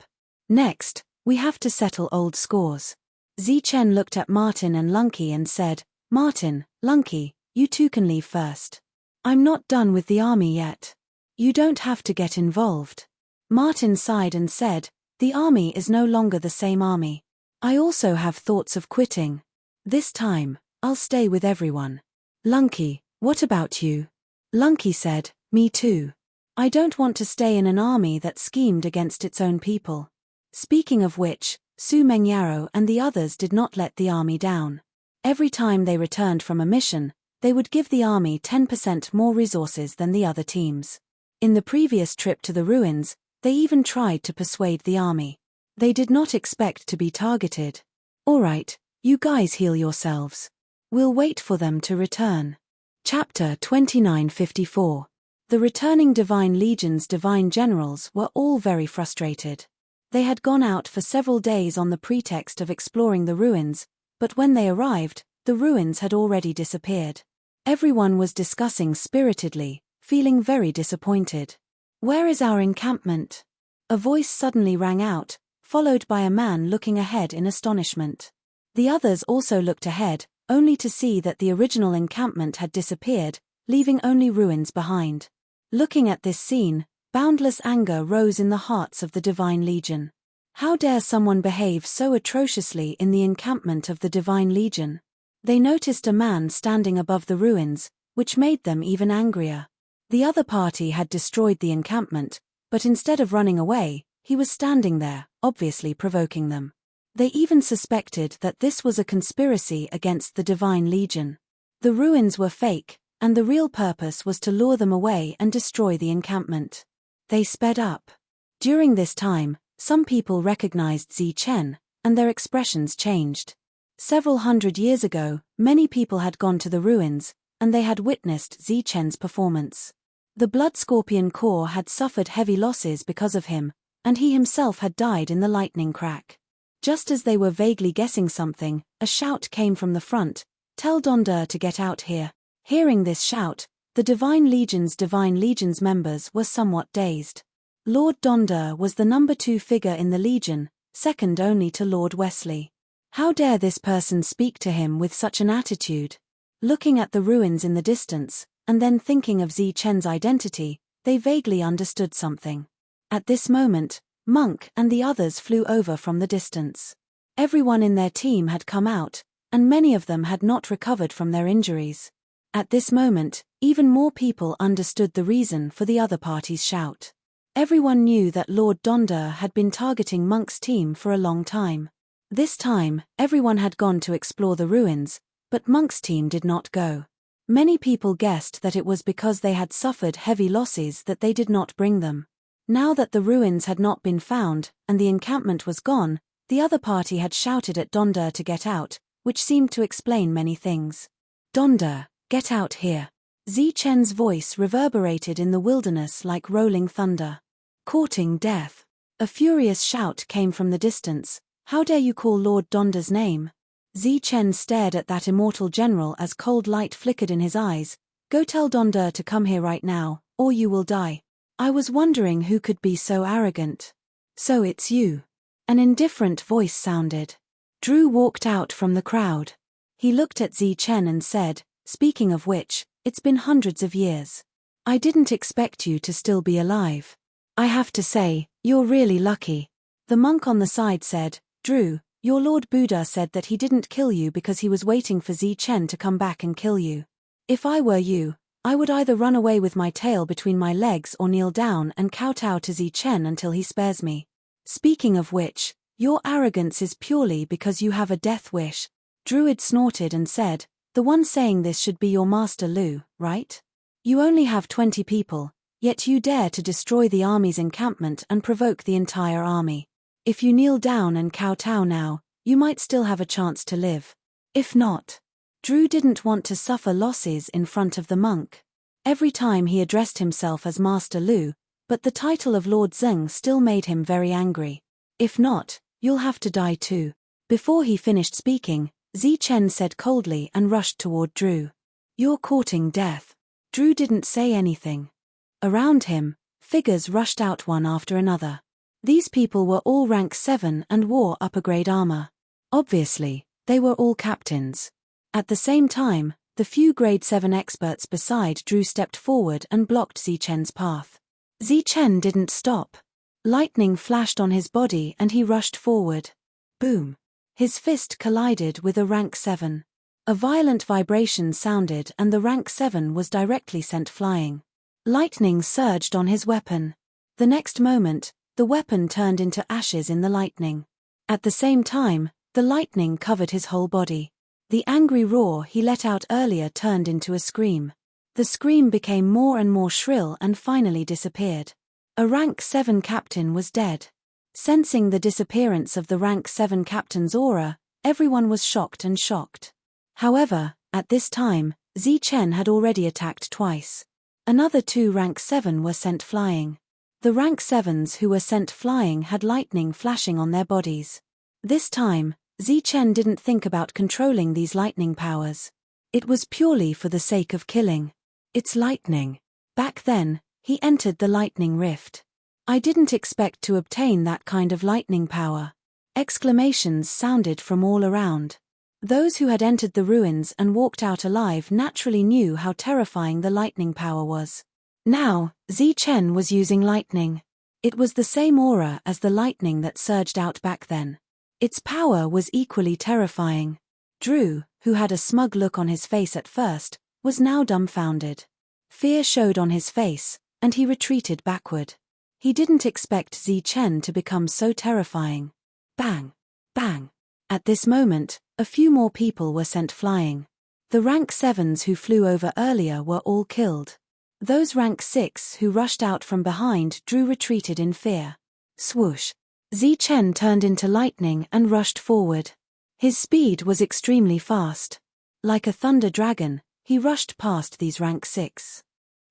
Next, we have to settle old scores. Zichen looked at Martin and Lunky and said, Martin, Lunky, you two can leave first. I'm not done with the army yet. You don't have to get involved. Martin sighed and said, the army is no longer the same army. I also have thoughts of quitting. This time, I'll stay with everyone. Lunky, what about you? Lunky said, me too. I don't want to stay in an army that schemed against its own people. Speaking of which, Su Mengyaro and the others did not let the army down. Every time they returned from a mission, they would give the army 10% more resources than the other teams. In the previous trip to the ruins, they even tried to persuade the army. They did not expect to be targeted. All right, you guys heal yourselves. We'll wait for them to return. Chapter 2954. The returning Divine Legion's divine generals were all very frustrated. They had gone out for several days on the pretext of exploring the ruins, but when they arrived, the ruins had already disappeared. Everyone was discussing spiritedly, feeling very disappointed. Where is our encampment? A voice suddenly rang out, followed by a man looking ahead in astonishment. The others also looked ahead, only to see that the original encampment had disappeared, leaving only ruins behind. Looking at this scene, boundless anger rose in the hearts of the Divine Legion. How dare someone behave so atrociously in the encampment of the Divine Legion? They noticed a man standing above the ruins, which made them even angrier. The other party had destroyed the encampment, but instead of running away, he was standing there, obviously provoking them. They even suspected that this was a conspiracy against the Divine Legion. The ruins were fake, and the real purpose was to lure them away and destroy the encampment. They sped up. During this time, some people recognized Zichen, and their expressions changed. Several hundred years ago, many people had gone to the ruins, and they had witnessed Zichen's performance. The Blood Scorpion Corps had suffered heavy losses because of him, and he himself had died in the lightning crack. Just as they were vaguely guessing something, a shout came from the front, "Tell Donder to get out here." Hearing this shout, the Divine Legion's members were somewhat dazed. Lord Donder was the number 2 figure in the Legion, second only to Lord Wesley. How dare this person speak to him with such an attitude? Looking at the ruins in the distance, and then thinking of Zichen's identity, they vaguely understood something. At this moment, Monk and the others flew over from the distance. Everyone in their team had come out, and many of them had not recovered from their injuries. At this moment, even more people understood the reason for the other party's shout. Everyone knew that Lord Donder had been targeting Monk's team for a long time. This time, everyone had gone to explore the ruins, but Monk's team did not go. Many people guessed that it was because they had suffered heavy losses that they did not bring them. Now that the ruins had not been found, and the encampment was gone, the other party had shouted at Donder to get out, which seemed to explain many things. Donder, get out here. Zichen's voice reverberated in the wilderness like rolling thunder. Courting death. A furious shout came from the distance. How dare you call Lord Donder's name? Zichen stared at that immortal general as cold light flickered in his eyes. Go tell Donder to come here right now, or you will die. I was wondering who could be so arrogant. So it's you. An indifferent voice sounded. Drew walked out from the crowd. He looked at Zichen and said, speaking of which, it's been hundreds of years. I didn't expect you to still be alive. I have to say, you're really lucky. The monk on the side said, Drew, your Lord Buddha said that he didn't kill you because he was waiting for Zichen to come back and kill you. If I were you, I would either run away with my tail between my legs or kneel down and kowtow to Zichen until he spares me. Speaking of which, your arrogance is purely because you have a death wish. Druid snorted and said, the one saying this should be your master Lu, right? You only have 20 people, yet you dare to destroy the army's encampment and provoke the entire army. If you kneel down and kowtow now, you might still have a chance to live. If not. Drew didn't want to suffer losses in front of the monk. Every time he addressed himself as Master Lu, but the title of Lord Zeng still made him very angry. If not, you'll have to die too. Before he finished speaking, Zichen said coldly and rushed toward Drew. You're courting death. Drew didn't say anything. Around him, figures rushed out one after another. These people were all rank 7 and wore upper-grade armor. Obviously, they were all captains. At the same time, the few grade 7 experts beside Drew stepped forward and blocked Zichen's path. Zichen didn't stop. Lightning flashed on his body and he rushed forward. Boom. His fist collided with a rank 7. A violent vibration sounded and the rank 7 was directly sent flying. Lightning surged on his weapon. The next moment, the weapon turned into ashes in the lightning. At the same time, the lightning covered his whole body. The angry roar he let out earlier turned into a scream. The scream became more and more shrill and finally disappeared. A rank 7 captain was dead. Sensing the disappearance of the rank 7 captain's aura, everyone was shocked and shocked. However, at this time, Zichen had already attacked twice. Another 2 rank 7 were sent flying. The rank 7s who were sent flying had lightning flashing on their bodies. This time, Zichen didn't think about controlling these lightning powers. It was purely for the sake of killing. It's lightning. Back then, he entered the lightning rift. I didn't expect to obtain that kind of lightning power. Exclamations sounded from all around. Those who had entered the ruins and walked out alive naturally knew how terrifying the lightning power was. Now, Zichen was using lightning. It was the same aura as the lightning that surged out back then. Its power was equally terrifying. Drew, who had a smug look on his face at first, was now dumbfounded. Fear showed on his face, and he retreated backward. He didn't expect Zichen to become so terrifying. Bang! Bang! At this moment, a few more people were sent flying. The rank 7s who flew over earlier were all killed. Those rank 6 who rushed out from behind Drew retreated in fear. Swoosh! Zichen turned into lightning and rushed forward. His speed was extremely fast. Like a thunder dragon, he rushed past these rank 6.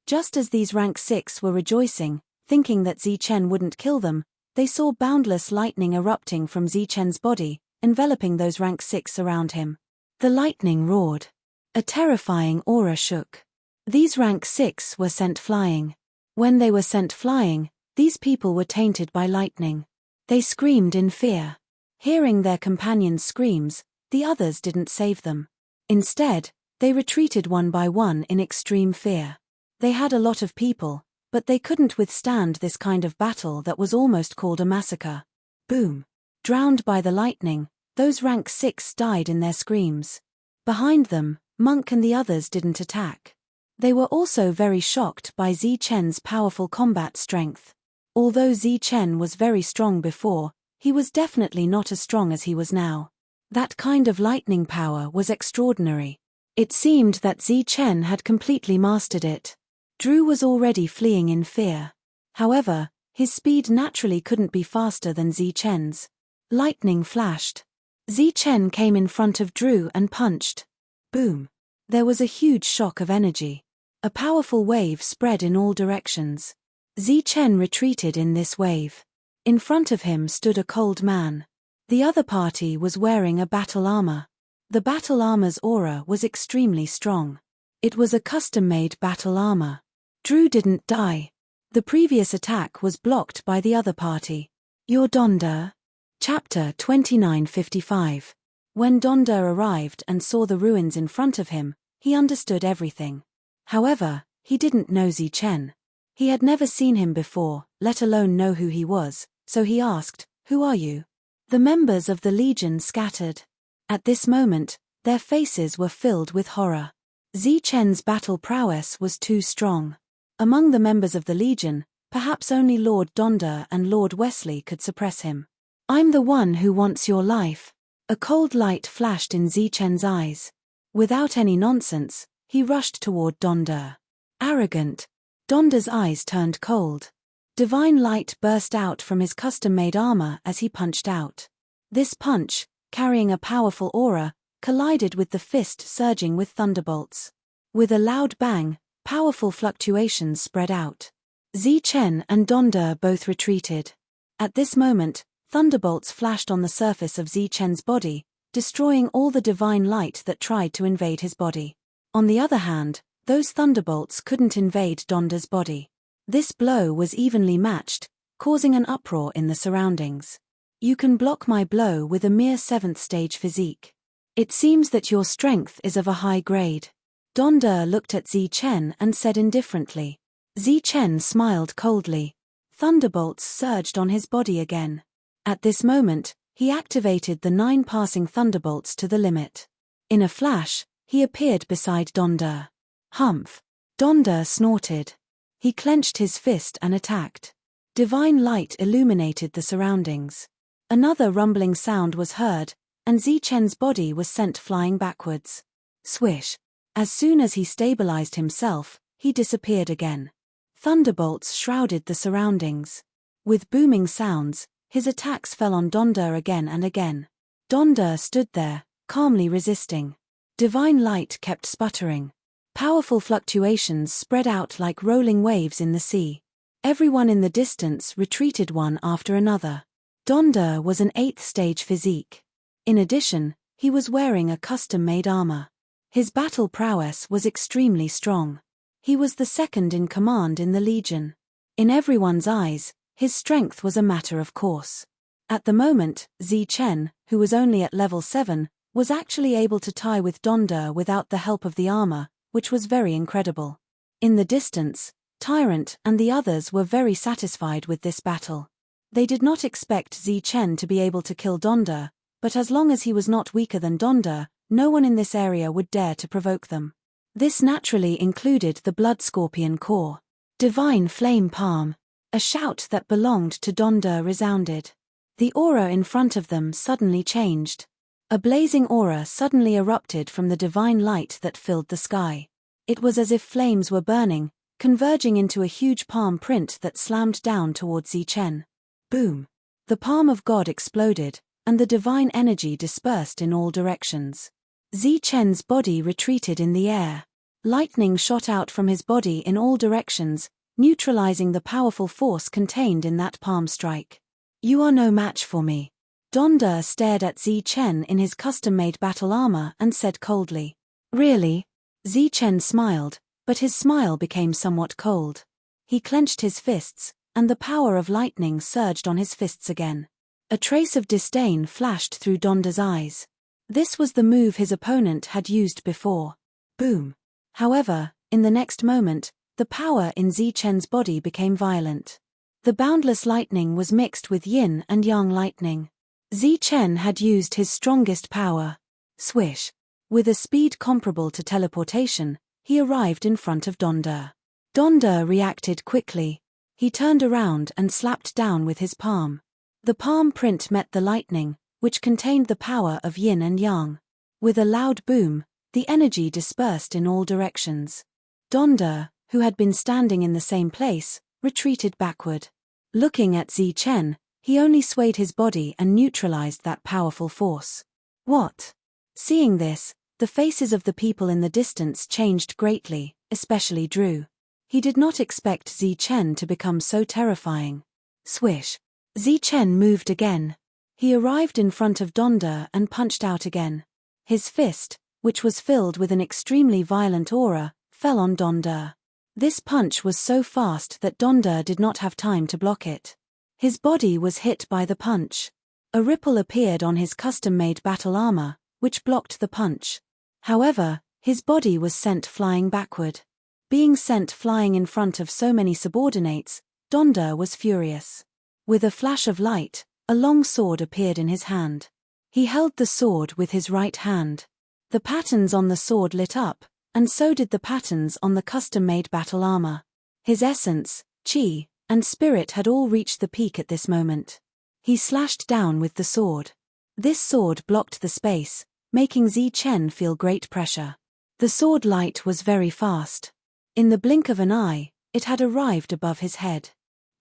Just as these rank 6 were rejoicing, thinking that Zichen wouldn't kill them, they saw boundless lightning erupting from Zichen's body, enveloping those rank 6 around him. The lightning roared. A terrifying aura shook. These rank 6 were sent flying. When they were sent flying, these people were tainted by lightning. They screamed in fear. Hearing their companions' screams, the others didn't save them. Instead, they retreated one by one in extreme fear. They had a lot of people, but they couldn't withstand this kind of battle that was almost called a massacre. Boom! Drowned by the lightning, those rank 6 died in their screams. Behind them, Monk and the others didn't attack. They were also very shocked by Zichen's powerful combat strength. Although Zichen was very strong before, he was definitely not as strong as he was now. That kind of lightning power was extraordinary. It seemed that Zichen had completely mastered it. Drew was already fleeing in fear. However, His speed naturally couldn't be faster than Zichen's. Lightning flashed. Zichen came in front of Drew and punched. Boom. There was a huge shock of energy. A powerful wave spread in all directions. Zichen retreated in this wave. In front of him stood a cold man. The other party was wearing a battle armor. The battle armor's aura was extremely strong. It was a custom-made battle armor. Drew didn't die. The previous attack was blocked by the other party. You're Donda? Chapter 2955. When Donda arrived and saw the ruins in front of him, he understood everything. However, he didn't know Zichen. He had never seen him before, let alone know who he was, so he asked, "Who are you?" The members of the Legion scattered. At this moment, their faces were filled with horror. Zichen's battle prowess was too strong. Among the members of the Legion, perhaps only Lord Donda and Lord Wesley could suppress him. "I'm the one who wants your life." A cold light flashed in Zichen's eyes. Without any nonsense, he rushed toward Donda. Arrogant. Donda's eyes turned cold. Divine light burst out from his custom-made armor as he punched out. This punch, carrying a powerful aura, collided with the fist surging with thunderbolts. With a loud bang, powerful fluctuations spread out. Zichen and Donda both retreated. At this moment, thunderbolts flashed on the surface of Zichen's body, destroying all the divine light that tried to invade his body. On the other hand, those thunderbolts couldn't invade Donda's body. This blow was evenly matched, causing an uproar in the surroundings. "You can block my blow with a mere 7th stage physique. It seems that your strength is of a high grade." Donda looked at Zichen and said indifferently. Zichen smiled coldly. Thunderbolts surged on his body again. At this moment, he activated the 9 passing thunderbolts to the limit. In a flash, he appeared beside Donda. "Humph." Donda snorted. He clenched his fist and attacked. Divine light illuminated the surroundings. Another rumbling sound was heard, and Zichen's body was sent flying backwards. Swish. As soon as he stabilized himself, he disappeared again. Thunderbolts shrouded the surroundings. With booming sounds, his attacks fell on Donda again and again. Donda stood there, calmly resisting. Divine light kept sputtering. Powerful fluctuations spread out like rolling waves in the sea. Everyone in the distance retreated one after another. Donda was an 8th stage physique. In addition, he was wearing a custom-made armor. His battle prowess was extremely strong. He was the second in command in the Legion. In everyone's eyes, his strength was a matter of course. At the moment, Zichen, who was only at level 7, was actually able to tie with Donda without the help of the armor, which was very incredible. In the distance, Tyrant and the others were very satisfied with this battle. They did not expect Zichen to be able to kill Donda, but as long as he was not weaker than Donda, no one in this area would dare to provoke them. This naturally included the Blood Scorpion Corps. Divine Flame Palm. A shout that belonged to Donda resounded. The aura in front of them suddenly changed. A blazing aura suddenly erupted from the divine light that filled the sky. It was as if flames were burning, converging into a huge palm print that slammed down towards Zichen. Boom! The palm of God exploded, and the divine energy dispersed in all directions. Zichen's body retreated in the air. Lightning shot out from his body in all directions, neutralizing the powerful force contained in that palm strike. "You are no match for me." Donda stared at Zichen in his custom-made battle armor and said coldly. "Really?" Zichen smiled, but his smile became somewhat cold. He clenched his fists, and the power of lightning surged on his fists again. A trace of disdain flashed through Donda's eyes. This was the move his opponent had used before. Boom. However, in the next moment, the power in Zichen's body became violent. The boundless lightning was mixed with yin and yang lightning. Zichen had used his strongest power. Swish. With a speed comparable to teleportation, he arrived in front of Donda. Donda reacted quickly. He turned around and slapped down with his palm. The palm print met the lightning, which contained the power of yin and yang. With a loud boom, the energy dispersed in all directions. Donda, who had been standing in the same place, retreated backward. Looking at Zichen, he only swayed his body and neutralized that powerful force. What? Seeing this, the faces of the people in the distance changed greatly, especially Drew. He did not expect Zichen to become so terrifying. Swish. Zichen moved again. He arrived in front of Donder and punched out again. His fist, which was filled with an extremely violent aura, fell on Donder. This punch was so fast that Donder did not have time to block it. His body was hit by the punch. A ripple appeared on his custom-made battle armor, which blocked the punch. However, his body was sent flying backward. Being sent flying in front of so many subordinates, Donder was furious. With a flash of light, a long sword appeared in his hand. He held the sword with his right hand. The patterns on the sword lit up, and so did the patterns on the custom-made battle armor. His essence, chi, and spirit had all reached the peak at this moment. He slashed down with the sword. This sword blocked the space, making Zichen feel great pressure. The sword light was very fast. In the blink of an eye, it had arrived above his head.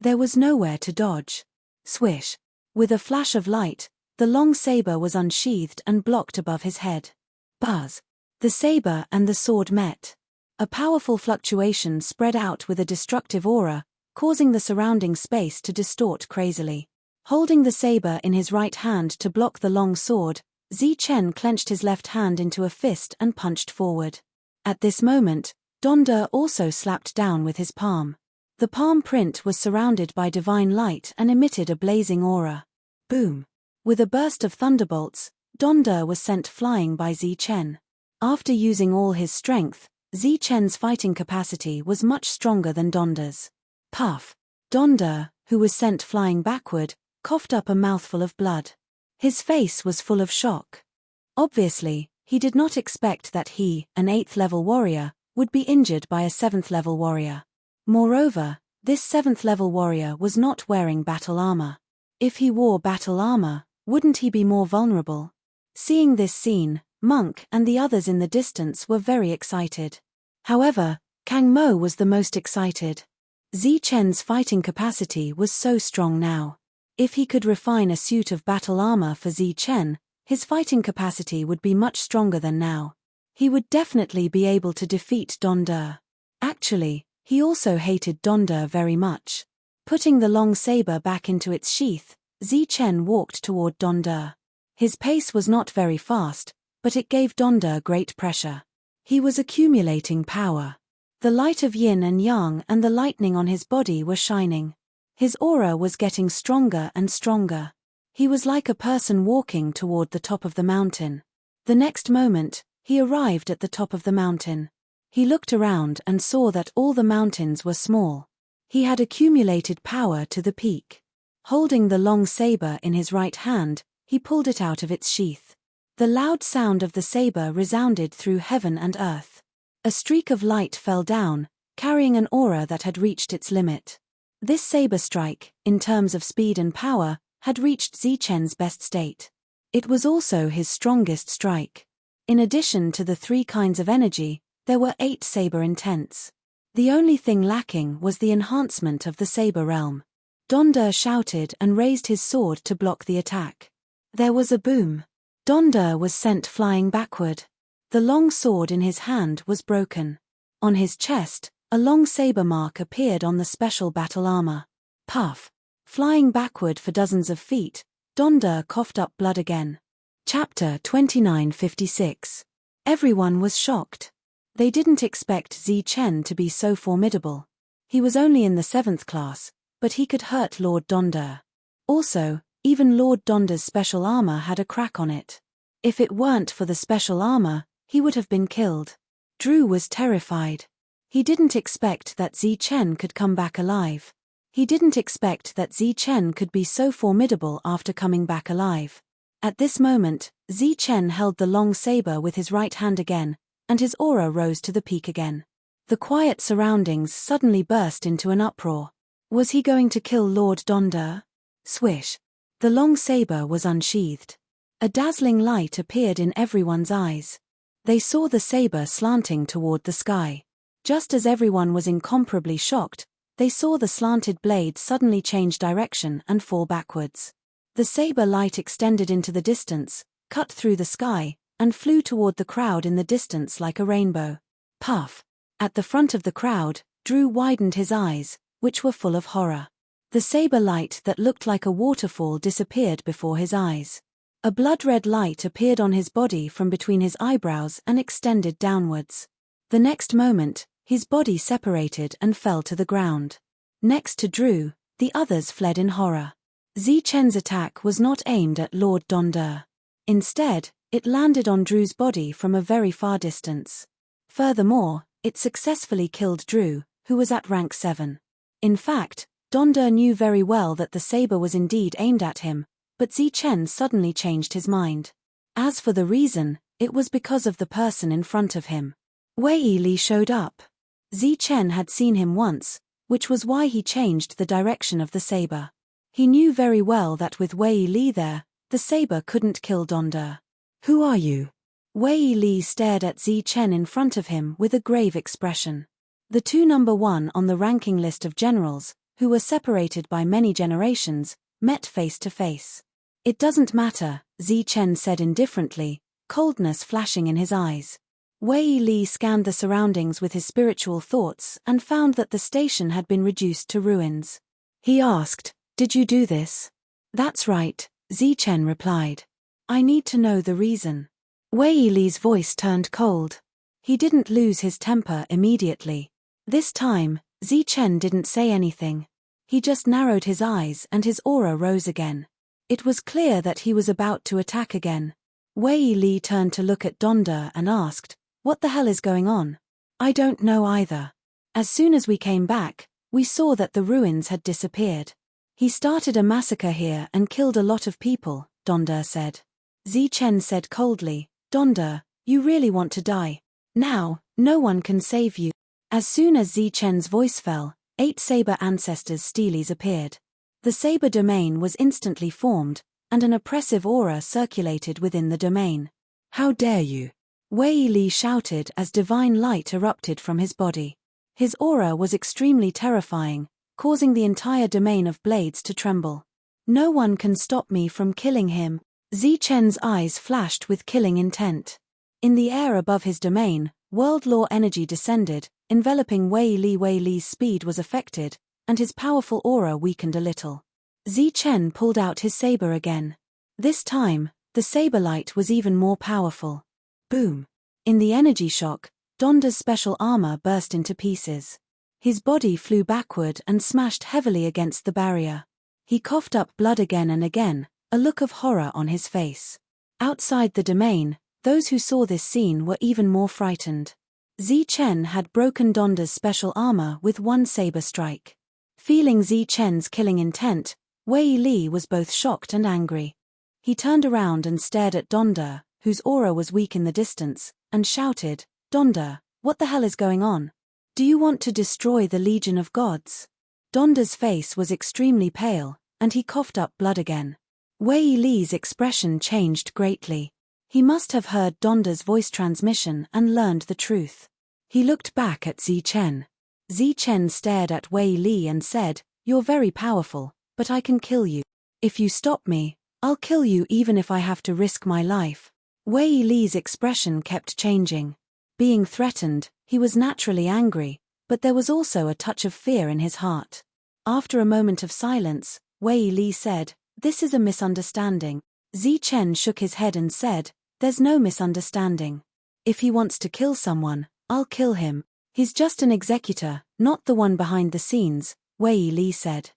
There was nowhere to dodge. Swish. With a flash of light, the long saber was unsheathed and blocked above his head. Buzz. The saber and the sword met. A powerful fluctuation spread out with a destructive aura, causing the surrounding space to distort crazily. Holding the saber in his right hand to block the long sword, Zichen clenched his left hand into a fist and punched forward. At this moment, Donder also slapped down with his palm. The palm print was surrounded by divine light and emitted a blazing aura. Boom! With a burst of thunderbolts, Donder was sent flying by Zichen. After using all his strength, Zichen's fighting capacity was much stronger than Donder's. Puff! Donder, who was sent flying backward, coughed up a mouthful of blood. His face was full of shock. Obviously, he did not expect that he, an 8th-level warrior, would be injured by a 7th-level warrior. Moreover, this 7th-level warrior was not wearing battle armor. If he wore battle armor, wouldn't he be more vulnerable? Seeing this scene, Monk and the others in the distance were very excited. However, Kang Mo was the most excited. Zichen's fighting capacity was so strong now. If he could refine a suit of battle armor for Zichen, his fighting capacity would be much stronger than now. He would definitely be able to defeat Donder. Actually, he also hated Donder very much. Putting the long saber back into its sheath, Zichen walked toward Donder. His pace was not very fast, but it gave Donder great pressure. He was accumulating power. The light of yin and yang and the lightning on his body were shining. His aura was getting stronger and stronger. He was like a person walking toward the top of the mountain. The next moment, he arrived at the top of the mountain. He looked around and saw that all the mountains were small. He had accumulated power to the peak. Holding the long saber in his right hand, he pulled it out of its sheath. The loud sound of the saber resounded through heaven and earth. A streak of light fell down, carrying an aura that had reached its limit. This saber strike, in terms of speed and power, had reached Zichen's best state. It was also his strongest strike. In addition to the 3 kinds of energy, there were 8 saber intents. The only thing lacking was the enhancement of the saber realm. Donder shouted and raised his sword to block the attack. There was a boom. Donder was sent flying backward. The long sword in his hand was broken. On his chest, a long saber mark appeared on the special battle armor. Puff! Flying backward for dozens of feet, Donder coughed up blood again. Chapter 2956. Everyone was shocked. They didn't expect Zichen to be so formidable. He was only in the 7th class, but he could hurt Lord Donder. Also, even Lord Donder's special armor had a crack on it. If it weren't for the special armor, he would have been killed. Drew was terrified. He didn't expect that Zichen could come back alive. He didn't expect that Zichen could be so formidable after coming back alive. At this moment, Zichen held the long saber with his right hand again, and his aura rose to the peak again. The quiet surroundings suddenly burst into an uproar. Was he going to kill Lord Donder? Swish! The long saber was unsheathed. A dazzling light appeared in everyone's eyes. They saw the saber slanting toward the sky. Just as everyone was incomparably shocked, they saw the slanted blade suddenly change direction and fall backwards. The saber light extended into the distance, cut through the sky, and flew toward the crowd in the distance like a rainbow. Puff! At the front of the crowd, Drew widened his eyes, which were full of horror. The saber light that looked like a waterfall disappeared before his eyes. A blood-red light appeared on his body from between his eyebrows and extended downwards. The next moment, his body separated and fell to the ground. Next to Drew, the others fled in horror. Zichen's attack was not aimed at Lord Donder. Instead, it landed on Drew's body from a very far distance. Furthermore, it successfully killed Drew, who was at rank 7. In fact, Donder knew very well that the saber was indeed aimed at him, but Zichen suddenly changed his mind. As for the reason, it was because of the person in front of him. Wei Li showed up. Zichen had seen him once, which was why he changed the direction of the saber. He knew very well that with Wei Li there, the saber couldn't kill Donder. Who are you? Wei Li stared at Zichen in front of him with a grave expression. The two number 1 on the ranking list of generals, who were separated by many generations, met face to face. It doesn't matter, Zichen said indifferently, coldness flashing in his eyes. Wei Li scanned the surroundings with his spiritual thoughts and found that the station had been reduced to ruins. He asked, "Did you do this?" "That's right," Zichen replied. "I need to know the reason." Wei Li's voice turned cold. He didn't lose his temper immediately. This time, Zichen didn't say anything. He just narrowed his eyes and his aura rose again. It was clear that he was about to attack again. Wei Li turned to look at Donder and asked, "What the hell is going on?" "I don't know either. As soon as we came back, we saw that the ruins had disappeared. He started a massacre here and killed a lot of people," Donder said. Zichen said coldly, "Donder, you really want to die. Now, no one can save you." As soon as Zichen's voice fell, 8 saber ancestors' steles appeared. The saber domain was instantly formed, and an oppressive aura circulated within the domain. "How dare you!" Wei Li shouted as divine light erupted from his body. His aura was extremely terrifying, causing the entire domain of blades to tremble. "No one can stop me from killing him." Zichen's eyes flashed with killing intent. In the air above his domain, world law energy descended, enveloping Wei Li. Wei Li's speed was affected, and his powerful aura weakened a little. Zichen pulled out his saber again. This time, the saber light was even more powerful. Boom! In the energy shock, Donder's special armor burst into pieces. His body flew backward and smashed heavily against the barrier. He coughed up blood again and again, a look of horror on his face. Outside the domain, those who saw this scene were even more frightened. Zichen had broken Donder's special armor with one saber strike. Feeling Zichen's killing intent, Wei Li was both shocked and angry. He turned around and stared at Donder, whose aura was weak in the distance, and shouted, "Donder, what the hell is going on? Do you want to destroy the Legion of Gods?" Donder's face was extremely pale, and he coughed up blood again. Wei Li's expression changed greatly. He must have heard Donder's voice transmission and learned the truth. He looked back at Zichen. Zichen stared at Wei Li and said, "You're very powerful, but I can kill you. If you stop me, I'll kill you even if I have to risk my life." Wei Li's expression kept changing. Being threatened, he was naturally angry, but there was also a touch of fear in his heart. After a moment of silence, Wei Li said, "This is a misunderstanding." Zichen shook his head and said, "There's no misunderstanding. If he wants to kill someone, I'll kill him. He's just an executor, not the one behind the scenes," Wei Li said.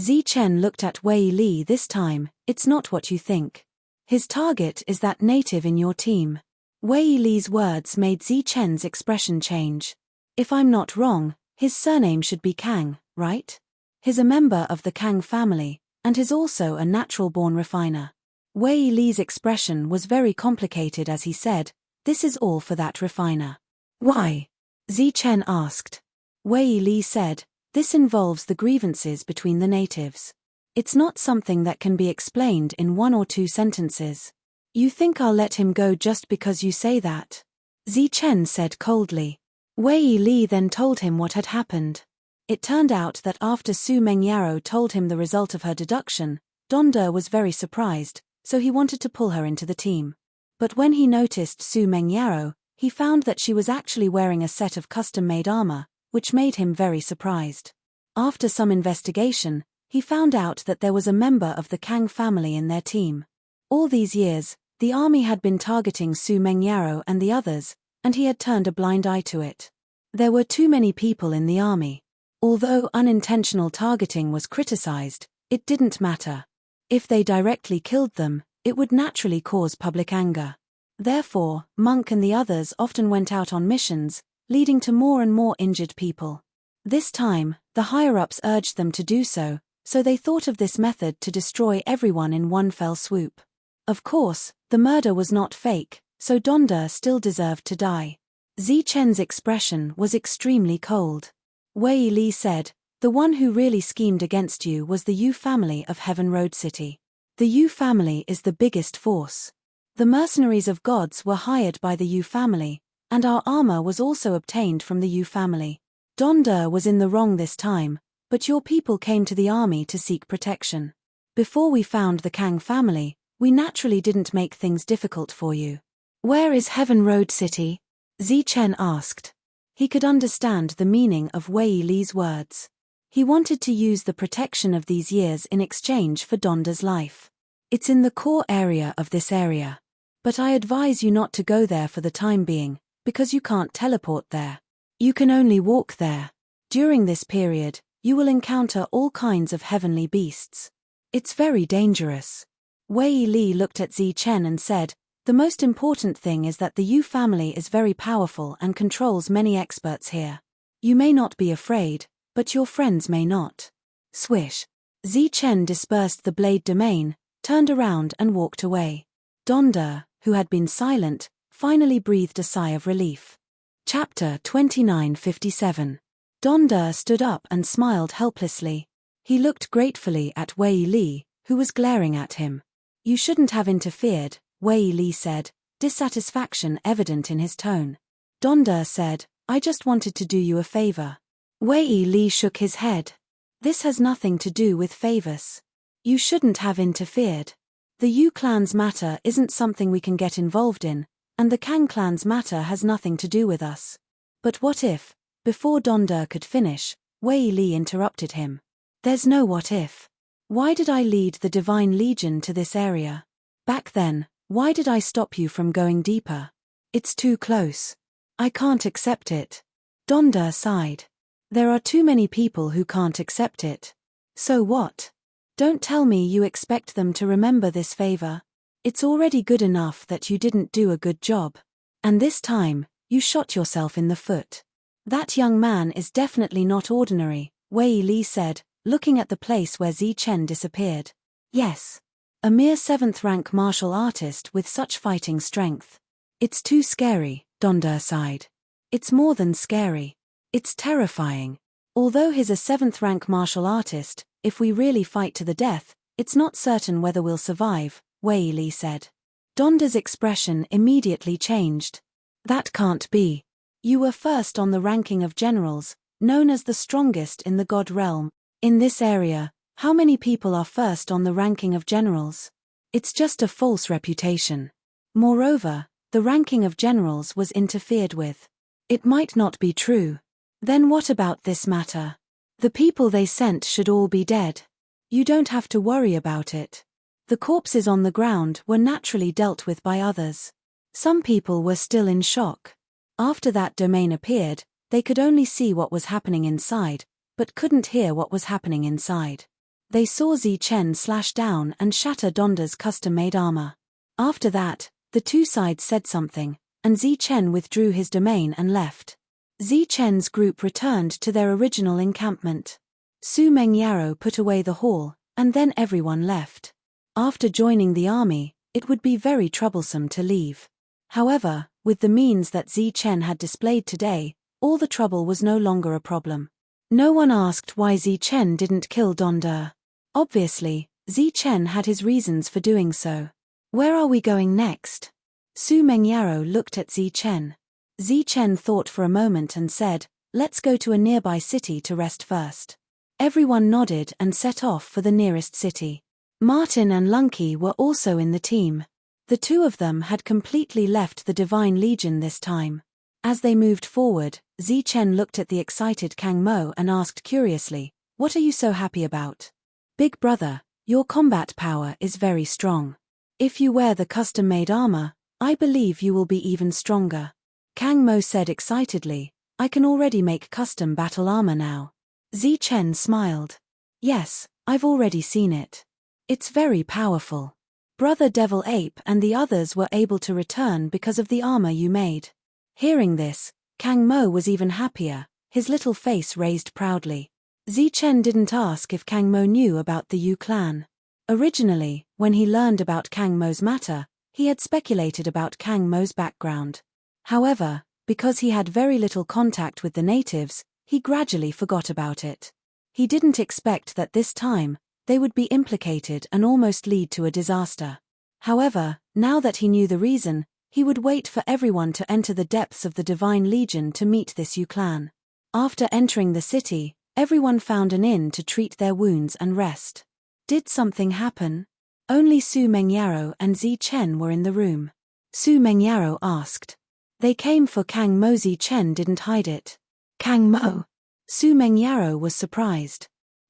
Zichen looked at Wei Li this time. "It's not what you think. His target is that native in your team." Wei Li's words made Zichen's expression change. "If I'm not wrong, his surname should be Kang, right? He's a member of the Kang family, and is also a natural-born refiner." Wei Li's expression was very complicated as he said, "This is all for that refiner." "Why?" Zichen asked. Wei Li said, "This involves the grievances between the natives. It's not something that can be explained in 1 or 2 sentences." "You think I'll let him go just because you say that?" Zichen said coldly. Wei Li then told him what had happened. It turned out that after Su Mengyaro told him the result of her deduction, Donder was very surprised, so he wanted to pull her into the team. But when he noticed Su Mengyaro, he found that she was actually wearing a set of custom-made armor, which made him very surprised. After some investigation, he found out that there was a member of the Kang family in their team. All these years, the army had been targeting Su Mengyaro and the others, and he had turned a blind eye to it. There were too many people in the army. Although unintentional targeting was criticized, it didn't matter. If they directly killed them, it would naturally cause public anger. Therefore, Monk and the others often went out on missions, leading to more and more injured people. This time, the higher-ups urged them to do so, so they thought of this method to destroy everyone in one fell swoop. Of course, the murder was not fake, so Donder still deserved to die. Zichen's expression was extremely cold. Wei Li said, "The one who really schemed against you was the Yu family of Heaven Road City. The Yu family is the biggest force. The mercenaries of gods were hired by the Yu family, and our armor was also obtained from the Yu family. Donder was in the wrong this time, but your people came to the army to seek protection. Before we found the Kang family, we naturally didn't make things difficult for you." "Where is Heaven Road City?" Zichen asked. He could understand the meaning of Wei Li's words. He wanted to use the protection of these years in exchange for Donder's life. "It's in the core area of this area. But I advise you not to go there for the time being, because you can't teleport there. You can only walk there. During this period, you will encounter all kinds of heavenly beasts. It's very dangerous." Wei Li looked at Zichen and said, "The most important thing is that the Yu family is very powerful and controls many experts here. You may not be afraid, but your friends may not." Swish. Zichen dispersed the blade domain, turned around and walked away. Donder, who had been silent, finally breathed a sigh of relief. Chapter 2957. Donder stood up and smiled helplessly. He looked gratefully at Wei Li, who was glaring at him. "You shouldn't have interfered," Wei Li said, dissatisfaction evident in his tone. Donder said, "I just wanted to do you a favor." Wei Li shook his head. "This has nothing to do with favors. You shouldn't have interfered. The Yu clan's matter isn't something we can get involved in, and the Kang clan's matter has nothing to do with us." "But what if?" Before Donder could finish, Wei Li interrupted him. "There's no what if. Why did I lead the Divine Legion to this area? Back then, why did I stop you from going deeper? It's too close. I can't accept it." Donder sighed. "There are too many people who can't accept it. So what? Don't tell me you expect them to remember this favor. It's already good enough that you didn't do a good job. And this time, you shot yourself in the foot. That young man is definitely not ordinary," Wei Li said, looking at the place where Zichen disappeared. "Yes. A mere 7th-rank martial artist with such fighting strength. It's too scary," Donder sighed. "It's more than scary. It's terrifying. Although he's a 7th-rank martial artist, if we really fight to the death, it's not certain whether we'll survive," Wei Li said. Donder's expression immediately changed. "That can't be. You were first on the ranking of generals, known as the strongest in the God realm. In this area, how many people are first on the ranking of generals? It's just a false reputation. Moreover, the ranking of generals was interfered with. It might not be true. Then what about this matter? The people they sent should all be dead. You don't have to worry about it. The corpses on the ground were naturally dealt with by others. Some people were still in shock. After that domain appeared, they could only see what was happening inside, but couldn't hear what was happening inside. They saw Zichen slash down and shatter Donder's custom-made armor. After that, the two sides said something, and Zichen withdrew his domain and left. Zichen's group returned to their original encampment. Su Mengyaro put away the hall, and then everyone left. After joining the army, it would be very troublesome to leave. However, with the means that Zichen had displayed today, all the trouble was no longer a problem. No one asked why Zichen didn't kill Donder. Obviously, Zichen had his reasons for doing so. "Where are we going next?" Su Mengyaro looked at Zichen. Zichen thought for a moment and said, Let's go to a nearby city to rest first. Everyone nodded and set off for the nearest city. Martin and Lunky were also in the team. The two of them had completely left the Divine Legion this time. As they moved forward, Zichen looked at the excited Kang Mo and asked curiously, "What are you so happy about?" "Big brother, your combat power is very strong. If you wear the custom-made armor, I believe you will be even stronger." Kang Mo said excitedly, "I can already make custom battle armor now." Zichen smiled. "Yes, I've already seen it. It's very powerful. Brother Devil Ape and the others were able to return because of the armor you made." Hearing this, Kang Mo was even happier, his little face raised proudly. Zichen didn't ask if Kang Mo knew about the Yu clan. Originally, when he learned about Kang Mo's matter, he had speculated about Kang Mo's background. However, because he had very little contact with the natives, he gradually forgot about it. He didn't expect that this time, they would be implicated and almost lead to a disaster. However, now that he knew the reason, he would wait for everyone to enter the depths of the Divine Legion to meet this Yu clan. After entering the city, everyone found an inn to treat their wounds and rest. Did something happen? Only Su Mengyaro and Zichen were in the room. Su Mengyaro asked. "They came for Kang Mo." Zichen didn't hide it. "Kang Mo?" Su Mengyaro was surprised.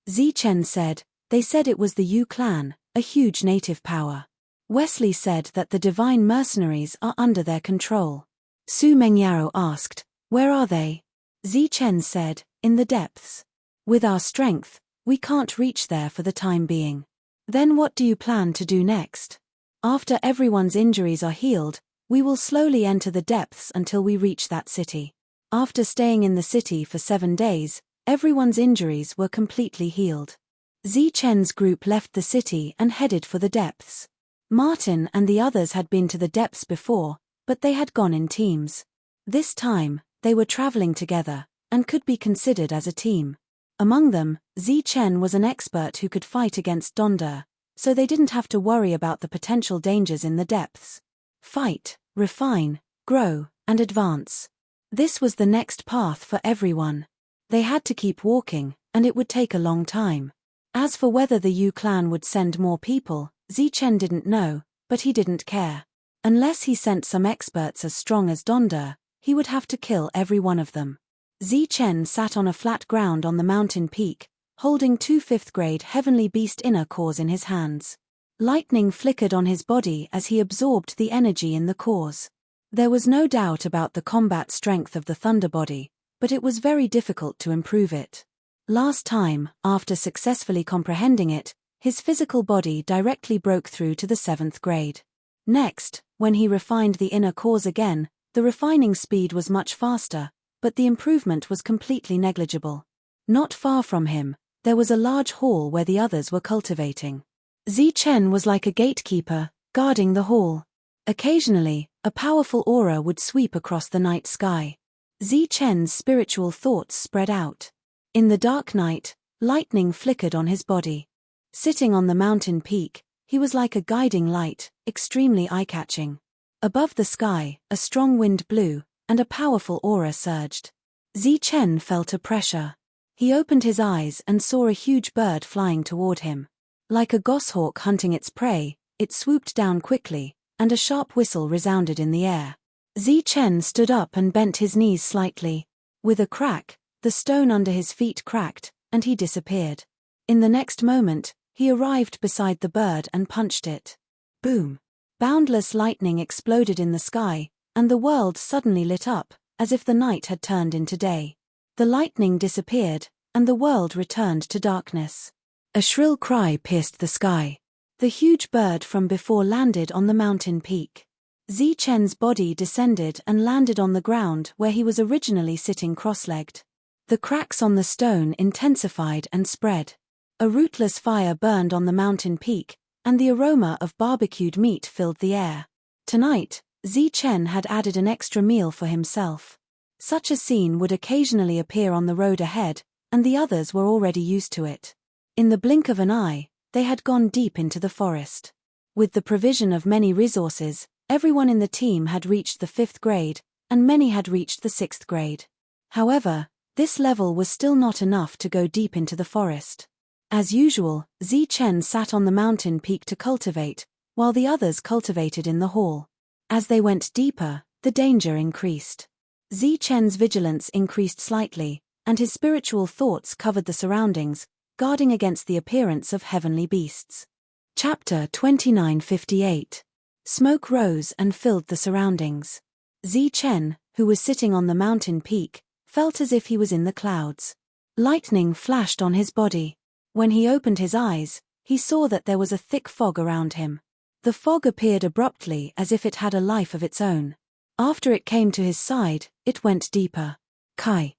Zichen said, "They said it was the Yu clan, a huge native power. Wesley said that the divine mercenaries are under their control." Su Mengyaro asked, "Where are they?" Zichen said, "In the depths. With our strength, we can't reach there for the time being." "Then what do you plan to do next?" "After everyone's injuries are healed, we will slowly enter the depths until we reach that city." After staying in the city for 7 days, everyone's injuries were completely healed. Zichen's group left the city and headed for the depths. Martin and the others had been to the depths before, but they had gone in teams. This time, they were traveling together, and could be considered as a team. Among them, Zichen was an expert who could fight against Donder, so they didn't have to worry about the potential dangers in the depths. Fight, refine, grow, and advance. This was the next path for everyone. They had to keep walking, and it would take a long time. As for whether the Yu clan would send more people, Zichen didn't know, but he didn't care. Unless he sent some experts as strong as Donder, he would have to kill every one of them. Zichen sat on a flat ground on the mountain peak, holding 2 5th-grade Heavenly Beast inner cores in his hands. Lightning flickered on his body as he absorbed the energy in the cores. There was no doubt about the combat strength of the Thunder Body, but it was very difficult to improve it. Last time, after successfully comprehending it, his physical body directly broke through to the 7th grade. Next, when he refined the inner cores again, the refining speed was much faster, but the improvement was completely negligible. Not far from him, there was a large hall where the others were cultivating. Zichen was like a gatekeeper, guarding the hall. Occasionally, a powerful aura would sweep across the night sky. Zichen's spiritual thoughts spread out. In the dark night, lightning flickered on his body. Sitting on the mountain peak, he was like a guiding light, extremely eye-catching. Above the sky, a strong wind blew, and a powerful aura surged. Zichen felt a pressure. He opened his eyes and saw a huge bird flying toward him. Like a goshawk hunting its prey, it swooped down quickly, and a sharp whistle resounded in the air. Zichen stood up and bent his knees slightly. With a crack, the stone under his feet cracked, and he disappeared. In the next moment, he arrived beside the bird and punched it. Boom! Boundless lightning exploded in the sky, and the world suddenly lit up, as if the night had turned into day. The lightning disappeared, and the world returned to darkness. A shrill cry pierced the sky. The huge bird from before landed on the mountain peak. Zichen's body descended and landed on the ground where he was originally sitting cross-legged. The cracks on the stone intensified and spread. A rootless fire burned on the mountain peak, and the aroma of barbecued meat filled the air. Tonight, Zichen had added an extra meal for himself. Such a scene would occasionally appear on the road ahead, and the others were already used to it. In the blink of an eye, they had gone deep into the forest. With the provision of many resources, everyone in the team had reached the 5th grade, and many had reached the 6th grade. However, This level was still not enough to go deep into the forest. As usual, Zichen sat on the mountain peak to cultivate, while the others cultivated in the hall. As they went deeper, the danger increased. Zichen's vigilance increased slightly, and his spiritual thoughts covered the surroundings, guarding against the appearance of heavenly beasts. Chapter 29:58. Smoke rose and filled the surroundings. Zichen, who was sitting on the mountain peak, felt as if he was in the clouds. Lightning flashed on his body. When he opened his eyes, he saw that there was a thick fog around him. The fog appeared abruptly as if it had a life of its own. After it came to his side, it went deeper. Kai.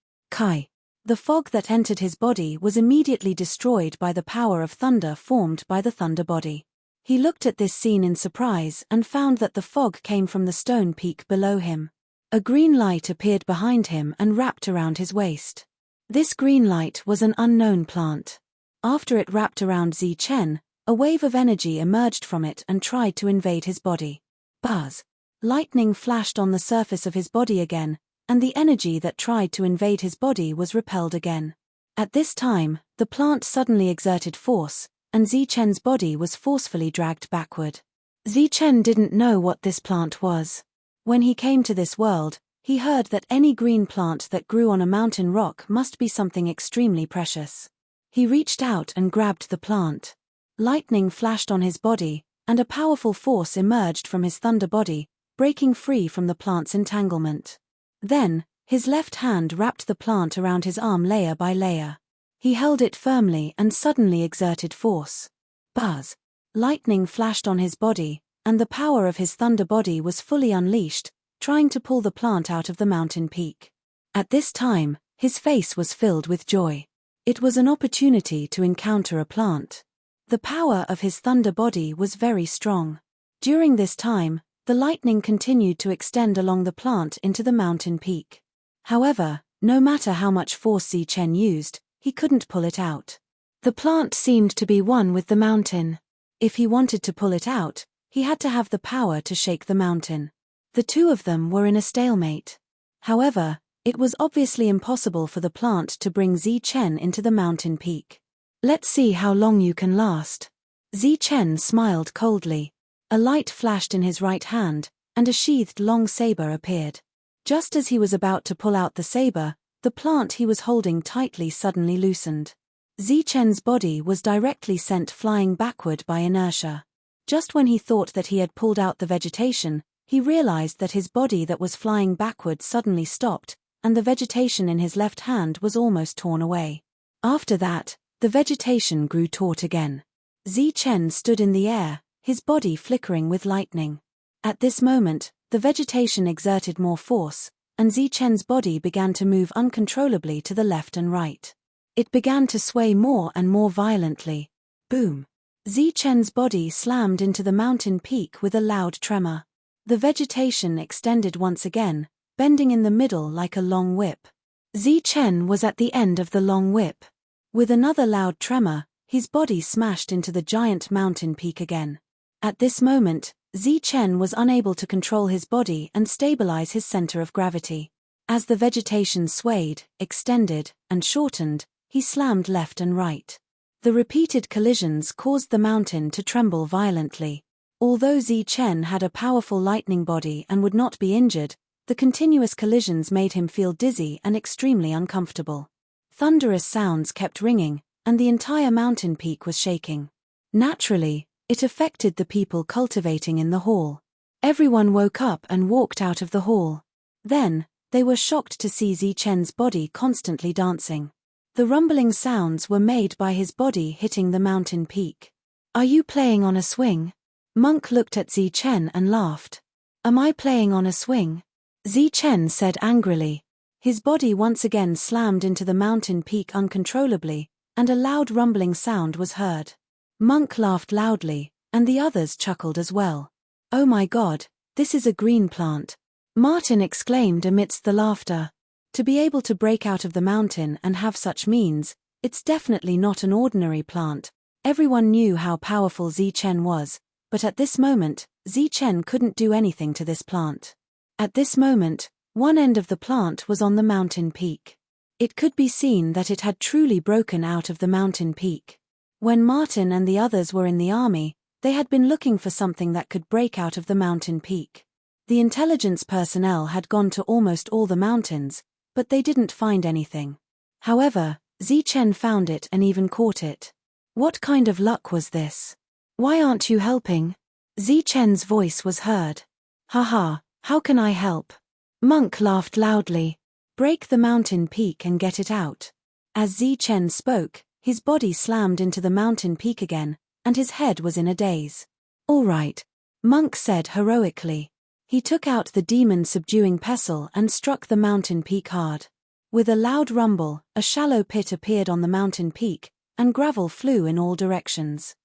The fog that entered his body was immediately destroyed by the power of thunder formed by the thunder body. He looked at this scene in surprise and found that the fog came from the stone peak below him. A green light appeared behind him and wrapped around his waist. This green light was an unknown plant. After it wrapped around Zichen, a wave of energy emerged from it and tried to invade his body. Buzz! Lightning flashed on the surface of his body again, and the energy that tried to invade his body was repelled again. At this time, the plant suddenly exerted force, and Zichen's body was forcefully dragged backward. Zichen didn't know what this plant was. When he came to this world, he heard that any green plant that grew on a mountain rock must be something extremely precious. He reached out and grabbed the plant. Lightning flashed on his body, and a powerful force emerged from his thunder body, breaking free from the plant's entanglement. Then, his left hand wrapped the plant around his arm layer by layer. He held it firmly and suddenly exerted force. Buzz! Lightning flashed on his body, and the power of his thunder body was fully unleashed, trying to pull the plant out of the mountain peak. At this time, his face was filled with joy. It was an opportunity to encounter a plant. The power of his thunder body was very strong. During this time, the lightning continued to extend along the plant into the mountain peak. However, no matter how much force Zichen used, he couldn't pull it out. The plant seemed to be one with the mountain. If he wanted to pull it out, he had to have the power to shake the mountain. The two of them were in a stalemate. However, it was obviously impossible for the plant to bring Zichen into the mountain peak. Let's see how long you can last. Zichen smiled coldly. A light flashed in his right hand, and a sheathed long saber appeared. Just as he was about to pull out the saber, the plant he was holding tightly suddenly loosened. Zichen's body was directly sent flying backward by inertia. Just when he thought that he had pulled out the vegetation, he realized that his body that was flying backward suddenly stopped, and the vegetation in his left hand was almost torn away. After that, the vegetation grew taut again. Zichen stood in the air, his body flickering with lightning. At this moment, the vegetation exerted more force, and Zichen's body began to move uncontrollably to the left and right. It began to sway more and more violently. Boom! Zichen's body slammed into the mountain peak with a loud tremor. The vegetation extended once again, bending in the middle like a long whip. Zichen was at the end of the long whip. With another loud tremor, his body smashed into the giant mountain peak again. At this moment, Zichen was unable to control his body and stabilize his center of gravity. As the vegetation swayed, extended, and shortened, he slammed left and right. The repeated collisions caused the mountain to tremble violently. Although Zichen had a powerful lightning body and would not be injured, the continuous collisions made him feel dizzy and extremely uncomfortable. Thunderous sounds kept ringing, and the entire mountain peak was shaking. Naturally, it affected the people cultivating in the hall. Everyone woke up and walked out of the hall. Then, they were shocked to see Zichen's body constantly dancing. The rumbling sounds were made by his body hitting the mountain peak. "Are you playing on a swing?" Monk looked at Zichen and laughed. "Am I playing on a swing?" Zichen said angrily. His body once again slammed into the mountain peak uncontrollably, and a loud rumbling sound was heard. Monk laughed loudly, and the others chuckled as well. "Oh my God, this is a green plant," Martin exclaimed amidst the laughter. To be able to break out of the mountain and have such means, it's definitely not an ordinary plant. Everyone knew how powerful Zichen was, but at this moment, Zichen couldn't do anything to this plant. At this moment, one end of the plant was on the mountain peak. It could be seen that it had truly broken out of the mountain peak. When Martin and the others were in the army, they had been looking for something that could break out of the mountain peak. The intelligence personnel had gone to almost all the mountains, but they didn't find anything. However, Zichen found it and even caught it. What kind of luck was this? Why aren't you helping? Zichen's voice was heard. Haha, how can I help? Monk laughed loudly. Break the mountain peak and get it out. As Zichen spoke, his body slammed into the mountain peak again, and his head was in a daze. All right, Monk said heroically. He took out the demon-subduing pestle and struck the mountain peak hard. With a loud rumble, a shallow pit appeared on the mountain peak, and gravel flew in all directions.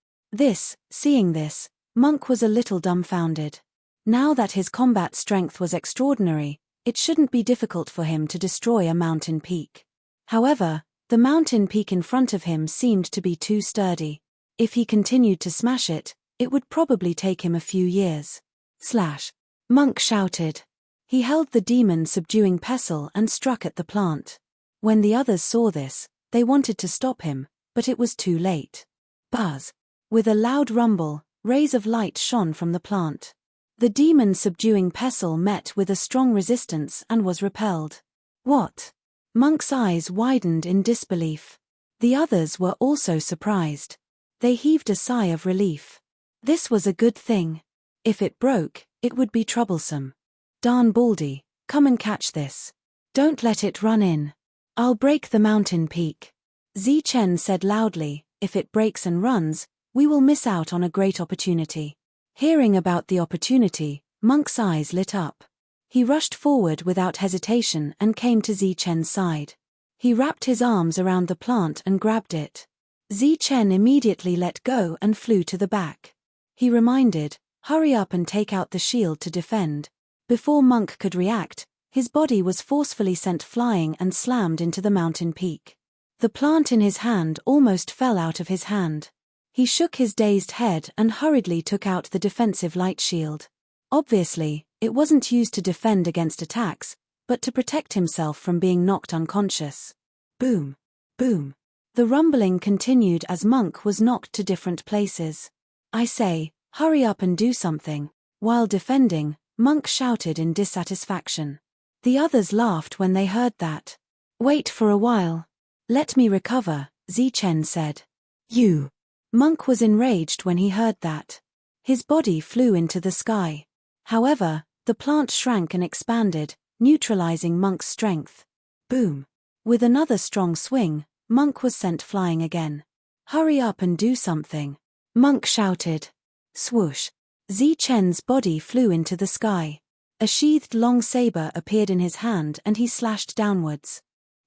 Seeing this, Monk was a little dumbfounded. Now that his combat strength was extraordinary, it shouldn't be difficult for him to destroy a mountain peak. However, the mountain peak in front of him seemed to be too sturdy. If he continued to smash it, it would probably take him a few years. Slash! Monk shouted. He held the demon-subduing pestle and struck at the plant. When the others saw this, they wanted to stop him, but it was too late. Buzz! With a loud rumble, rays of light shone from the plant. The demon-subduing pestle met with a strong resistance and was repelled. What? Monk's eyes widened in disbelief. The others were also surprised. They heaved a sigh of relief. This was a good thing. If it broke, it would be troublesome. Darn Baldy, come and catch this. Don't let it run in. I'll break the mountain peak. Zichen said loudly, if it breaks and runs, we will miss out on a great opportunity. Hearing about the opportunity, Monk's eyes lit up. He rushed forward without hesitation and came to Zichen's side. He wrapped his arms around the plant and grabbed it. Zichen immediately let go and flew to the back. He reminded, hurry up and take out the shield to defend. Before Monk could react, his body was forcefully sent flying and slammed into the mountain peak. The plant in his hand almost fell out of his hand. He shook his dazed head and hurriedly took out the defensive light shield. Obviously, it wasn't used to defend against attacks, but to protect himself from being knocked unconscious. Boom! Boom! The rumbling continued as Monk was knocked to different places. I say, hurry up and do something. While defending, Monk shouted in dissatisfaction. The others laughed when they heard that. Wait for a while. Let me recover, Zichen said. You! Monk was enraged when he heard that. His body flew into the sky. However, the plant shrank and expanded, neutralizing Monk's strength. Boom! With another strong swing, Monk was sent flying again. Hurry up and do something. Monk shouted. Swoosh! Zichen's body flew into the sky. A sheathed long saber appeared in his hand and he slashed downwards.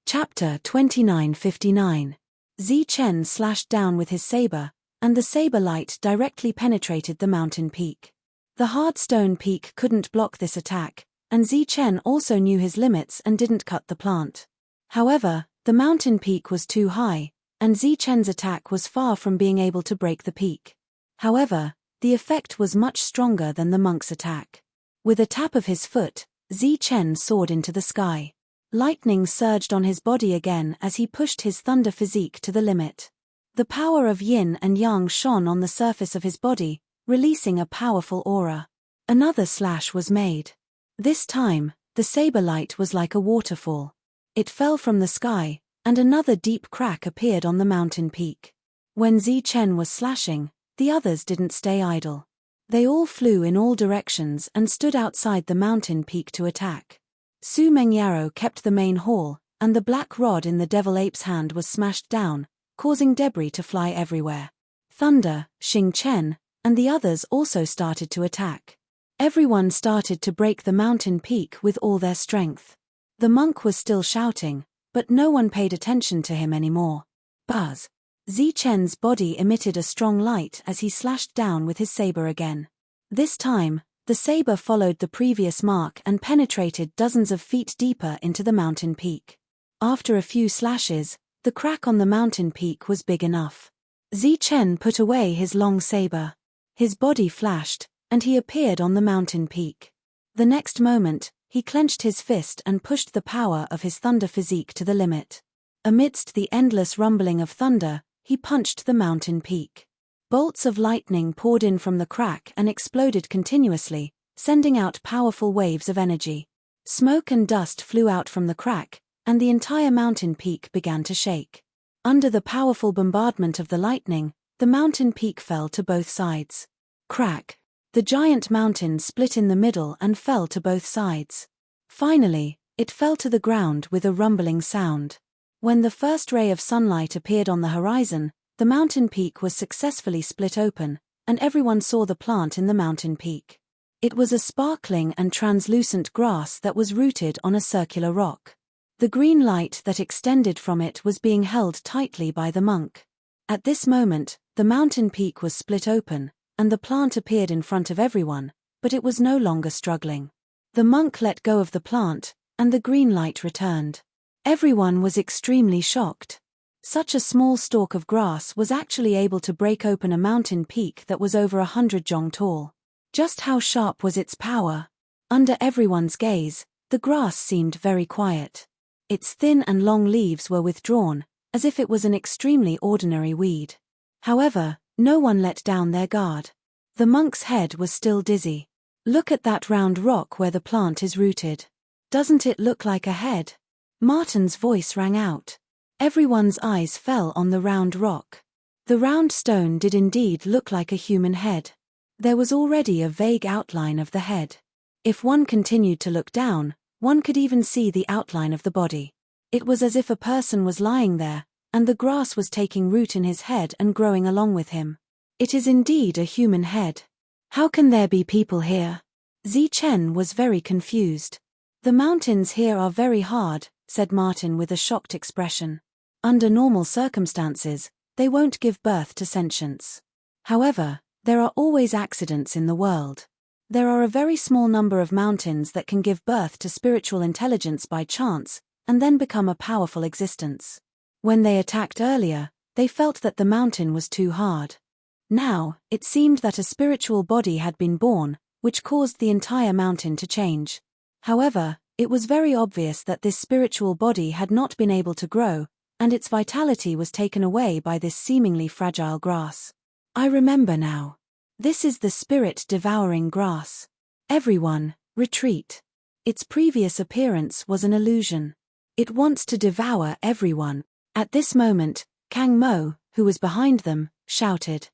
Chapter 29:59. Zichen slashed down with his saber, and the saber light directly penetrated the mountain peak. The hard stone peak couldn't block this attack, and Zichen also knew his limits and didn't cut the plant. However, the mountain peak was too high, and Zichen's attack was far from being able to break the peak. However, the effect was much stronger than the monk's attack. With a tap of his foot, Zichen soared into the sky. Lightning surged on his body again as he pushed his thunder physique to the limit. The power of yin and yang shone on the surface of his body, releasing a powerful aura. Another slash was made. This time, the saber light was like a waterfall. It fell from the sky, and another deep crack appeared on the mountain peak. When Zichen was slashing, the others didn't stay idle. They all flew in all directions and stood outside the mountain peak to attack. Su Mengyaro kept the main hall, and the black rod in the devil ape's hand was smashed down, causing debris to fly everywhere. Thunder, Xing Chen, and the others also started to attack. Everyone started to break the mountain peak with all their strength. The monk was still shouting, but no one paid attention to him anymore. Buzz! Zichen's body emitted a strong light as he slashed down with his saber again. This time, the saber followed the previous mark and penetrated dozens of feet deeper into the mountain peak. After a few slashes, the crack on the mountain peak was big enough. Zichen put away his long saber. His body flashed, and he appeared on the mountain peak. The next moment, He clenched his fist and pushed the power of his thunder physique to the limit. Amidst the endless rumbling of thunder, he punched the mountain peak. Bolts of lightning poured in from the crack and exploded continuously, sending out powerful waves of energy. Smoke and dust flew out from the crack, and the entire mountain peak began to shake. Under the powerful bombardment of the lightning, the mountain peak fell to both sides. Crack! The giant mountain split in the middle and fell to both sides. Finally, it fell to the ground with a rumbling sound. When the first ray of sunlight appeared on the horizon, the mountain peak was successfully split open, and everyone saw the plant in the mountain peak. It was a sparkling and translucent grass that was rooted on a circular rock. The green light that extended from it was being held tightly by the monk. At this moment, the mountain peak was split open, and the plant appeared in front of everyone, but it was no longer struggling. The monk let go of the plant, and the green light returned. Everyone was extremely shocked. Such a small stalk of grass was actually able to break open a mountain peak that was over 100 jong tall. Just how sharp was its power? Under everyone's gaze, the grass seemed very quiet. Its thin and long leaves were withdrawn, as if it was an extremely ordinary weed. However, no one let down their guard. The monk's head was still dizzy. Look at that round rock where the plant is rooted. Doesn't it look like a head? Martin's voice rang out. Everyone's eyes fell on the round rock. The round stone did indeed look like a human head. There was already a vague outline of the head. If one continued to look down, one could even see the outline of the body. It was as if a person was lying there, and the grass was taking root in his head and growing along with him. It is indeed a human head. How can there be people here? Zichen was very confused. The mountains here are very hard, said Martin with a shocked expression. Under normal circumstances, they won't give birth to sentience. However, there are always accidents in the world. There are a very small number of mountains that can give birth to spiritual intelligence by chance, and then become a powerful existence. When they attacked earlier, they felt that the mountain was too hard. Now, it seemed that a spiritual body had been born, which caused the entire mountain to change. However, it was very obvious that this spiritual body had not been able to grow, and its vitality was taken away by this seemingly fragile grass. I remember now. This is the spirit-devouring grass. Everyone, retreat. Its previous appearance was an illusion. It wants to devour everyone. At this moment, Kang Mo, who was behind them, shouted.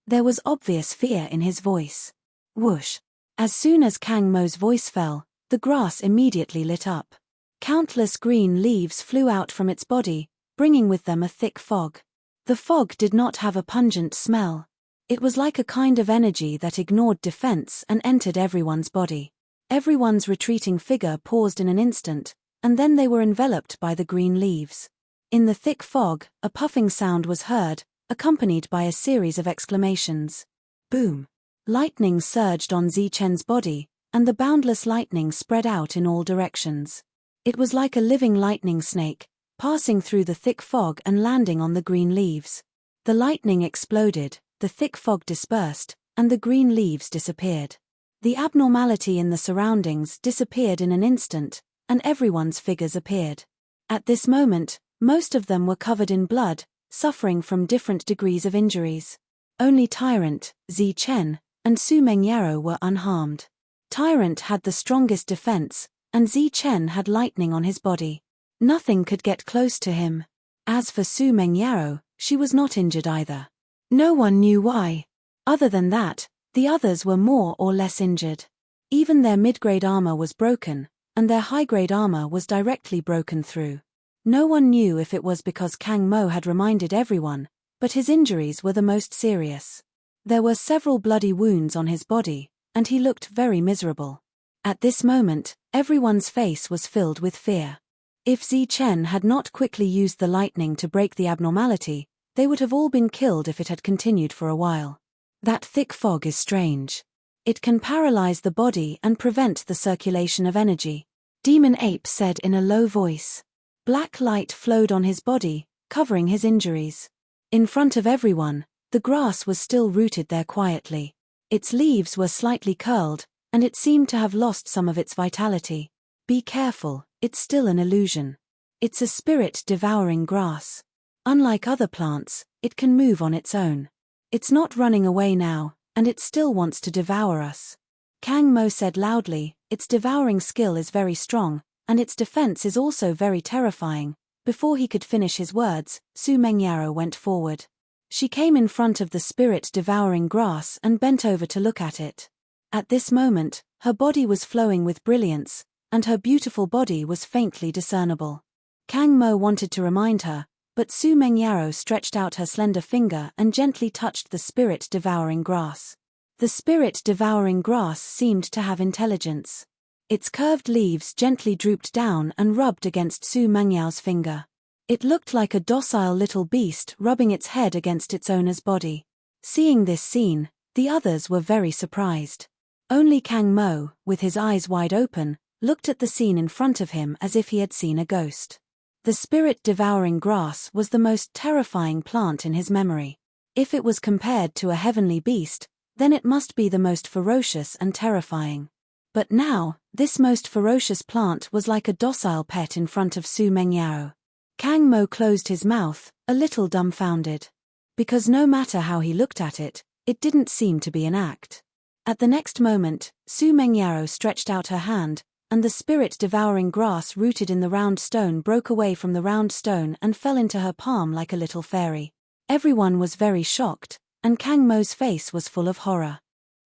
There was obvious fear in his voice. Whoosh! As soon as Kang Mo's voice fell, the grass immediately lit up. Countless green leaves flew out from its body, bringing with them a thick fog. The fog did not have a pungent smell. It was like a kind of energy that ignored defense and entered everyone's body. Everyone's retreating figure paused in an instant, and then they were enveloped by the green leaves. In the thick fog, a puffing sound was heard, accompanied by a series of exclamations. Boom! Lightning surged on Zichen's body, and the boundless lightning spread out in all directions. It was like a living lightning snake, passing through the thick fog and landing on the green leaves. The lightning exploded, the thick fog dispersed, and the green leaves disappeared. The abnormality in the surroundings disappeared in an instant, and everyone's figures appeared. At this moment, most of them were covered in blood, suffering from different degrees of injuries. Only Tyrant, Zichen, and Su Mengyaro were unharmed. Tyrant had the strongest defense, and Zichen had lightning on his body. Nothing could get close to him. As for Su Mengyaro, she was not injured either. No one knew why. Other than that, the others were more or less injured. Even their mid-grade armor was broken, and their high-grade armor was directly broken through. No one knew if it was because Kang Mo had reminded everyone, but his injuries were the most serious. There were several bloody wounds on his body, and he looked very miserable. At this moment, everyone's face was filled with fear. If Zichen had not quickly used the lightning to break the abnormality, they would have all been killed if it had continued for a while. That thick fog is strange. It can paralyze the body and prevent the circulation of energy. Demon Ape said in a low voice. Black light flowed on his body, covering his injuries. In front of everyone, the grass was still rooted there quietly. Its leaves were slightly curled, and it seemed to have lost some of its vitality. Be careful, it's still an illusion. It's a spirit-devouring grass. Unlike other plants, it can move on its own. It's not running away now, and it still wants to devour us. Kang Mo said loudly, its devouring skill is very strong, and its defense is also very terrifying. Before he could finish his words, Su Mengyaro went forward. She came in front of the spirit-devouring grass and bent over to look at it. At this moment, her body was flowing with brilliance, and her beautiful body was faintly discernible. Kang Mo wanted to remind her, but Su Mengyaro stretched out her slender finger and gently touched the spirit-devouring grass. The spirit-devouring grass seemed to have intelligence. Its curved leaves gently drooped down and rubbed against Su Mengyao's finger. It looked like a docile little beast rubbing its head against its owner's body. Seeing this scene, the others were very surprised. Only Kang Mo, with his eyes wide open, looked at the scene in front of him as if he had seen a ghost. The spirit-devouring grass was the most terrifying plant in his memory. If it was compared to a heavenly beast, then it must be the most ferocious and terrifying. But now, this most ferocious plant was like a docile pet in front of Su Mengyao. Kang Mo closed his mouth, a little dumbfounded. Because no matter how he looked at it, it didn't seem to be an act. At the next moment, Su Mengyao stretched out her hand, and the spirit-devouring grass rooted in the round stone broke away from the round stone and fell into her palm like a little fairy. Everyone was very shocked, and Kang Mo's face was full of horror.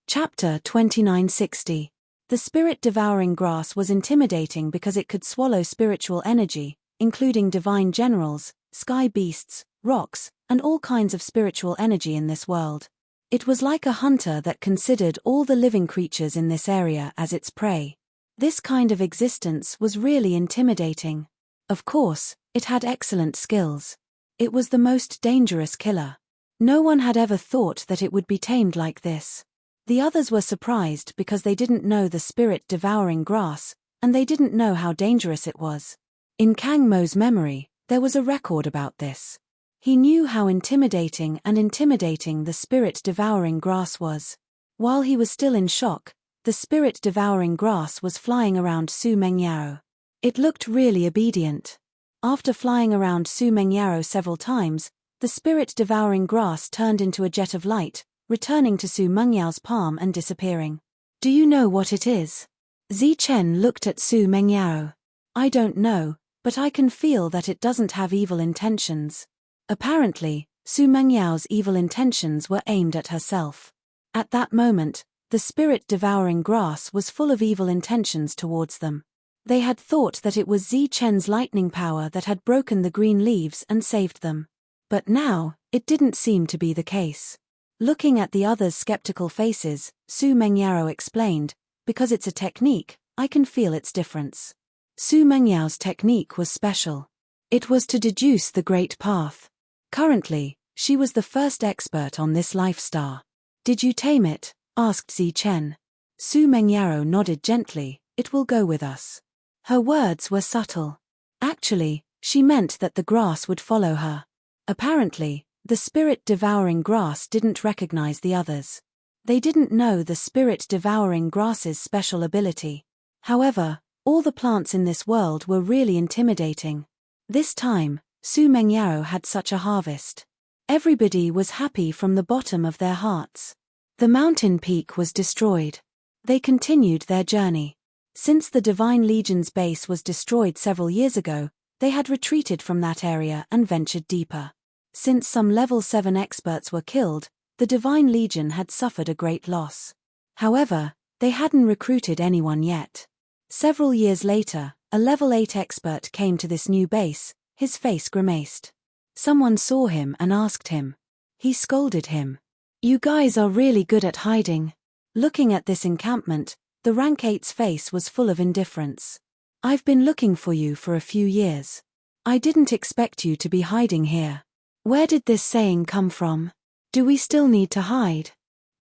Chapter 2960. The spirit-devouring grass was intimidating because it could swallow spiritual energy, including divine generals, sky beasts, rocks, and all kinds of spiritual energy in this world. It was like a hunter that considered all the living creatures in this area as its prey. This kind of existence was really intimidating. Of course, it had excellent skills. It was the most dangerous killer. No one had ever thought that it would be tamed like this. The others were surprised because they didn't know the spirit-devouring grass, and they didn't know how dangerous it was. In Kang Mo's memory, there was a record about this. He knew how intimidating the spirit-devouring grass was. While he was still in shock, the spirit-devouring grass was flying around Su Mengyao. It looked really obedient. After flying around Su Mengyao several times, the spirit-devouring grass turned into a jet of light, returning to Su Mengyao's palm and disappearing. Do you know what it is? Zichen looked at Su Mengyao. I don't know, but I can feel that it doesn't have evil intentions. Apparently, Su Mengyao's evil intentions were aimed at herself. At that moment, the spirit-devouring grass was full of evil intentions towards them. They had thought that it was Zichen's lightning power that had broken the green leaves and saved them. But now, it didn't seem to be the case. Looking at the others' skeptical faces, Su Mengyao explained, because it's a technique, I can feel its difference. Su Mengyao's technique was special. It was to deduce the Great Path. Currently, she was the first expert on this life star. Did you tame it? Asked Zichen. Su Mengyao nodded gently, it will go with us. Her words were subtle. Actually, she meant that the grass would follow her. Apparently, the spirit-devouring grass didn't recognize the others. They didn't know the spirit-devouring grass's special ability. However, all the plants in this world were really intimidating. This time, Su Mengyao had such a harvest. Everybody was happy from the bottom of their hearts. The mountain peak was destroyed. They continued their journey. Since the Divine Legion's base was destroyed several years ago, they had retreated from that area and ventured deeper. Since some level 7 experts were killed, the Divine Legion had suffered a great loss. However, they hadn't recruited anyone yet. Several years later, a level 8 expert came to this new base, his face grimaced. Someone saw him and asked him. He scolded him. You guys are really good at hiding. Looking at this encampment, the rank 8's face was full of indifference. I've been looking for you for a few years. I didn't expect you to be hiding here. Where did this saying come from? Do we still need to hide?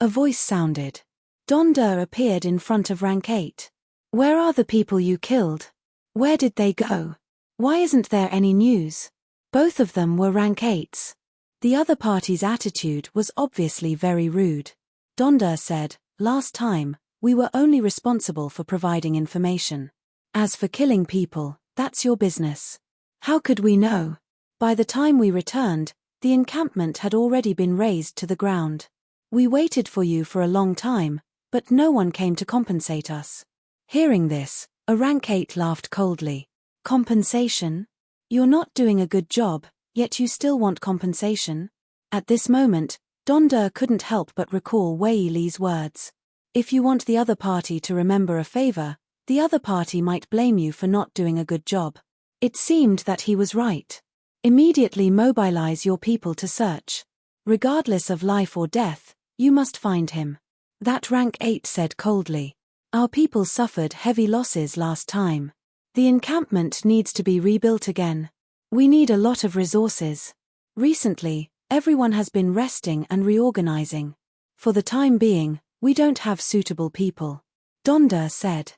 A voice sounded. Donda appeared in front of rank 8. Where are the people you killed? Where did they go? Why isn't there any news? Both of them were rank 8s. The other party's attitude was obviously very rude. Donda said, last time, we were only responsible for providing information. As for killing people, that's your business. How could we know? By the time we returned, the encampment had already been razed to the ground. We waited for you for a long time, but no one came to compensate us. Hearing this, a rank 8 laughed coldly. Compensation? You're not doing a good job, yet you still want compensation? At this moment, Donder couldn't help but recall Wei Li's words. If you want the other party to remember a favor, the other party might blame you for not doing a good job. It seemed that he was right. Immediately mobilize your people to search. Regardless of life or death, you must find him. That rank 8 said coldly. Our people suffered heavy losses last time. The encampment needs to be rebuilt again. We need a lot of resources. Recently, everyone has been resting and reorganizing. For the time being, we don't have suitable people. Donder said.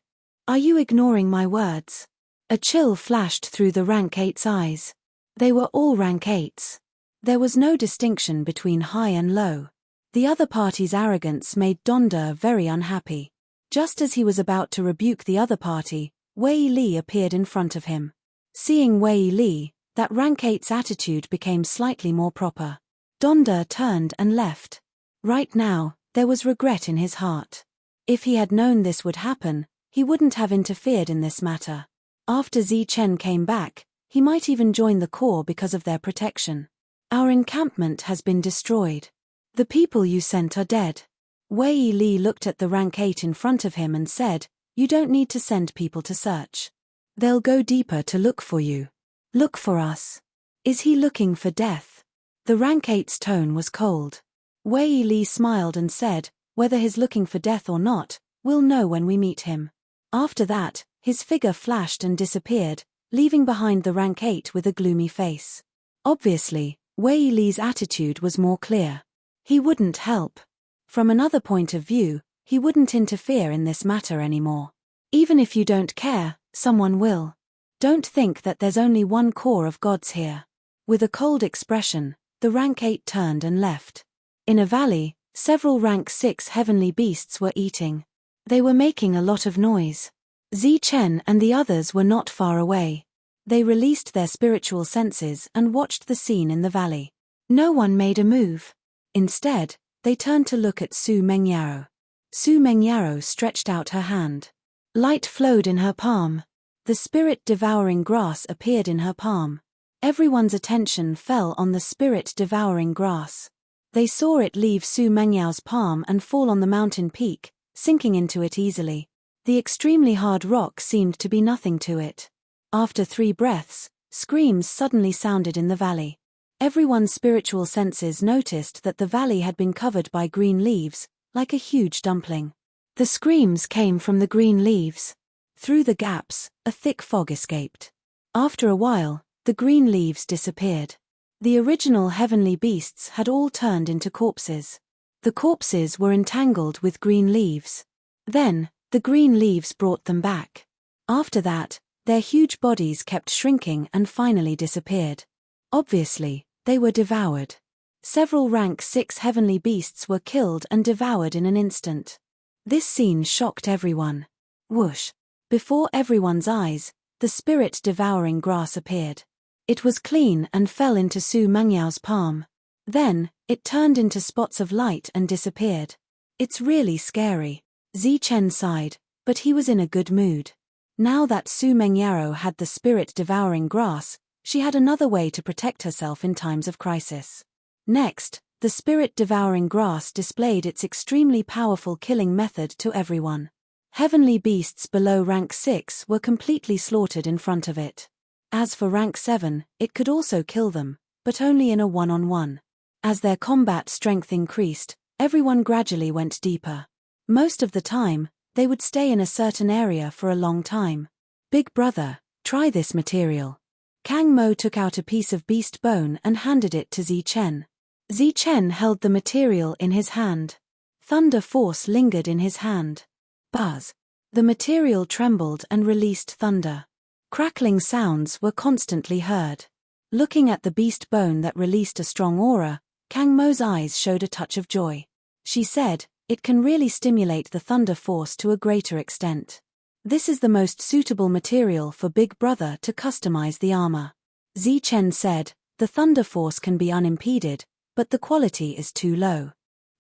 Are you ignoring my words? A chill flashed through the rank 8's eyes. They were all rank 8s. There was no distinction between high and low. The other party's arrogance made Donder very unhappy. Just as he was about to rebuke the other party, Wei Li appeared in front of him. Seeing Wei Li, that rank 8's attitude became slightly more proper. Donder turned and left. Right now, there was regret in his heart. If he had known this would happen, he wouldn't have interfered in this matter. After Zichen came back, he might even join the corps because of their protection. Our encampment has been destroyed. The people you sent are dead. Wei Li looked at the rank 8 in front of him and said, You don't need to send people to search. They'll go deeper to look for you. Look for us. Is he looking for death? The rank 8's tone was cold. Wei Li smiled and said, Whether he's looking for death or not, we'll know when we meet him. After that, his figure flashed and disappeared, leaving behind the rank 8 with a gloomy face. Obviously, Wei Li's attitude was more clear. He wouldn't help. From another point of view, he wouldn't interfere in this matter anymore. Even if you don't care, someone will. Don't think that there's only one core of gods here. With a cold expression, the rank 8 turned and left. In a valley, several rank 6 heavenly beasts were eating. They were making a lot of noise. Zichen and the others were not far away. They released their spiritual senses and watched the scene in the valley. No one made a move. Instead, they turned to look at Su Mengyaro. Su Mengyaro stretched out her hand. Light flowed in her palm. The spirit-devouring grass appeared in her palm. Everyone's attention fell on the spirit-devouring grass. They saw it leave Su Mengyao's palm and fall on the mountain peak, sinking into it easily. The extremely hard rock seemed to be nothing to it. After 3 breaths, screams suddenly sounded in the valley. Everyone's spiritual senses noticed that the valley had been covered by green leaves, like a huge dumpling. The screams came from the green leaves. Through the gaps, a thick fog escaped. After a while, the green leaves disappeared. The original heavenly beasts had all turned into corpses. The corpses were entangled with green leaves. Then, the green leaves brought them back. After that, their huge bodies kept shrinking and finally disappeared. Obviously, they were devoured. Several rank 6 heavenly beasts were killed and devoured in an instant. This scene shocked everyone. Whoosh! Before everyone's eyes, the spirit-devouring grass appeared. It was clean and fell into Su Mengyao's palm. Then, it turned into spots of light and disappeared. It's really scary. Zichen sighed, but he was in a good mood. Now that Su Mengyaro had the spirit-devouring grass, she had another way to protect herself in times of crisis. Next, the spirit-devouring grass displayed its extremely powerful killing method to everyone. Heavenly beasts below rank 6 were completely slaughtered in front of it. As for rank 7, it could also kill them, but only in a one-on-one. As their combat strength increased, everyone gradually went deeper. Most of the time, they would stay in a certain area for a long time. Big brother, try this material. Kang Mo took out a piece of beast bone and handed it to Zichen. Zichen held the material in his hand. Thunder force lingered in his hand. Buzz. The material trembled and released thunder. Crackling sounds were constantly heard. Looking at the beast bone that released a strong aura, Kang Mo's eyes showed a touch of joy. She said, "It can really stimulate the thunder force to a greater extent." This is the most suitable material for Big Brother to customize the armor. Zichen said, the thunder force can be unimpeded, but the quality is too low.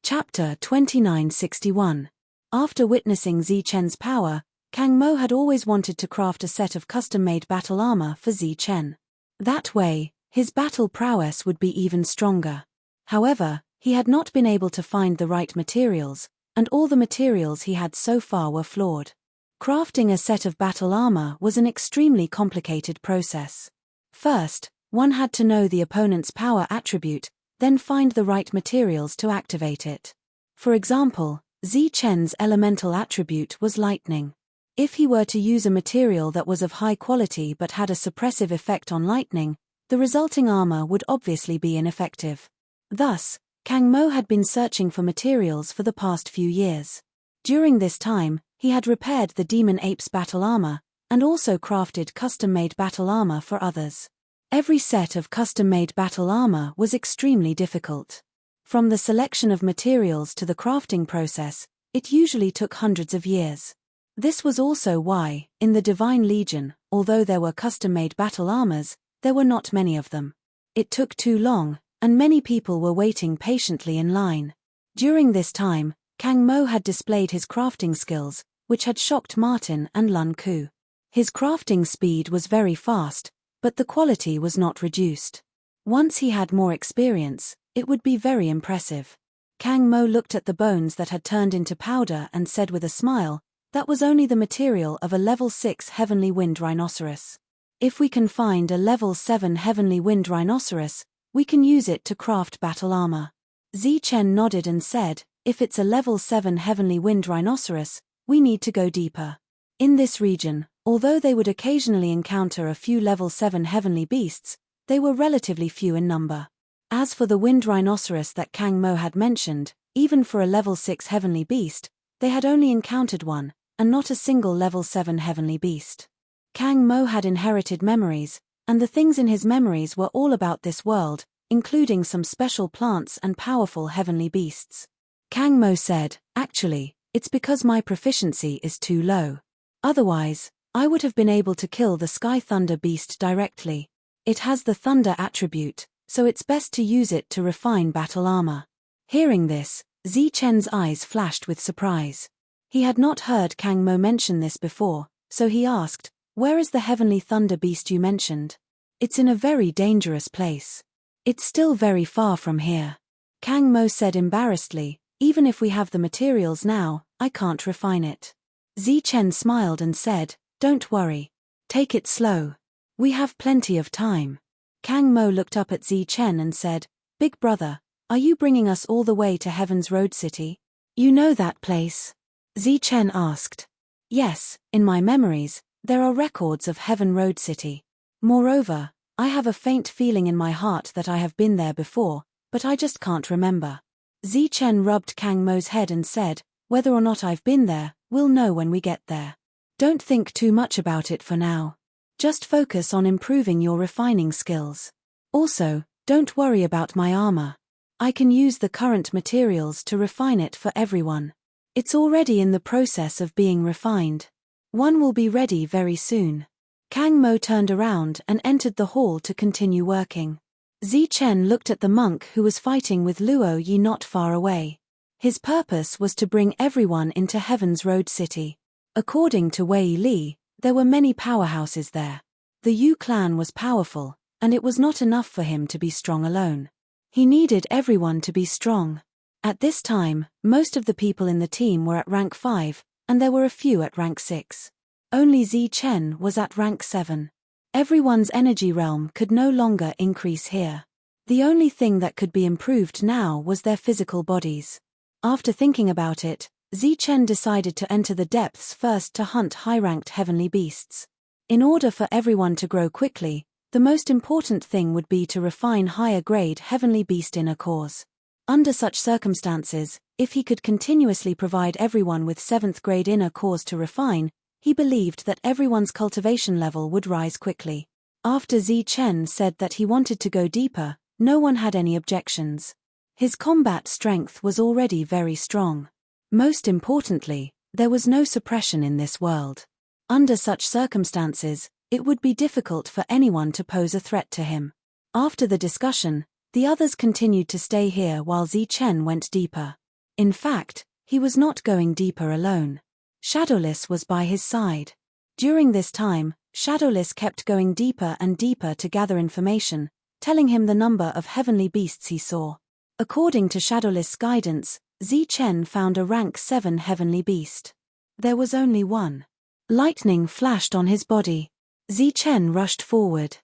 Chapter 2961. After witnessing Zichen's power, Kang Mo had always wanted to craft a set of custom-made battle armor for Zichen. That way, his battle prowess would be even stronger. However, he had not been able to find the right materials, and all the materials he had so far were flawed. Crafting a set of battle armor was an extremely complicated process. First, one had to know the opponent's power attribute, then find the right materials to activate it. For example, Zichen's elemental attribute was lightning. If he were to use a material that was of high quality but had a suppressive effect on lightning, the resulting armor would obviously be ineffective. Thus, Kang Mo had been searching for materials for the past few years. During this time, he had repaired the Demon Ape's battle armor, and also crafted custom-made battle armor for others. Every set of custom-made battle armor was extremely difficult. From the selection of materials to the crafting process, it usually took hundreds of years. This was also why, in the Divine Legion, although there were custom-made battle armors, there were not many of them. It took too long, and many people were waiting patiently in line. During this time, Kang Mo had displayed his crafting skills, which had shocked Martin and Lun Ku. His crafting speed was very fast, but the quality was not reduced. Once he had more experience, it would be very impressive. Kang Mo looked at the bones that had turned into powder and said with a smile, that was only the material of a level 6 Heavenly Wind Rhinoceros. If we can find a level 7 Heavenly Wind Rhinoceros, we can use it to craft battle armor. Zichen nodded and said, if it's a level 7 Heavenly Wind Rhinoceros, we need to go deeper. In this region, although they would occasionally encounter a few level 7 heavenly beasts, they were relatively few in number. As for the wind rhinoceros that Kang Mo had mentioned, even for a level 6 heavenly beast, they had only encountered one, and not a single level 7 heavenly beast. Kang Mo had inherited memories, and the things in his memories were all about this world, including some special plants and powerful heavenly beasts. Kang Mo said, actually, it's because my proficiency is too low. Otherwise, I would have been able to kill the Sky Thunder beast directly. It has the thunder attribute, so it's best to use it to refine battle armor. Hearing this, Zichen's eyes flashed with surprise. He had not heard Kang Mo mention this before, so he asked, where is the heavenly thunder beast you mentioned? It's in a very dangerous place. It's still very far from here. Kang Mo said embarrassedly, even if we have the materials now, I can't refine it. Zichen smiled and said, don't worry. Take it slow. We have plenty of time. Kang Mo looked up at Zichen and said, Big Brother, are you bringing us all the way to Heaven's Road City? You know that place? Zichen asked. Yes, in my memories, there are records of Heaven Road City. Moreover, I have a faint feeling in my heart that I have been there before, but I just can't remember. Zichen rubbed Kang Mo's head and said, whether or not I've been there, we'll know when we get there. Don't think too much about it for now. Just focus on improving your refining skills. Also, don't worry about my armor. I can use the current materials to refine it for everyone. It's already in the process of being refined. One will be ready very soon. Kang Mo turned around and entered the hall to continue working. Zichen looked at the monk who was fighting with Luo Yi not far away. His purpose was to bring everyone into Heaven's Road City. According to Wei Li, there were many powerhouses there. The Yu clan was powerful, and it was not enough for him to be strong alone. He needed everyone to be strong. At this time, most of the people in the team were at rank 5, and there were a few at rank 6. Only Zichen was at rank 7. Everyone's energy realm could no longer increase here. The only thing that could be improved now was their physical bodies. After thinking about it, Zichen decided to enter the depths first to hunt high-ranked heavenly beasts. In order for everyone to grow quickly, the most important thing would be to refine higher-grade heavenly beast inner cores. Under such circumstances, if he could continuously provide everyone with 7th grade inner cores to refine, he believed that everyone's cultivation level would rise quickly. After Zichen said that he wanted to go deeper, no one had any objections. His combat strength was already very strong. Most importantly, there was no suppression in this world. Under such circumstances, it would be difficult for anyone to pose a threat to him. After the discussion, the others continued to stay here while Zichen went deeper. In fact, he was not going deeper alone. Shadowless was by his side. During this time, Shadowless kept going deeper and deeper to gather information, telling him the number of heavenly beasts he saw. According to Shadowless' guidance, Zichen found a rank 7 heavenly beast. There was only one. Lightning flashed on his body. Zichen rushed forward.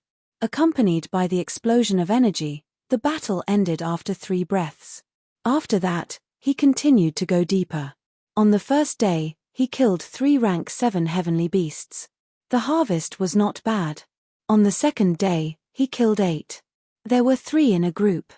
Accompanied by the explosion of energy, the battle ended after 3 breaths. After that, he continued to go deeper. On the first day, he killed 3 rank 7 heavenly beasts. The harvest was not bad. On the second day, he killed 8. There were 3 in a group.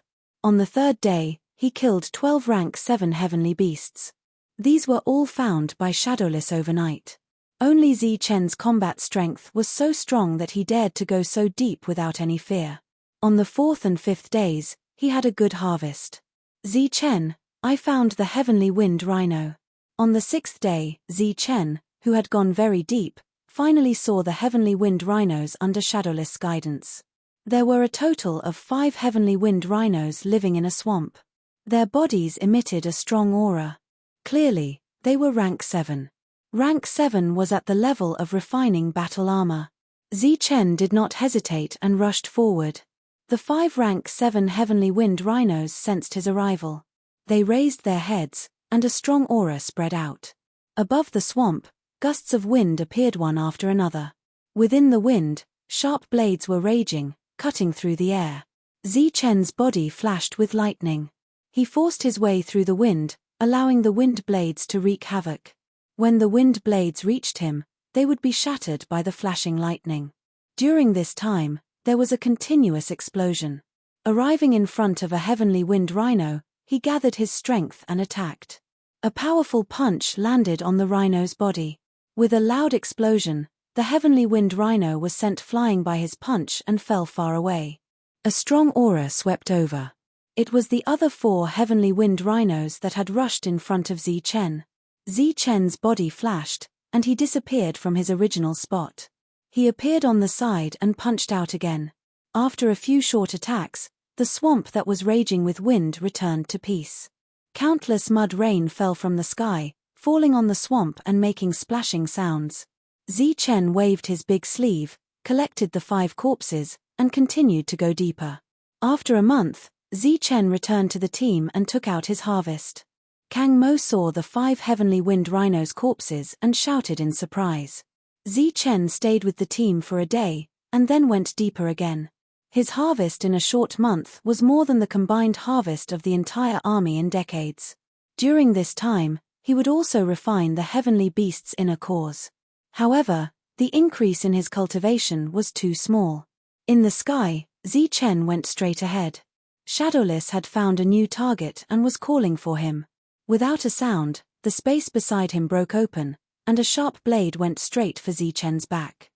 On the third day, he killed 12 rank 7 heavenly beasts. These were all found by Shadowless overnight. Only Zichen's combat strength was so strong that he dared to go so deep without any fear. On the 4th and 5th days, he had a good harvest. Zichen, I found the heavenly wind rhino. On the 6th day, Zichen, who had gone very deep, finally saw the heavenly wind rhinos under Shadowless' guidance. There were a total of 5 heavenly wind rhinos living in a swamp. Their bodies emitted a strong aura. Clearly, they were rank 7. Rank 7 was at the level of refining battle armor. Zichen did not hesitate and rushed forward. The 5 rank 7 heavenly wind rhinos sensed his arrival. They raised their heads, and a strong aura spread out. Above the swamp, gusts of wind appeared one after another. Within the wind, sharp blades were raging, cutting through the air. Zichen's body flashed with lightning. He forced his way through the wind, allowing the wind blades to wreak havoc. When the wind blades reached him, they would be shattered by the flashing lightning. During this time, there was a continuous explosion. Arriving in front of a heavenly wind rhino, he gathered his strength and attacked. A powerful punch landed on the rhino's body. With a loud explosion, the heavenly wind rhino was sent flying by his punch and fell far away. A strong aura swept over. It was the other 4 heavenly wind rhinos that had rushed in front of Zichen. Zichen's body flashed, and he disappeared from his original spot. He appeared on the side and punched out again. After a few short attacks, the swamp that was raging with wind returned to peace. Countless mud rain fell from the sky, falling on the swamp and making splashing sounds. Zichen waved his big sleeve, collected the 5 corpses, and continued to go deeper. After a month, Zichen returned to the team and took out his harvest. Kang Mo saw the 5 heavenly wind rhinos' corpses and shouted in surprise. Zichen stayed with the team for a day, and then went deeper again. His harvest in a short month was more than the combined harvest of the entire army in decades. During this time, he would also refine the heavenly beast's inner cores. However, the increase in his cultivation was too small. In the sky, Zichen went straight ahead. Shadowless had found a new target and was calling for him. Without a sound, the space beside him broke open, and a sharp blade went straight for Zichen's back.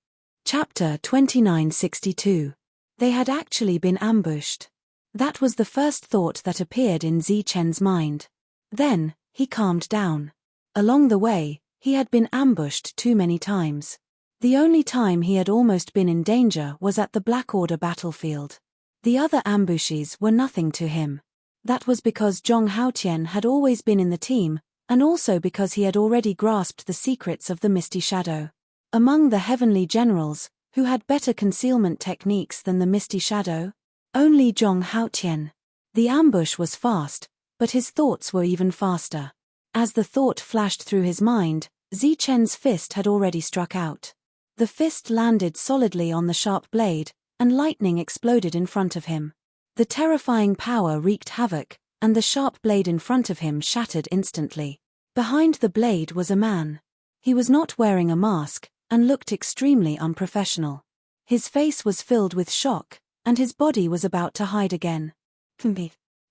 Chapter 2962. They had actually been ambushed. That was the first thought that appeared in Zichen's mind. Then, he calmed down. Along the way, he had been ambushed too many times. The only time he had almost been in danger was at the Black Order battlefield. The other ambushes were nothing to him. That was because Zhong Haotian had always been in the team, and also because he had already grasped the secrets of the Misty Shadow. Among the heavenly generals, who had better concealment techniques than the Misty Shadow? Only Zhong Haotian. The ambush was fast, but his thoughts were even faster. As the thought flashed through his mind, Zichen's fist had already struck out. The fist landed solidly on the sharp blade, and lightning exploded in front of him. The terrifying power wreaked havoc, and the sharp blade in front of him shattered instantly. Behind the blade was a man. He was not wearing a mask, and looked extremely unprofessional. His face was filled with shock, and his body was about to hide again.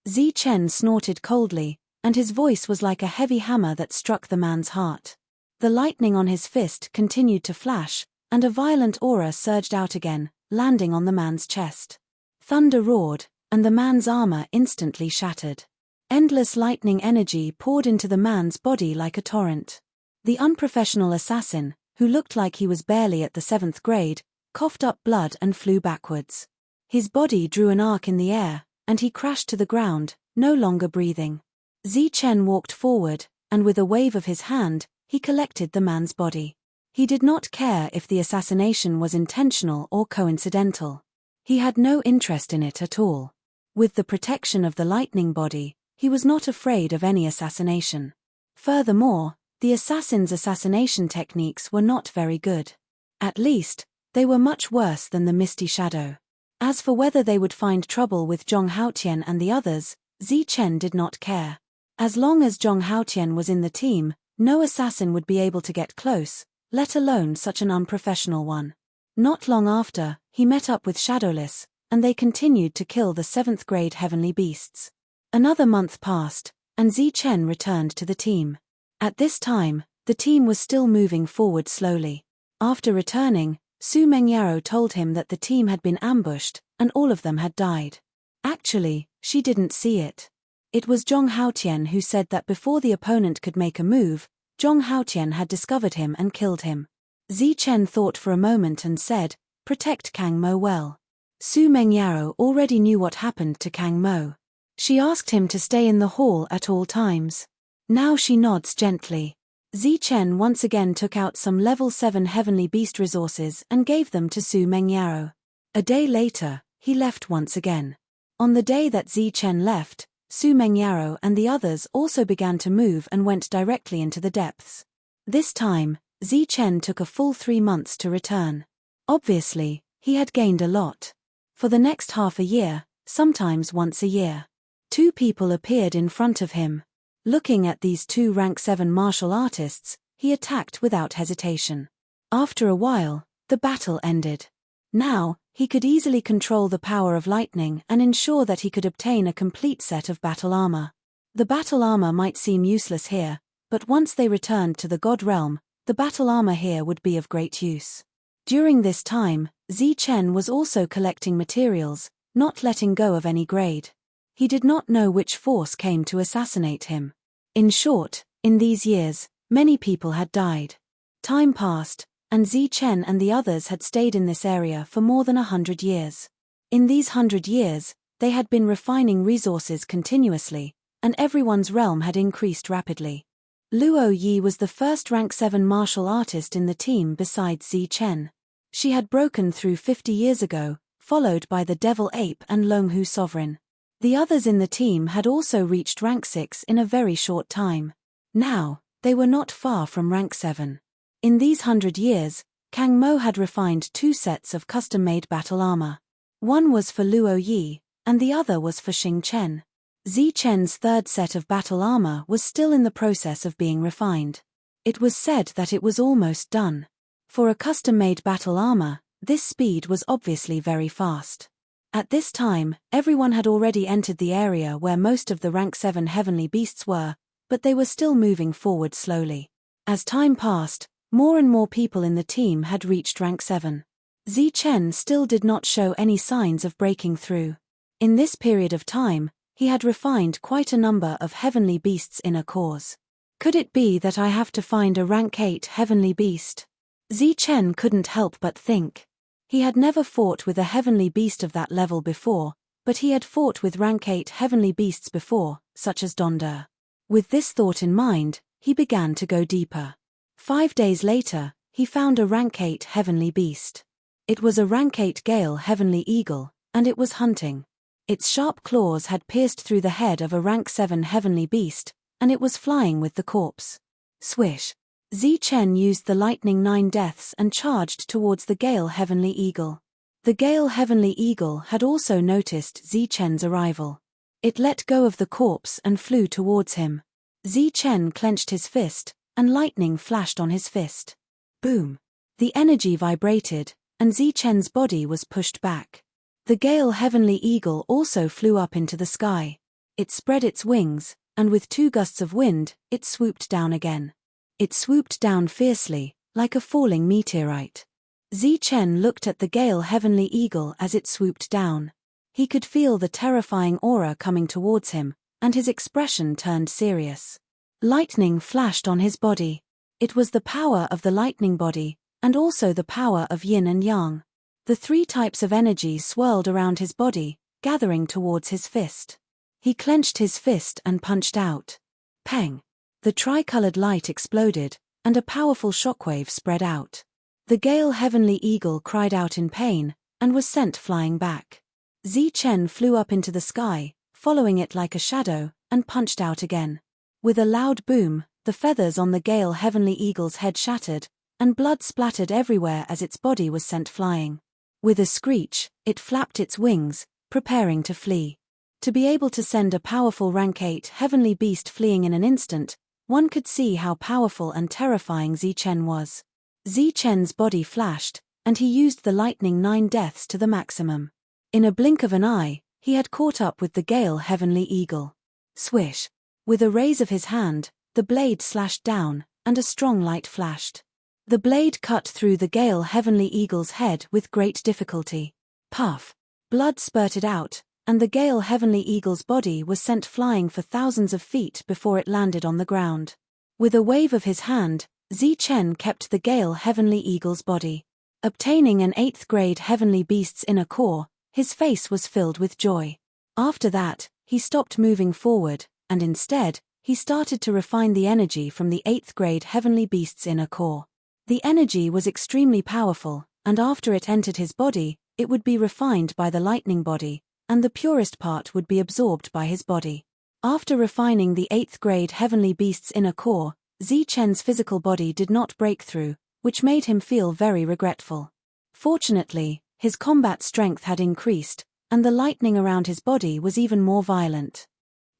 Zichen snorted coldly, and his voice was like a heavy hammer that struck the man's heart. The lightning on his fist continued to flash, and a violent aura surged out again, landing on the man's chest. Thunder roared, and the man's armor instantly shattered. Endless lightning energy poured into the man's body like a torrent. The unprofessional assassin, who looked like he was barely at the 7th grade, coughed up blood and flew backwards. His body drew an arc in the air, and he crashed to the ground, no longer breathing. Zichen walked forward, and with a wave of his hand, he collected the man's body. He did not care if the assassination was intentional or coincidental. He had no interest in it at all. With the protection of the lightning body, he was not afraid of any assassination. Furthermore, the assassin's assassination techniques were not very good. At least, they were much worse than the Misty Shadow. As for whether they would find trouble with Zhong Haotian and the others, Zichen did not care. As long as Zhong Haotian was in the team, no assassin would be able to get close, let alone such an unprofessional one. Not long after, he met up with Shadowless, and they continued to kill the 7th grade heavenly beasts. Another month passed, and Zichen returned to the team. At this time, the team was still moving forward slowly. After returning, Su Mengyaro told him that the team had been ambushed, and all of them had died. Actually, she didn't see it. It was Zhong Haotian who said that before the opponent could make a move, Zhong Haotian had discovered him and killed him. Zichen thought for a moment and said, "Protect Kang Mo well." Su Mengyaro already knew what happened to Kang Mo. She asked him to stay in the hall at all times. Now she nods gently. Zichen once again took out some level 7 heavenly beast resources and gave them to Su Mengyaro. A day later, he left once again. On the day that Zichen left, Su Mengyaro and the others also began to move and went directly into the depths. This time, Zichen took a full 3 months to return. Obviously, he had gained a lot. For the next half a year, sometimes once a year, 2 people appeared in front of him. Looking at these 2 rank 7 martial artists, he attacked without hesitation. After a while, the battle ended. Now, he could easily control the power of lightning and ensure that he could obtain a complete set of battle armor. The battle armor might seem useless here, but once they returned to the God Realm, the battle armor here would be of great use. During this time, Zichen was also collecting materials, not letting go of any grade. He did not know which force came to assassinate him. In short, in these years, many people had died. Time passed, and Zichen and the others had stayed in this area for more than 100 years. In these 100 years, they had been refining resources continuously, and everyone's realm had increased rapidly. Luo Yi was the first rank 7 martial artist in the team besides Zichen. She had broken through 50 years ago, followed by the Devil Ape and Longhu Sovereign. The others in the team had also reached rank 6 in a very short time. Now, they were not far from rank 7. In these 100 years, Kang Mo had refined 2 sets of custom-made battle armor. One was for Luo Yi, and the other was for Xing Chen. Zichen's 3rd set of battle armor was still in the process of being refined. It was said that it was almost done. For a custom-made battle armor, this speed was obviously very fast. At this time, everyone had already entered the area where most of the rank 7 heavenly beasts were, but they were still moving forward slowly. As time passed, more and more people in the team had reached rank 7. Zichen still did not show any signs of breaking through. In this period of time, he had refined quite a number of heavenly beasts' inner cores. Could it be that I have to find a rank 8 heavenly beast? Zichen couldn't help but think. He had never fought with a heavenly beast of that level before, but he had fought with rank 8 heavenly beasts before, such as Donder. With this thought in mind, he began to go deeper. 5 days later, he found a rank 8 heavenly beast. It was a rank 8 Gale heavenly eagle, and it was hunting. Its sharp claws had pierced through the head of a rank 7 heavenly beast, and it was flying with the corpse. Swish! Zichen used the lightning 9 deaths and charged towards the Gale heavenly eagle. The Gale heavenly eagle had also noticed Zichen's arrival. It let go of the corpse and flew towards him. Zichen clenched his fist, and lightning flashed on his fist. Boom! The energy vibrated, and Zichen's body was pushed back. The Gale heavenly eagle also flew up into the sky. It spread its wings, and with 2 gusts of wind, it swooped down again. It swooped down fiercely, like a falling meteorite. Zichen looked at the Gale heavenly eagle as it swooped down. He could feel the terrifying aura coming towards him, and his expression turned serious. Lightning flashed on his body. It was the power of the lightning body, and also the power of yin and yang. The three types of energy swirled around his body, gathering towards his fist. He clenched his fist and punched out. Peng! The tricolored light exploded, and a powerful shockwave spread out. The gale heavenly eagle cried out in pain, and was sent flying back. Zichen flew up into the sky, following it like a shadow, and punched out again. With a loud boom, the feathers on the gale heavenly eagle's head shattered, and blood splattered everywhere as its body was sent flying. With a screech, it flapped its wings, preparing to flee. To be able to send a powerful rank 8 heavenly beast fleeing in an instant, one could see how powerful and terrifying Zichen was. Zichen's body flashed, and he used the lightning 9 deaths to the maximum. In a blink of an eye, he had caught up with the gale heavenly eagle. Swish! With a raise of his hand, the blade slashed down, and a strong light flashed. The blade cut through the gale heavenly eagle's head with great difficulty. Puff! Blood spurted out, and the gale heavenly eagle's body was sent flying for thousands of feet before it landed on the ground. With a wave of his hand, Zichen kept the gale heavenly eagle's body. Obtaining an 8th grade heavenly beast's inner core, his face was filled with joy. After that, he stopped moving forward, and instead, he started to refine the energy from the 8th grade heavenly beast's inner core. The energy was extremely powerful, and after it entered his body, it would be refined by the lightning body, and the purest part would be absorbed by his body. After refining the 8th grade heavenly beast's inner core, Zichen's physical body did not break through, which made him feel very regretful. Fortunately, his combat strength had increased, and the lightning around his body was even more violent.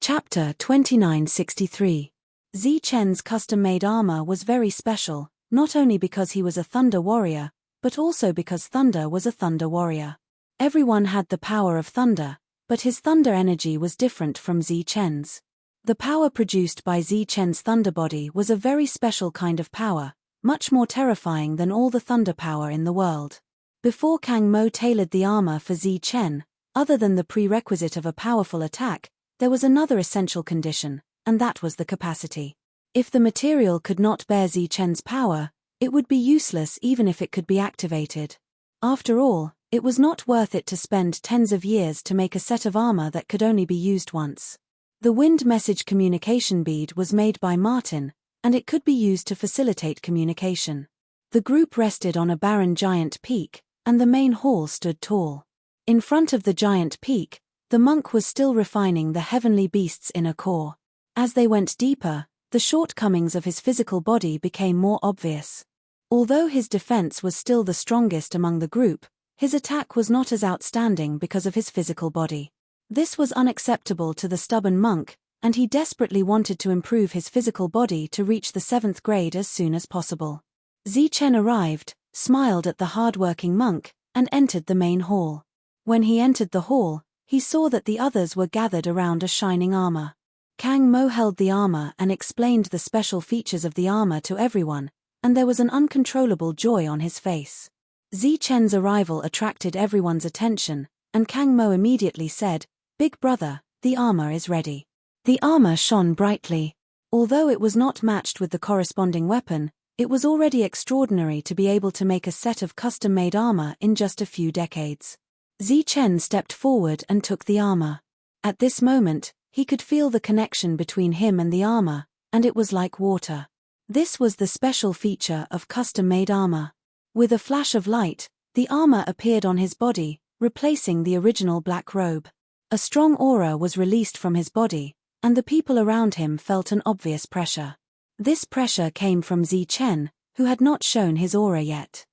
Chapter 2963. Zichen's custom-made armor was very special, not only because he was a thunder warrior, but also because thunder was a thunder warrior. Everyone had the power of thunder, but his thunder energy was different from Zichen's. The power produced by Zichen's thunder body was a very special kind of power, much more terrifying than all the thunder power in the world. Before Kang Mo tailored the armor for Zichen, other than the prerequisite of a powerful attack, there was another essential condition, and that was the capacity. If the material could not bear Zichen's power, it would be useless even if it could be activated. After all, it was not worth it to spend tens of years to make a set of armor that could only be used once. The wind message communication bead was made by Martin, and it could be used to facilitate communication. The group rested on a barren giant peak, and the main hall stood tall. In front of the giant peak, the monk was still refining the heavenly beast's inner core. As they went deeper, the shortcomings of his physical body became more obvious. Although his defense was still the strongest among the group, his attack was not as outstanding because of his physical body. This was unacceptable to the stubborn monk, and he desperately wanted to improve his physical body to reach the 7th grade as soon as possible. Zichen arrived, smiled at the hard-working monk, and entered the main hall. When he entered the hall, he saw that the others were gathered around a shining armor. Kang Mo held the armor and explained the special features of the armor to everyone, and there was an uncontrollable joy on his face. Zichen's arrival attracted everyone's attention, and Kang Mo immediately said, "Big brother, the armor is ready." The armor shone brightly. Although it was not matched with the corresponding weapon, it was already extraordinary to be able to make a set of custom-made armor in just a few decades. Zichen stepped forward and took the armor. At this moment, he could feel the connection between him and the armor, and it was like water. This was the special feature of custom-made armor. With a flash of light, the armor appeared on his body, replacing the original black robe. A strong aura was released from his body, and the people around him felt an obvious pressure. This pressure came from Zichen, who had not shown his aura yet.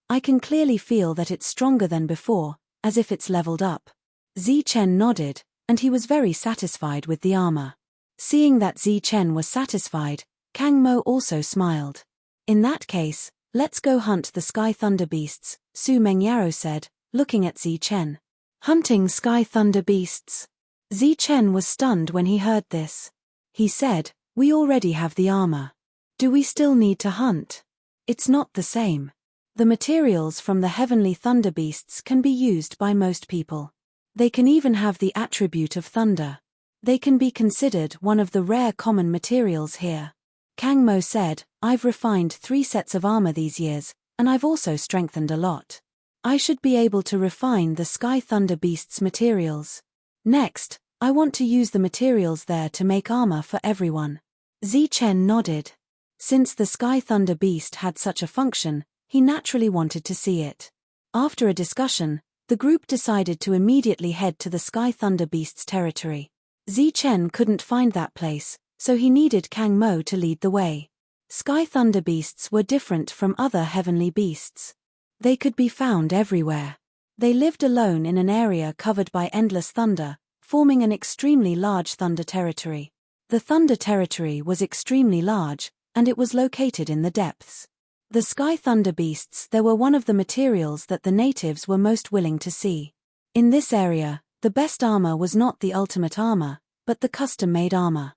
I can clearly feel that it's stronger than before, as if it's leveled up. Zichen nodded, and he was very satisfied with the armor. Seeing that Zichen was satisfied, Kang Mo also smiled. "In that case, let's go hunt the Sky Thunder Beasts," Su Mengyaro said, looking at Zichen. Hunting Sky Thunder Beasts. Zichen was stunned when he heard this. He said, "We already have the armor. Do we still need to hunt? It's not the same. The materials from the heavenly thunder beasts can be used by most people. They can even have the attribute of thunder. They can be considered one of the rare common materials here." Kang Mo said, I've refined 3 sets of armor these years, and I've also strengthened a lot. I should be able to refine the Sky Thunder Beast's materials. Next, I want to use the materials there to make armor for everyone. Zichen nodded. Since the Sky Thunder Beast had such a function, he naturally wanted to see it. After a discussion, the group decided to immediately head to the Sky Thunder Beast's territory. Zichen couldn't find that place, so he needed Kang Mo to lead the way. Sky Thunder Beasts were different from other heavenly beasts. They could be found everywhere. They lived alone in an area covered by endless thunder, forming an extremely large thunder territory. The thunder territory was extremely large, and it was located in the depths. The Sky Thunder Beasts were one of the materials that the natives were most willing to see. In this area, the best armor was not the ultimate armor, but the custom-made armor.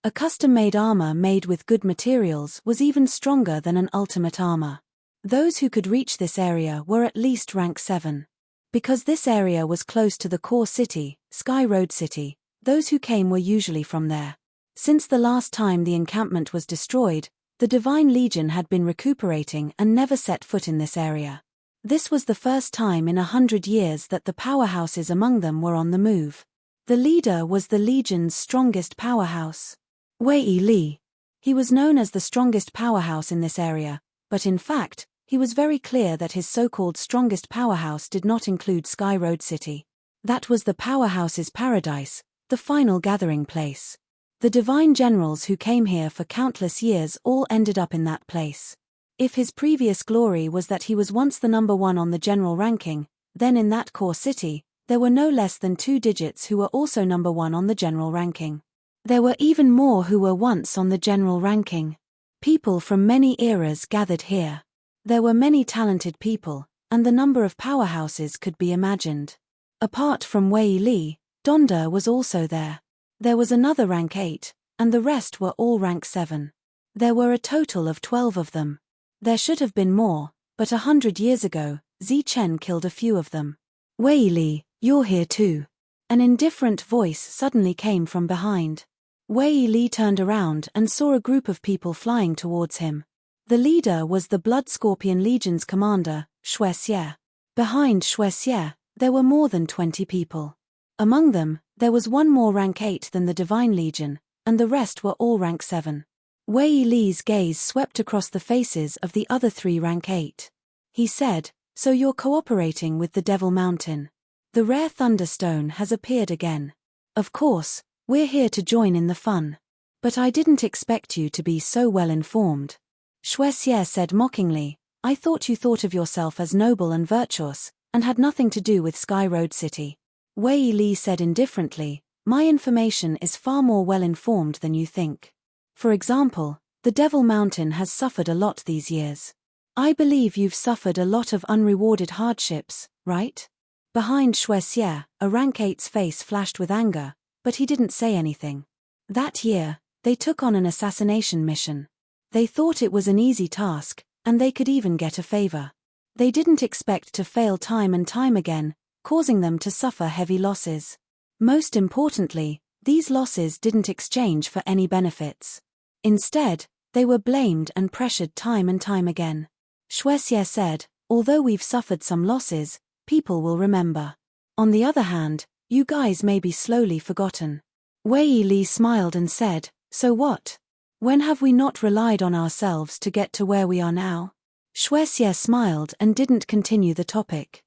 A custom-made armor made with good materials was even stronger than an ultimate armor. Those who could reach this area were at least rank 7. Because this area was close to the core city, Sky Road City, those who came were usually from there. Since the last time the encampment was destroyed, the Divine Legion had been recuperating and never set foot in this area. This was the first time in 100 years that the powerhouses among them were on the move. The leader was the Legion's strongest powerhouse, Wei Li. He was known as the strongest powerhouse in this area, but in fact, he was very clear that his so-called strongest powerhouse did not include Sky Road City. That was the powerhouse's paradise, the final gathering place. The divine generals who came here for countless years all ended up in that place. If his previous glory was that he was once the number 1 on the general ranking, then in that core city, there were no less than 2 digits who were also number 1 on the general ranking. There were even more who were once on the general ranking. People from many eras gathered here. There were many talented people, and the number of powerhouses could be imagined. Apart from Wei Li, Donda was also there. There was another rank 8, and the rest were all rank 7. There were a total of 12 of them. There should have been more, but 100 years ago, Zichen killed a few of them. Wei Li, you're here too. An indifferent voice suddenly came from behind. Wei Li turned around and saw a group of people flying towards him. The leader was the Blood Scorpion Legion's commander, Xuexie. Behind Xuexie, there were more than 20 people. Among them, there was one more rank 8 than the Divine Legion, and the rest were all rank 7. Wei Li's gaze swept across the faces of the other 3 rank 8. He said, "So you're cooperating with the Devil Mountain. The rare Thunderstone has appeared again. Of course, we're here to join in the fun. But I didn't expect you to be so well informed." Xuexie said mockingly, "I thought you thought of yourself as noble and virtuous, and had nothing to do with Sky Road City." Wei Li said indifferently, "My information is far more well informed than you think. For example, the Devil Mountain has suffered a lot these years. I believe you've suffered a lot of unrewarded hardships, right?" Behind Xuexie, a rank 8's face flashed with anger, but he didn't say anything. That year, they took on an assassination mission. They thought it was an easy task, and they could even get a favor. They didn't expect to fail time and time again, causing them to suffer heavy losses. Most importantly, these losses didn't exchange for any benefits. Instead, they were blamed and pressured time and time again. Xuexie said, "Although we've suffered some losses, people will remember. On the other hand, you guys may be slowly forgotten." Wei Li smiled and said, "So what? When have we not relied on ourselves to get to where we are now?" Xuexie smiled and didn't continue the topic.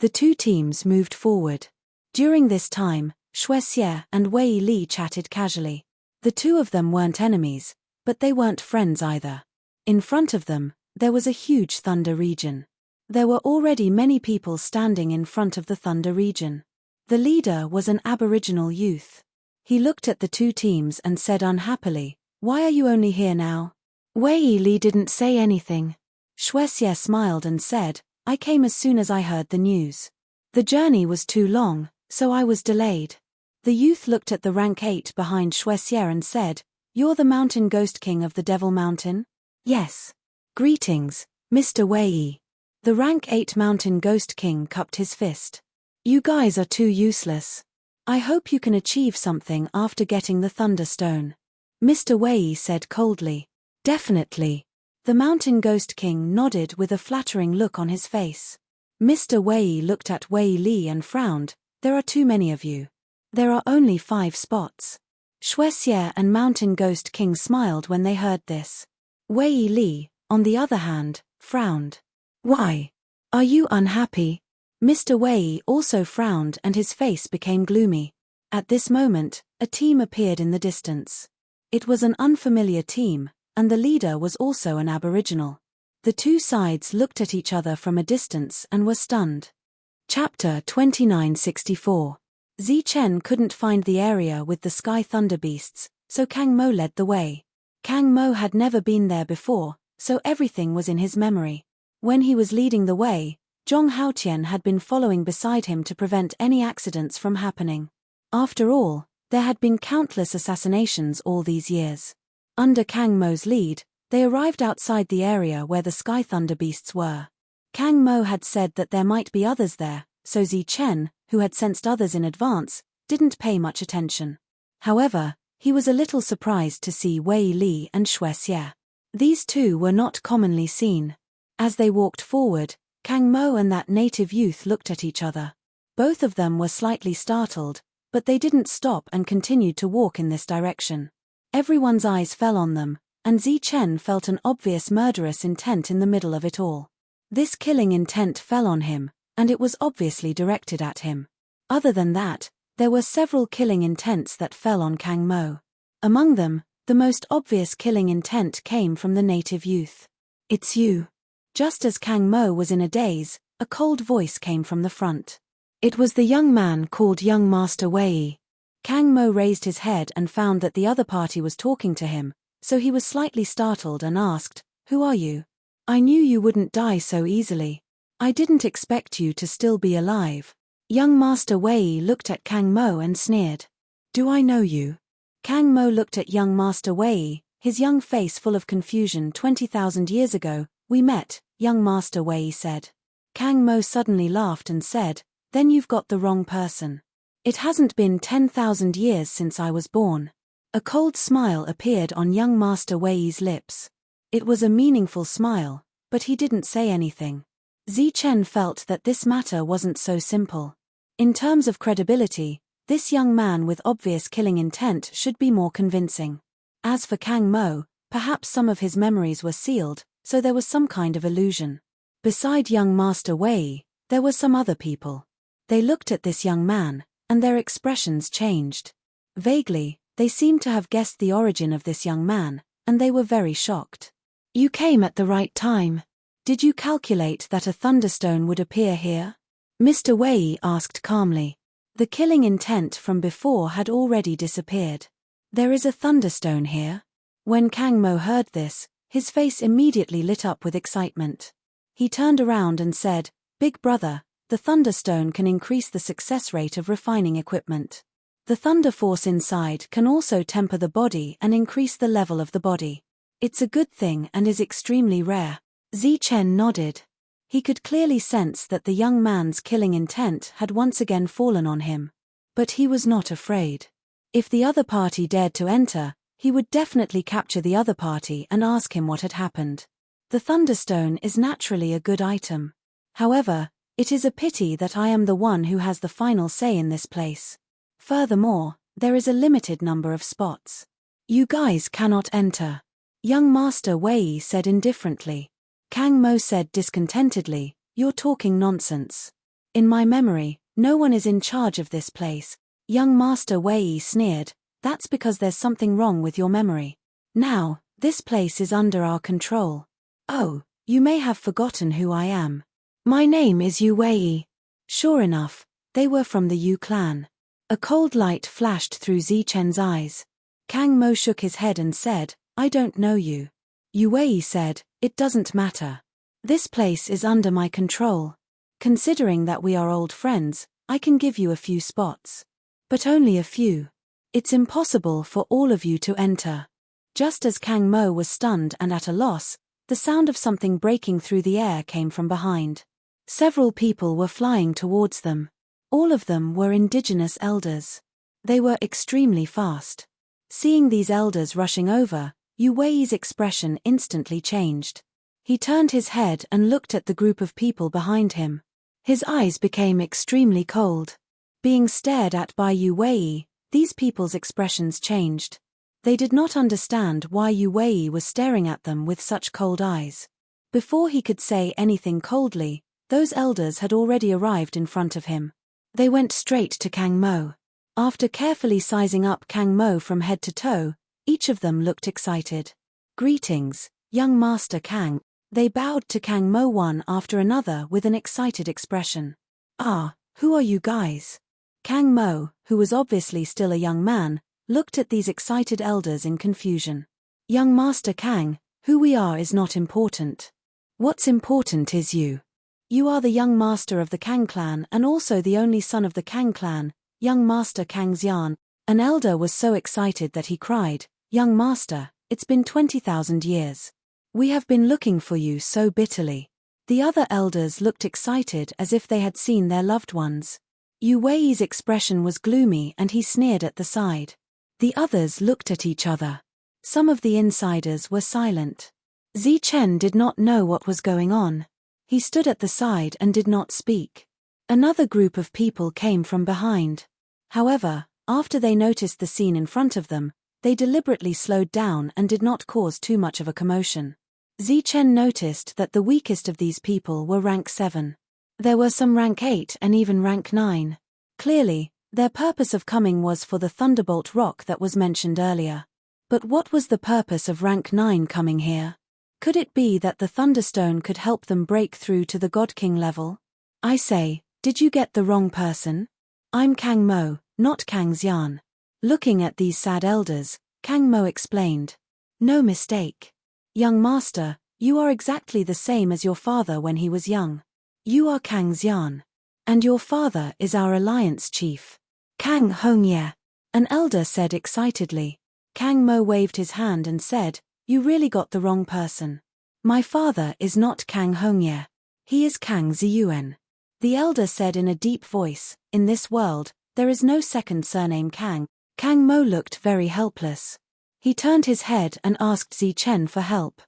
The 2 teams moved forward. During this time, Xuexie and Wei Li chatted casually. The 2 of them weren't enemies, but they weren't friends either. In front of them, there was a huge thunder region. There were already many people standing in front of the thunder region. The leader was an aboriginal youth. He looked at the 2 teams and said unhappily, "Why are you only here now?" Wei Li didn't say anything. Xuexie smiled and said, "I came as soon as I heard the news. The journey was too long, so I was delayed." The youth looked at the rank 8 behind Xuexie and said, "You're the mountain ghost king of the Devil Mountain?" "Yes." "Greetings, Mr. Wei." The rank 8 mountain ghost king cupped his fist. "You guys are too useless. I hope you can achieve something after getting the Thunderstone," Mr. Wei said coldly. Definitely. The mountain ghost king nodded with a flattering look on his face. Mr. Wei looked at Wei Li and frowned. There are too many of you. There are only 5 spots. Shuexie and Mountain Ghost King smiled when they heard this. Wei Li, on the other hand, frowned. Why? Are you unhappy? Mr. Wei also frowned and his face became gloomy. At this moment, a team appeared in the distance. It was an unfamiliar team, and the leader was also an aboriginal. The two sides looked at each other from a distance and were stunned. Chapter 2964. Zichen couldn't find the area with the sky thunder beasts, so Kang Mo led the way. Kang Mo had never been there before, so everything was in his memory. When he was leading the way, Zhong Haotian had been following beside him to prevent any accidents from happening. After all, there had been countless assassinations all these years. Under Kang Mo's lead, they arrived outside the area where the sky thunder beasts were. Kang Mo had said that there might be others there, so Zichen, who had sensed others in advance, didn't pay much attention. However, he was a little surprised to see Wei Li and Shuexie. These two were not commonly seen. As they walked forward, Kang Mo and that native youth looked at each other. Both of them were slightly startled, but they didn't stop and continued to walk in this direction. Everyone's eyes fell on them, and Zichen felt an obvious murderous intent in the middle of it all. This killing intent fell on him, and it was obviously directed at him. Other than that, there were several killing intents that fell on Kang Mo. Among them, the most obvious killing intent came from the native youth. "It's you." Just as Kang Mo was in a daze, a cold voice came from the front. It was the young man called Young Master Wei. Kang Mo raised his head and found that the other party was talking to him, so he was slightly startled and asked, "Who are you? I knew you wouldn't die so easily. I didn't expect you to still be alive." Young Master Wei looked at Kang Mo and sneered. "Do I know you?" Kang Mo looked at Young Master Wei, his young face full of confusion. 20,000 years ago, we met, Young Master Wei said. Kang Mo suddenly laughed and said, "Then you've got the wrong person. It hasn't been 10,000 years since I was born." A cold smile appeared on Young Master Wei's lips. It was a meaningful smile, but he didn't say anything. Zichen felt that this matter wasn't so simple. In terms of credibility, this young man with obvious killing intent should be more convincing. As for Kang Mo, perhaps some of his memories were sealed, so there was some kind of illusion. Beside Young Master Wei, there were some other people. They looked at this young man, and their expressions changed. Vaguely, they seemed to have guessed the origin of this young man, and they were very shocked. "You came at the right time. Did you calculate that a thunderstone would appear here?" Mr. Wei asked calmly. The killing intent from before had already disappeared. "There is a thunderstone here?" When Kang Mo heard this, his face immediately lit up with excitement. He turned around and said, "Big brother, the thunderstone can increase the success rate of refining equipment. The thunder force inside can also temper the body and increase the level of the body. It's a good thing and is extremely rare." Zichen nodded. He could clearly sense that the young man's killing intent had once again fallen on him. But he was not afraid. If the other party dared to enter, he would definitely capture the other party and ask him what had happened. The thunderstone is naturally a good item. However, it is a pity that I am the one who has the final say in this place. Furthermore, there is a limited number of spots. "You guys cannot enter," Young Master Wei said indifferently. Kang Mo said discontentedly, "You're talking nonsense. In my memory, no one is in charge of this place." Young Master Wei sneered, "That's because there's something wrong with your memory. Now, this place is under our control. Oh, you may have forgotten who I am. My name is Yu Wei." Sure enough, they were from the Yu clan. A cold light flashed through Zichen's eyes. Kang Mo shook his head and said, "I don't know you." Yu Wei said, "It doesn't matter. This place is under my control. Considering that we are old friends, I can give you a few spots. But only a few. It's impossible for all of you to enter." Just as Kang Mo was stunned and at a loss, the sound of something breaking through the air came from behind. Several people were flying towards them. All of them were indigenous elders. They were extremely fast. Seeing these elders rushing over, Yu Wei's expression instantly changed. He turned his head and looked at the group of people behind him. His eyes became extremely cold. Being stared at by Yu Wei, these people's expressions changed. They did not understand why Yu Wei was staring at them with such cold eyes. Before he could say anything coldly, those elders had already arrived in front of him. They went straight to Kang Mo. After carefully sizing up Kang Mo from head to toe, each of them looked excited. "Greetings, young Master Kang." They bowed to Kang Mo one after another with an excited expression. "Ah, who are you guys?" Kang Mo, who was obviously still a young man, looked at these excited elders in confusion. "Young Master Kang, who we are is not important. What's important is you. You are the young master of the Kang clan and also the only son of the Kang clan, young Master Kang Xian." An elder was so excited that he cried, "Young Master, it's been 20,000 years. We have been looking for you so bitterly." The other elders looked excited as if they had seen their loved ones. Yu Wei's expression was gloomy and he sneered at the side. The others looked at each other. Some of the insiders were silent. Zichen did not know what was going on. He stood at the side and did not speak. Another group of people came from behind. However, after they noticed the scene in front of them, they deliberately slowed down and did not cause too much of a commotion. Zichen noticed that the weakest of these people were rank 7. There were some rank 8 and even rank 9. Clearly, their purpose of coming was for the Thunderbolt Rock that was mentioned earlier. But what was the purpose of rank 9 coming here? Could it be that the Thunderstone could help them break through to the God King level? "I say, did you get the wrong person? I'm Kang Mo, not Kang Xian." Looking at these sad elders, Kang Mo explained. "No mistake. Young Master, you are exactly the same as your father when he was young. You are Kang Xian. And your father is our alliance chief, Kang Hongye," an elder said excitedly. Kang Mo waved his hand and said, "You really got the wrong person. My father is not Kang Hongye. He is Kang Ziyuan." The elder said in a deep voice, "In this world, there is no second surname Kang." Kang Mo looked very helpless. He turned his head and asked Zichen for help.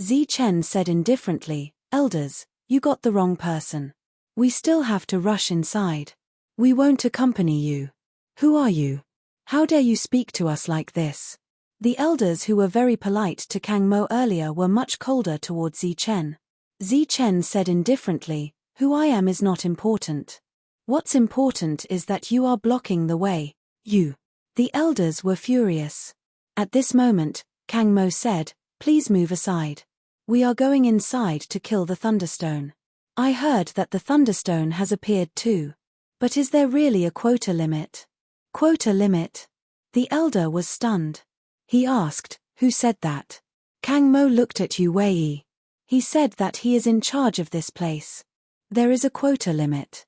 Zichen said indifferently, "Elders, you got the wrong person. We still have to rush inside. We won't accompany you. Who are you? How dare you speak to us like this?" The elders who were very polite to Kang Mo earlier were much colder towards Zichen. Zichen said indifferently, "Who I am is not important. What's important is that you are blocking the way. You." The elders were furious. At this moment, Kang Mo said, "Please move aside. We are going inside to kill the Thunderstone. I heard that the Thunderstone has appeared too. But is there really a quota limit?" "Quota limit?" The elder was stunned. He asked, "Who said that?" Kang Mo looked at Yu Wei. "He said that he is in charge of this place. There is a quota limit.